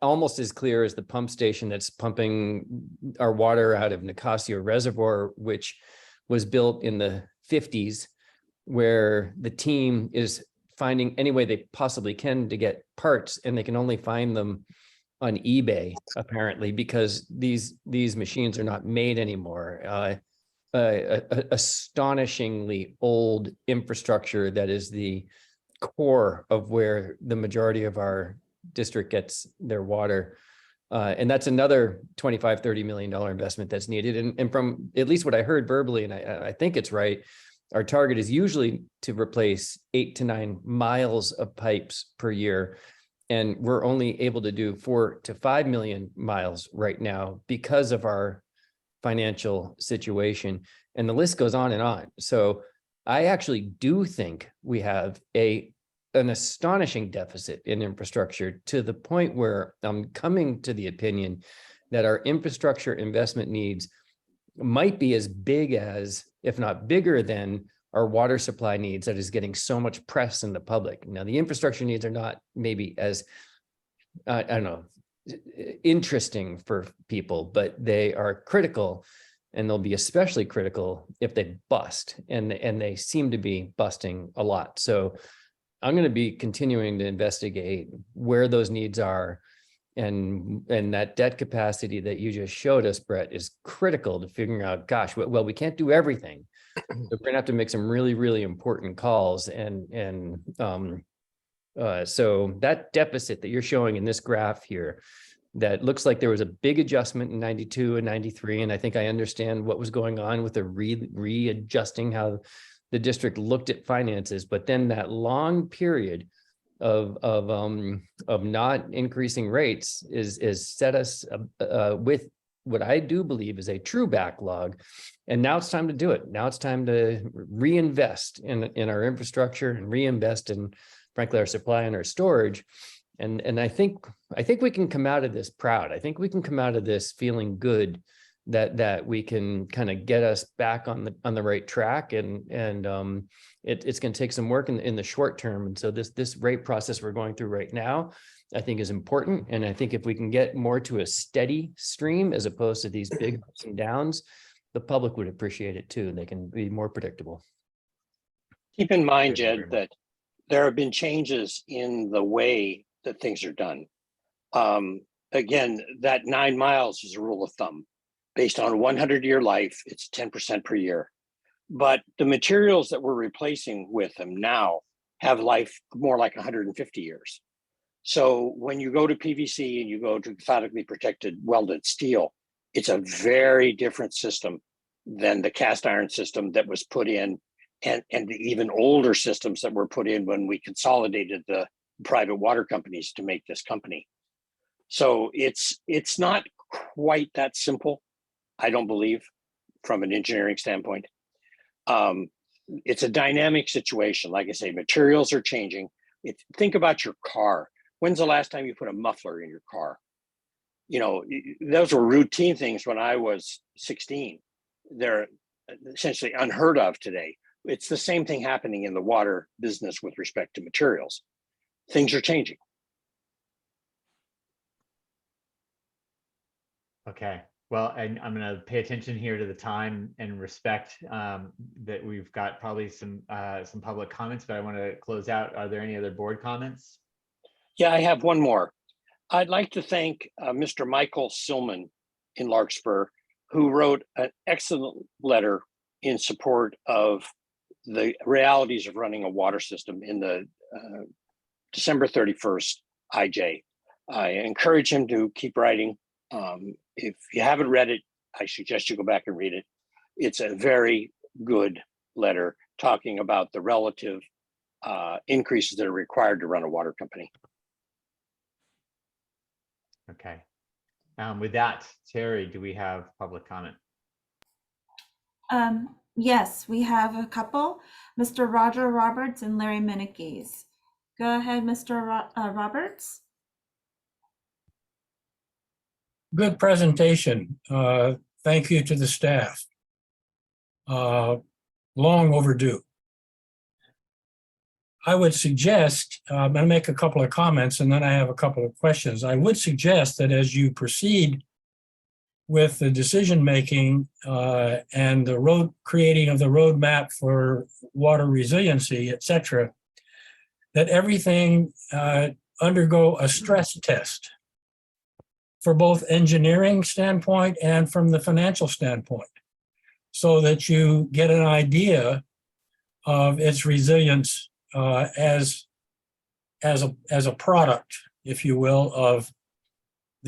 almost as clear as the pump station that's pumping our water out of Nicasio Reservoir, which was built in the 50s, where the team is finding any way they possibly can to get parts, and they can only find them on eBay, apparently, because these machines are not made anymore. Astonishingly old infrastructure that is the core of where the majority of our district gets their water. And that's another $25-30 million investment that's needed. And from at least what I heard verbally, and I think it's right, our target is usually to replace 8 to 9 miles of pipes per year. And we're only able to do 4 to 5 million miles right now because of our financial situation. And the list goes on and on. So I actually do think we have an astonishing deficit in infrastructure, to the point where I'm coming to the opinion that our infrastructure investment needs might be as big as, if not bigger than, our water supply needs that is getting so much press in the public. Now, the infrastructure needs are not maybe as, I don't know, interesting for people, but they are critical, and they'll be especially critical if they bust, and they seem to be busting a lot. So I'm going to be continuing to investigate where those needs are, and that debt capacity that you just showed us, Brett, is critical to figuring out, gosh, well, we can't do everything. So we're going to have to make some really, really important calls. So that deficit that you're showing in this graph here, that looks like there was a big adjustment in 92 and 93. And I think I understand what was going on with the readjusting how the district looked at finances, but then that long period of not increasing rates is set us with what I do believe is a true backlog. And now it's time to do it. Now it's time to reinvest in our infrastructure and reinvest in, frankly, our supply and our storage. And I think we can come out of this proud. I think we can come out of this feeling good that we can kind of get us back on the right track. And it's going to take some work in the short term. And so this rate process we're going through right now, I think, is important. And I think if we can get more to a steady stream as opposed to these big ups and downs, the public would appreciate it too. They can be more predictable. Keep in mind, Jed, that there have been changes in the way that things are done. Again, that 9 miles is a rule of thumb. Based on a 100-year life, it's 10% per year. But the materials that we're replacing with them now have life more like 150 years. So when you go to PVC and you go to cathodically protected welded steel, it's a very different system than the cast iron system that was put in, and the even older systems that were put in when we consolidated the private water companies to make this company. So it's not quite that simple, I don't believe, from an engineering standpoint. It's a dynamic situation. Like I say, materials are changing. Think about your car. When's the last time you put a muffler in your car? You know, those were routine things when I was 16. They're essentially unheard of today. It's the same thing happening in the water business with respect to materials. Things are changing. Okay. Well, and I'm going to pay attention here to the time and respect that we've got probably some public comments, but I want to close out. Are there any other board comments? Yeah, I have one more. I'd like to thank Mr. Michael Silman in Larkspur, who wrote an excellent letter in support of the realities of running a water system in the December 31st IJ. I encourage him to keep writing. If you haven't read it, I suggest you go back and read it. It's a very good letter talking about the relative increases that are required to run a water company. Okay. With that, Terry, do we have public comment? Yes, we have a couple. Mr. Roger Roberts and Larry Minikes. Go ahead, Mr. Roberts. Good presentation. Thank you to the staff. Long overdue. I would suggest, I'm going to make a couple of comments and then I have a couple of questions. I would suggest that as you proceed with the decision-making and the creating of the roadmap for water resiliency, et cetera, that everything undergo a stress test for both engineering standpoint and from the financial standpoint, so that you get an idea of its resilience as a product, if you will, of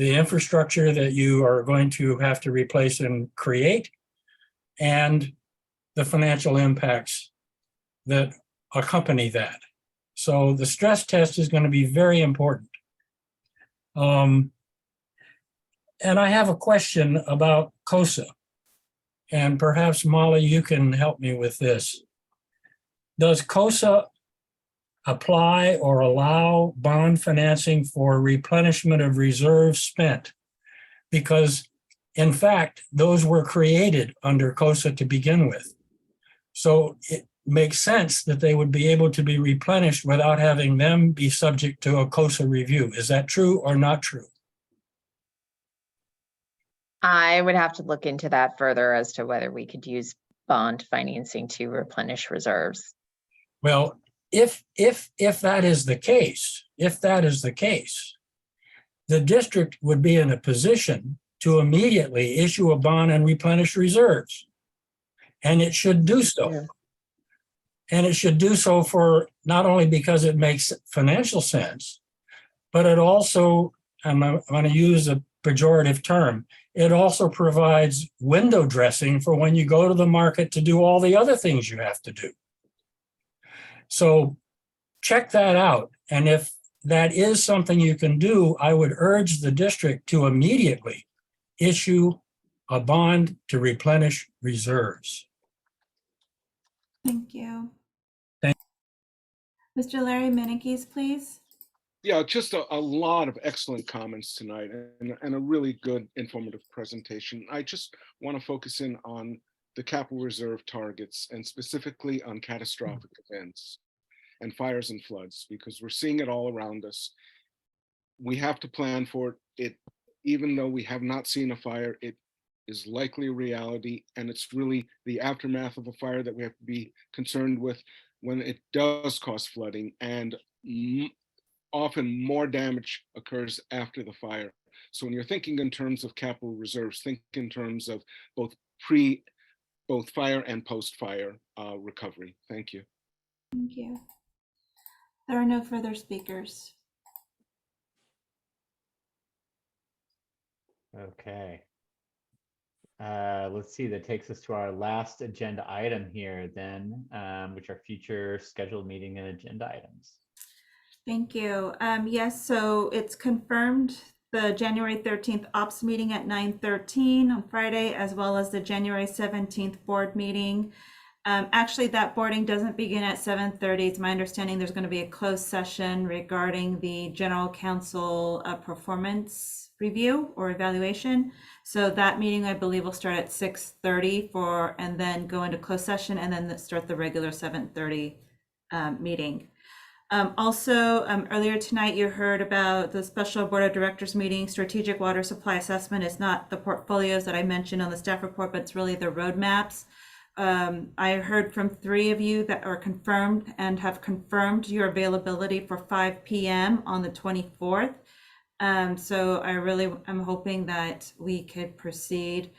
the infrastructure that you are going to have to replace and create, and the financial impacts that accompany that. So the stress test is going to be very important. And I have a question about COSA. And perhaps Molly, you can help me with this. Does COSA apply or allow bond financing for replenishment of reserves spent? Because in fact, those were created under COSA to begin with. So it makes sense that they would be able to be replenished without having them be subject to a COSA review. Is that true or not true? I would have to look into that further as to whether we could use bond financing to replenish reserves. Well, if that is the case, the district would be in a position to immediately issue a bond and replenish reserves. And it should do so. Yeah. And it should do so for not only because it makes financial sense, but it also, I'm going to use a pejorative term, it also provides window dressing for when you go to the market to do all the other things you have to do. So check that out. And if that is something you can do, I would urge the district to immediately issue a bond to replenish reserves. Thank you. Thank Mr. Larry Menekes, please. Yeah, just a lot of excellent comments tonight and a really good informative presentation. I just want to focus in on the capital reserve targets and specifically on catastrophic events and fires and floods, because we're seeing it all around us. We have to plan for it. Even though we have not seen a fire, it is likely a reality, and it's really the aftermath of a fire that we have to be concerned with when it does cause flooding, and often more damage occurs after the fire. So when you're thinking in terms of capital reserves, think in terms of both fire and post-fire recovery. Thank you. Thank you. There are no further speakers. Okay. Let's see, that takes us to our last agenda item here then, which are future scheduled meeting and agenda items. Thank you. Yes, so it's confirmed the January 13th ops meeting at 9:13 on Friday, as well as the January 17th board meeting. Actually, that boarding doesn't begin at 7:30. It's my understanding there's going to be a closed session regarding the general counsel performance review or evaluation. So that meeting, I believe, will start at 6:30 and then go into closed session and then start the regular 7:30 meeting. Also, earlier tonight, you heard about the special board of directors meeting. Strategic water supply assessment is not the portfolios that I mentioned on the staff report, but it's really the roadmaps. I heard from 3 of you that are confirmed and have confirmed your availability for 5 p.m. on the 24th. So I really am hoping that we could proceed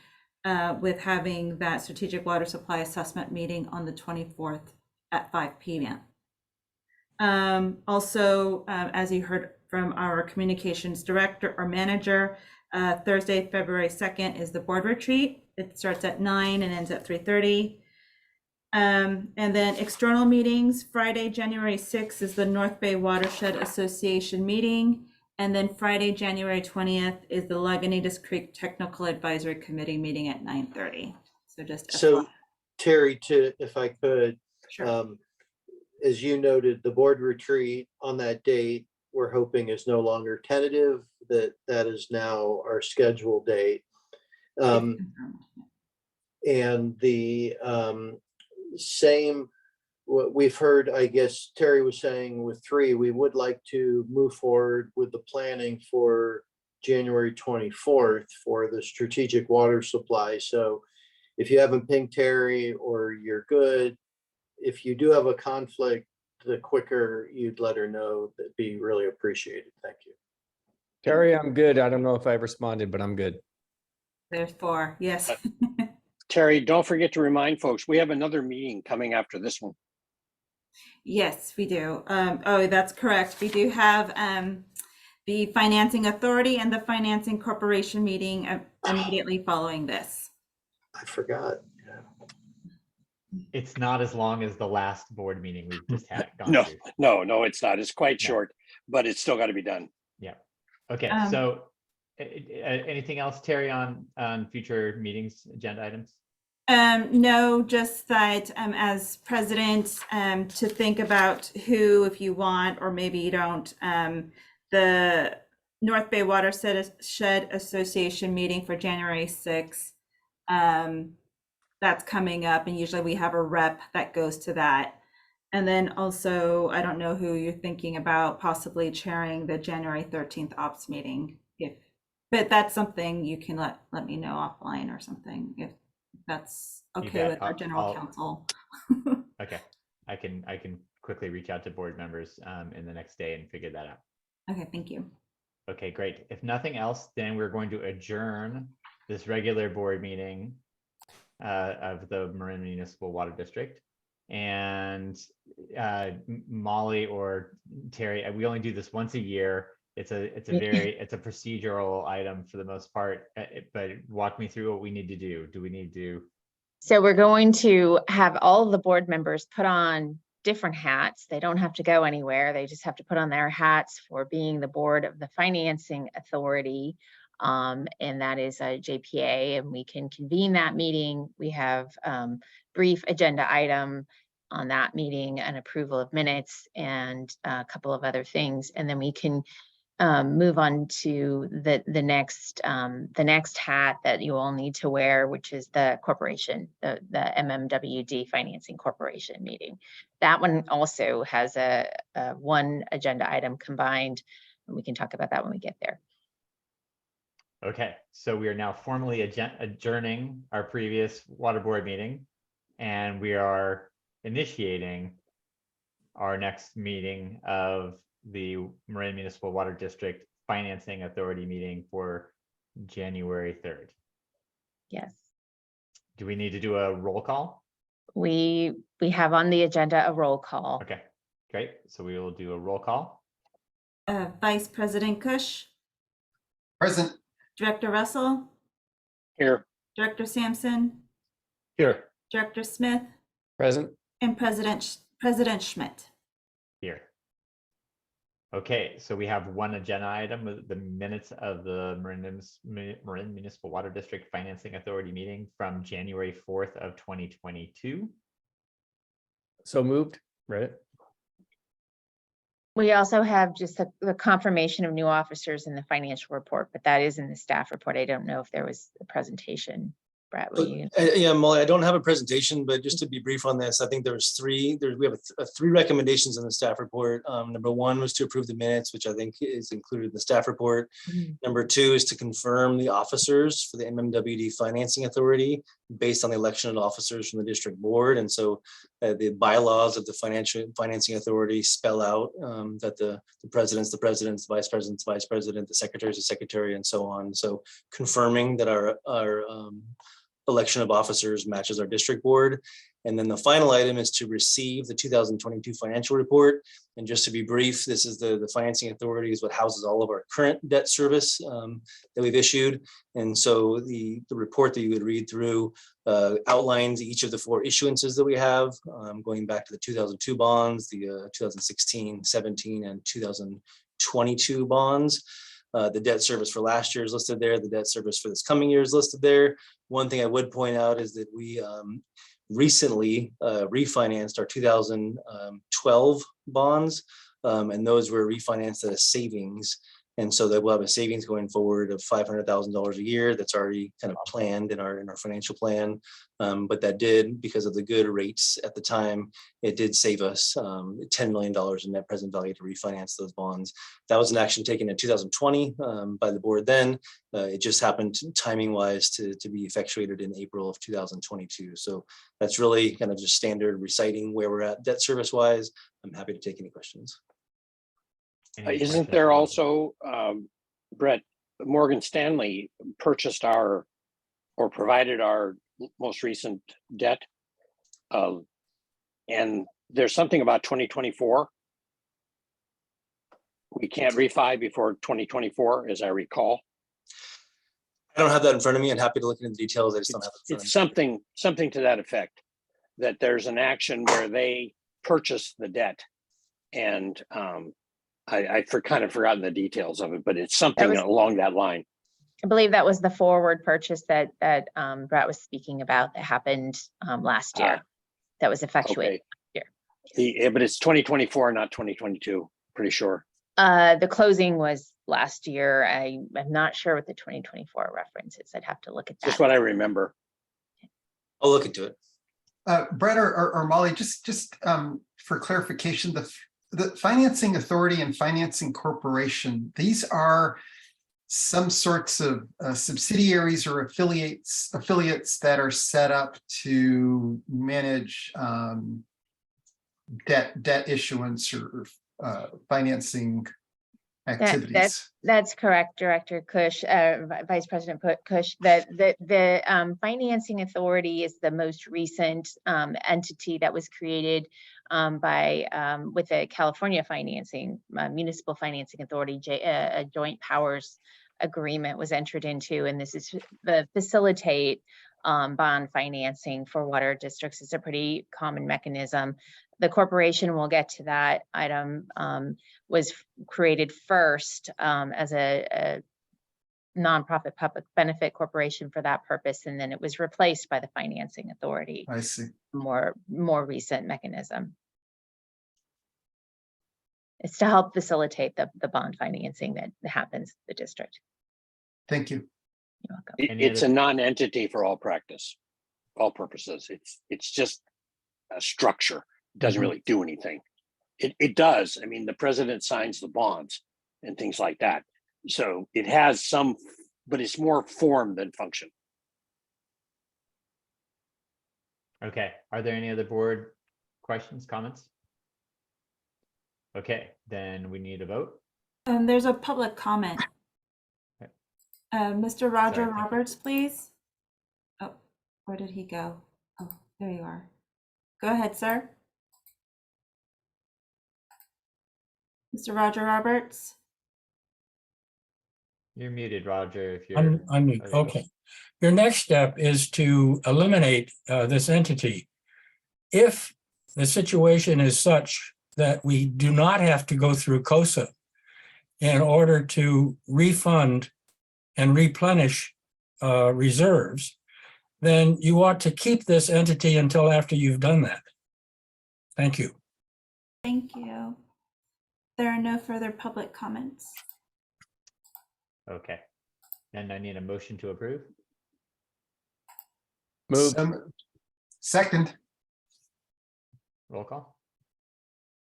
with having that strategic water supply assessment meeting on the 24th at 5 p.m. Also, as you heard from our communications director or manager, Thursday, February 2nd is the board retreat. It starts at 9 and ends at 3:30. And then external meetings, Friday, January 6th is the North Bay Watershed Association meeting. And then Friday, January 20th is the Lagunitas Creek Technical Advisory Committee meeting at 9:30. So just So Terry, if I could, sure. As you noted, the board retreat on that date, we're hoping is no longer tentative, that is now our scheduled date. And the same, what we've heard, I guess Terry was saying with 3, we would like to move forward with the planning for January 24th for the strategic water supply. So if you haven't pinged Terry or you're good, if you do have a conflict, the quicker you'd let her know, that'd be really appreciated. Thank you. Terry, I'm good. I don't know if I responded, but I'm good. There's 4, yes. Terry, don't forget to remind folks, we have another meeting coming after this one. Yes, we do. Oh, that's correct. We do have the Financing Authority and the Financing Corporation meeting immediately following this. I forgot. It's not as long as the last board meeting we've just had. gone No, through. no, it's not. It's quite No. short, but it's still got to be done. Yeah. Okay. Um, So anything else, Terry, on future meetings, agenda items? No, just that as president, to think about who, if you want, or maybe you don't, the North Bay Watershed Association meeting for January 6th. That's coming up, and usually we have a rep that goes to that. And then also, I don't know who you're thinking about possibly chairing the January 13th ops meeting. But that's something you can let me know offline or something if that's You okay bet. with our general I'll- counsel. Okay. I can quickly reach out to board members in the next day and figure that out. Okay, thank you. Okay, great. If nothing else, then we're going to adjourn this regular board meeting of the Marin Municipal Water District. And Molly or Terry, we only do this once a year. It's a procedural item for the most part, but walk me through what we need to do. Do we need to? So we're going to have all of the board members put on different hats. They don't have to go anywhere. They just have to put on their hats for being the board of the Financing Authority. And that is a JPA, and we can convene that meeting. We have brief agenda item on that meeting, an approval of minutes, and a couple of other things. And then we can move on to the next hat that you all need to wear, which is the corporation, the MMWD Financing Corporation meeting. That one also has a one agenda item combined, and we can talk about that when we get there. Okay, so we are now formally adjourning our previous water board meeting, and we are initiating our next meeting of the Marin Municipal Water District Financing Authority meeting for January 3rd. Yes, Do we need to do a roll call? we have on the agenda a roll call. Okay, great. So we will do a roll call. Vice President Kush, Present. Director Russell, Here. Director Sampson, Here. Director Smith, Present. and President Schmidt. Here. Okay, so we have one agenda item, the minutes of the Marin Municipal Water District Financing Authority meeting from January 4th of 2022. So moved, right? We also have just the confirmation of new officers in the financial report, but that is in the staff report. I don't know if there was a presentation. Brett, will you? Yeah, Molly, I don't have a presentation, but just to be brief on this, I think there was we have three recommendations in the staff report. Number one was to approve the minutes, which I think is included in the staff report. Number two is to confirm the officers for the MMWD Financing Authority based on the election of officers from the district board. And so the bylaws of the Financing Authority spell out that the president's the president, the vice president's vice president, the secretary's the secretary, and so on. So confirming that our election of officers matches our district board. And then the final item is to receive the 2022 financial report. And just to be brief, this is the Financing Authority is what houses all of our current debt service that we've issued. And so the report that you would read through outlines each of the four issuances that we have, going back to the 2002 bonds, the 2016, 17, and 2022 bonds. The debt service for last year is listed there. The debt service for this coming year is listed there. One thing I would point out is that we recently refinanced our 2012 bonds, and those were refinanced at a savings. And so that we'll have a savings going forward of $500,000 a year. That's already kind of planned in our financial plan. But that did, because of the good rates at the time, it did save us $10 million in net present value to refinance those bonds. That was an action taken in 2020 by the board then. It just happened timing wise to be effectuated in April of 2022. So that's really kind of just standard reciting where we're at debt service wise. I'm happy to take any questions. Isn't there also, Brett, Morgan Stanley purchased or provided our most recent debt? And there's something about 2024 we can't refi before 2024, as I recall. I don't have that in front of me. I'm happy to look into the details. I just don't have it in front of me. It's something to that effect, that there's an action where they purchase the debt. And I kind of forgotten the details of it, but it's something was- along that line. I believe that was the forward purchase that Brett was speaking about that happened last year. That was effectuated. But it's 2024, not 2022, pretty sure. The closing was last year. I'm not sure what the 2024 reference is. I'd have to look at that. Just what I remember. I'll look into it. Brett or Molly, just for clarification, the financing authority and financing corporation, these are some sorts of subsidiaries or affiliates that are set up to manage debt issuance or financing activities. That's correct, Director Kush, Vice President Kush. The financing authority is the most recent entity that was created with the California financing municipal financing authority. A joint powers agreement was entered into, and this is the facilitate bond financing for water districts. It's a pretty common mechanism. The corporation, we'll get to that item, was created first as a nonprofit public benefit corporation for that purpose, and then it was replaced by the financing authority. I see. More recent mechanism. It's to help facilitate the bond financing that happens in the district. Thank you. You're welcome. It's a non-entity for all purposes. It's just a structure. It doesn't really do anything. It does. I mean, the president signs the bonds and things like that. So it has some, but it's more form than function. Okay, are there any other board questions, comments? Okay, then we need a vote. There's a public comment. Okay. Mr. Roger Sorry, thank you. Roberts, please. Oh, where did he go? Oh, there you are. Go ahead, sir. Mr. Roger Roberts. You're muted, Roger, if you're. I'm mute. Okay. Your next step is to eliminate this entity. If the situation is such that we do not have to go through COSA in order to refund and replenish reserves, then you ought to keep this entity until after you've done that. Thank you. Thank you. There are no further public comments. Okay, then I need a motion to approve. Move. Second. Roll call.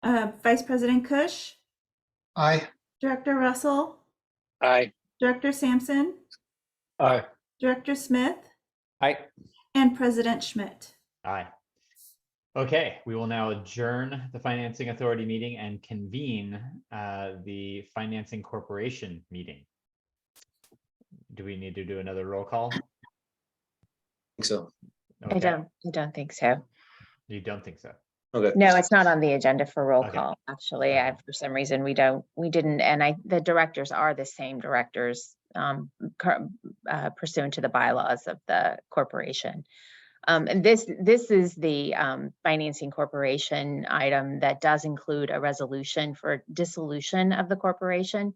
Vice President Kush, Aye. Director Russell, Aye. Director Sampson, Aye. Director Smith, Aye. and President Schmidt. Aye. Okay, we will now adjourn the Financing Authority meeting and convene the Financing Corporation meeting. Do we need to do another roll call? I think so. Okay. I don't think so. You don't think so? Okay. No, it's not on the agenda for roll Okay. call. Actually, for some reason we didn't, and the directors are the same directors pursuant to the bylaws of the corporation. And this is the financing corporation item that does include a resolution for dissolution of the corporation.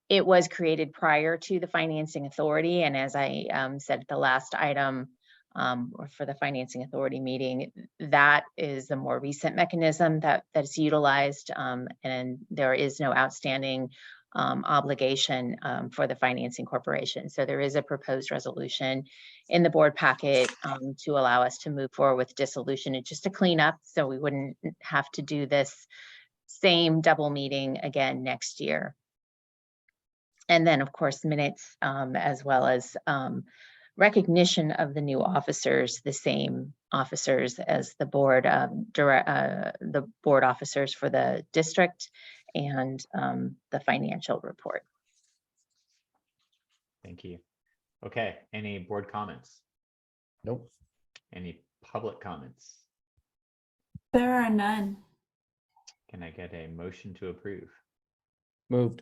It was created prior to the financing authority, and as I said at the last item, or for the financing authority meeting, that is the more recent mechanism that is utilized, and there is no outstanding obligation for the financing corporation. So there is a proposed resolution in the board packet to allow us to move forward with dissolution. It's just a cleanup, so we wouldn't have to do this same double meeting again next year. And then, of course, minutes as well as recognition of the new officers, the same officers as the board officers for the district and the financial report. Thank you. Okay, any board comments? Nope. Any public comments? There are none. Can I get a motion to approve? Moved.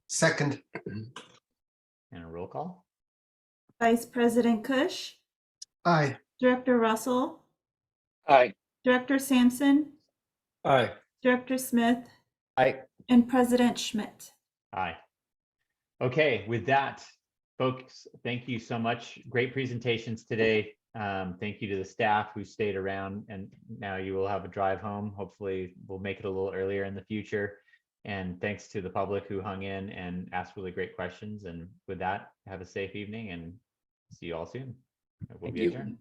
Second, And a roll call? Vice President Kush, aye. Director Russell, Aye. Director Sampson, Aye. Director Smith, Aye. and President Schmidt. Aye. Okay, with that, folks, thank you so much. Great presentations today. Thank you to the staff who stayed around, and now you will have a drive home. Hopefully we'll make it a little earlier in the future. And thanks to the public who hung in and asked really great questions. And with that, have a safe evening and see you all soon. We'll Thank be you. adjourned.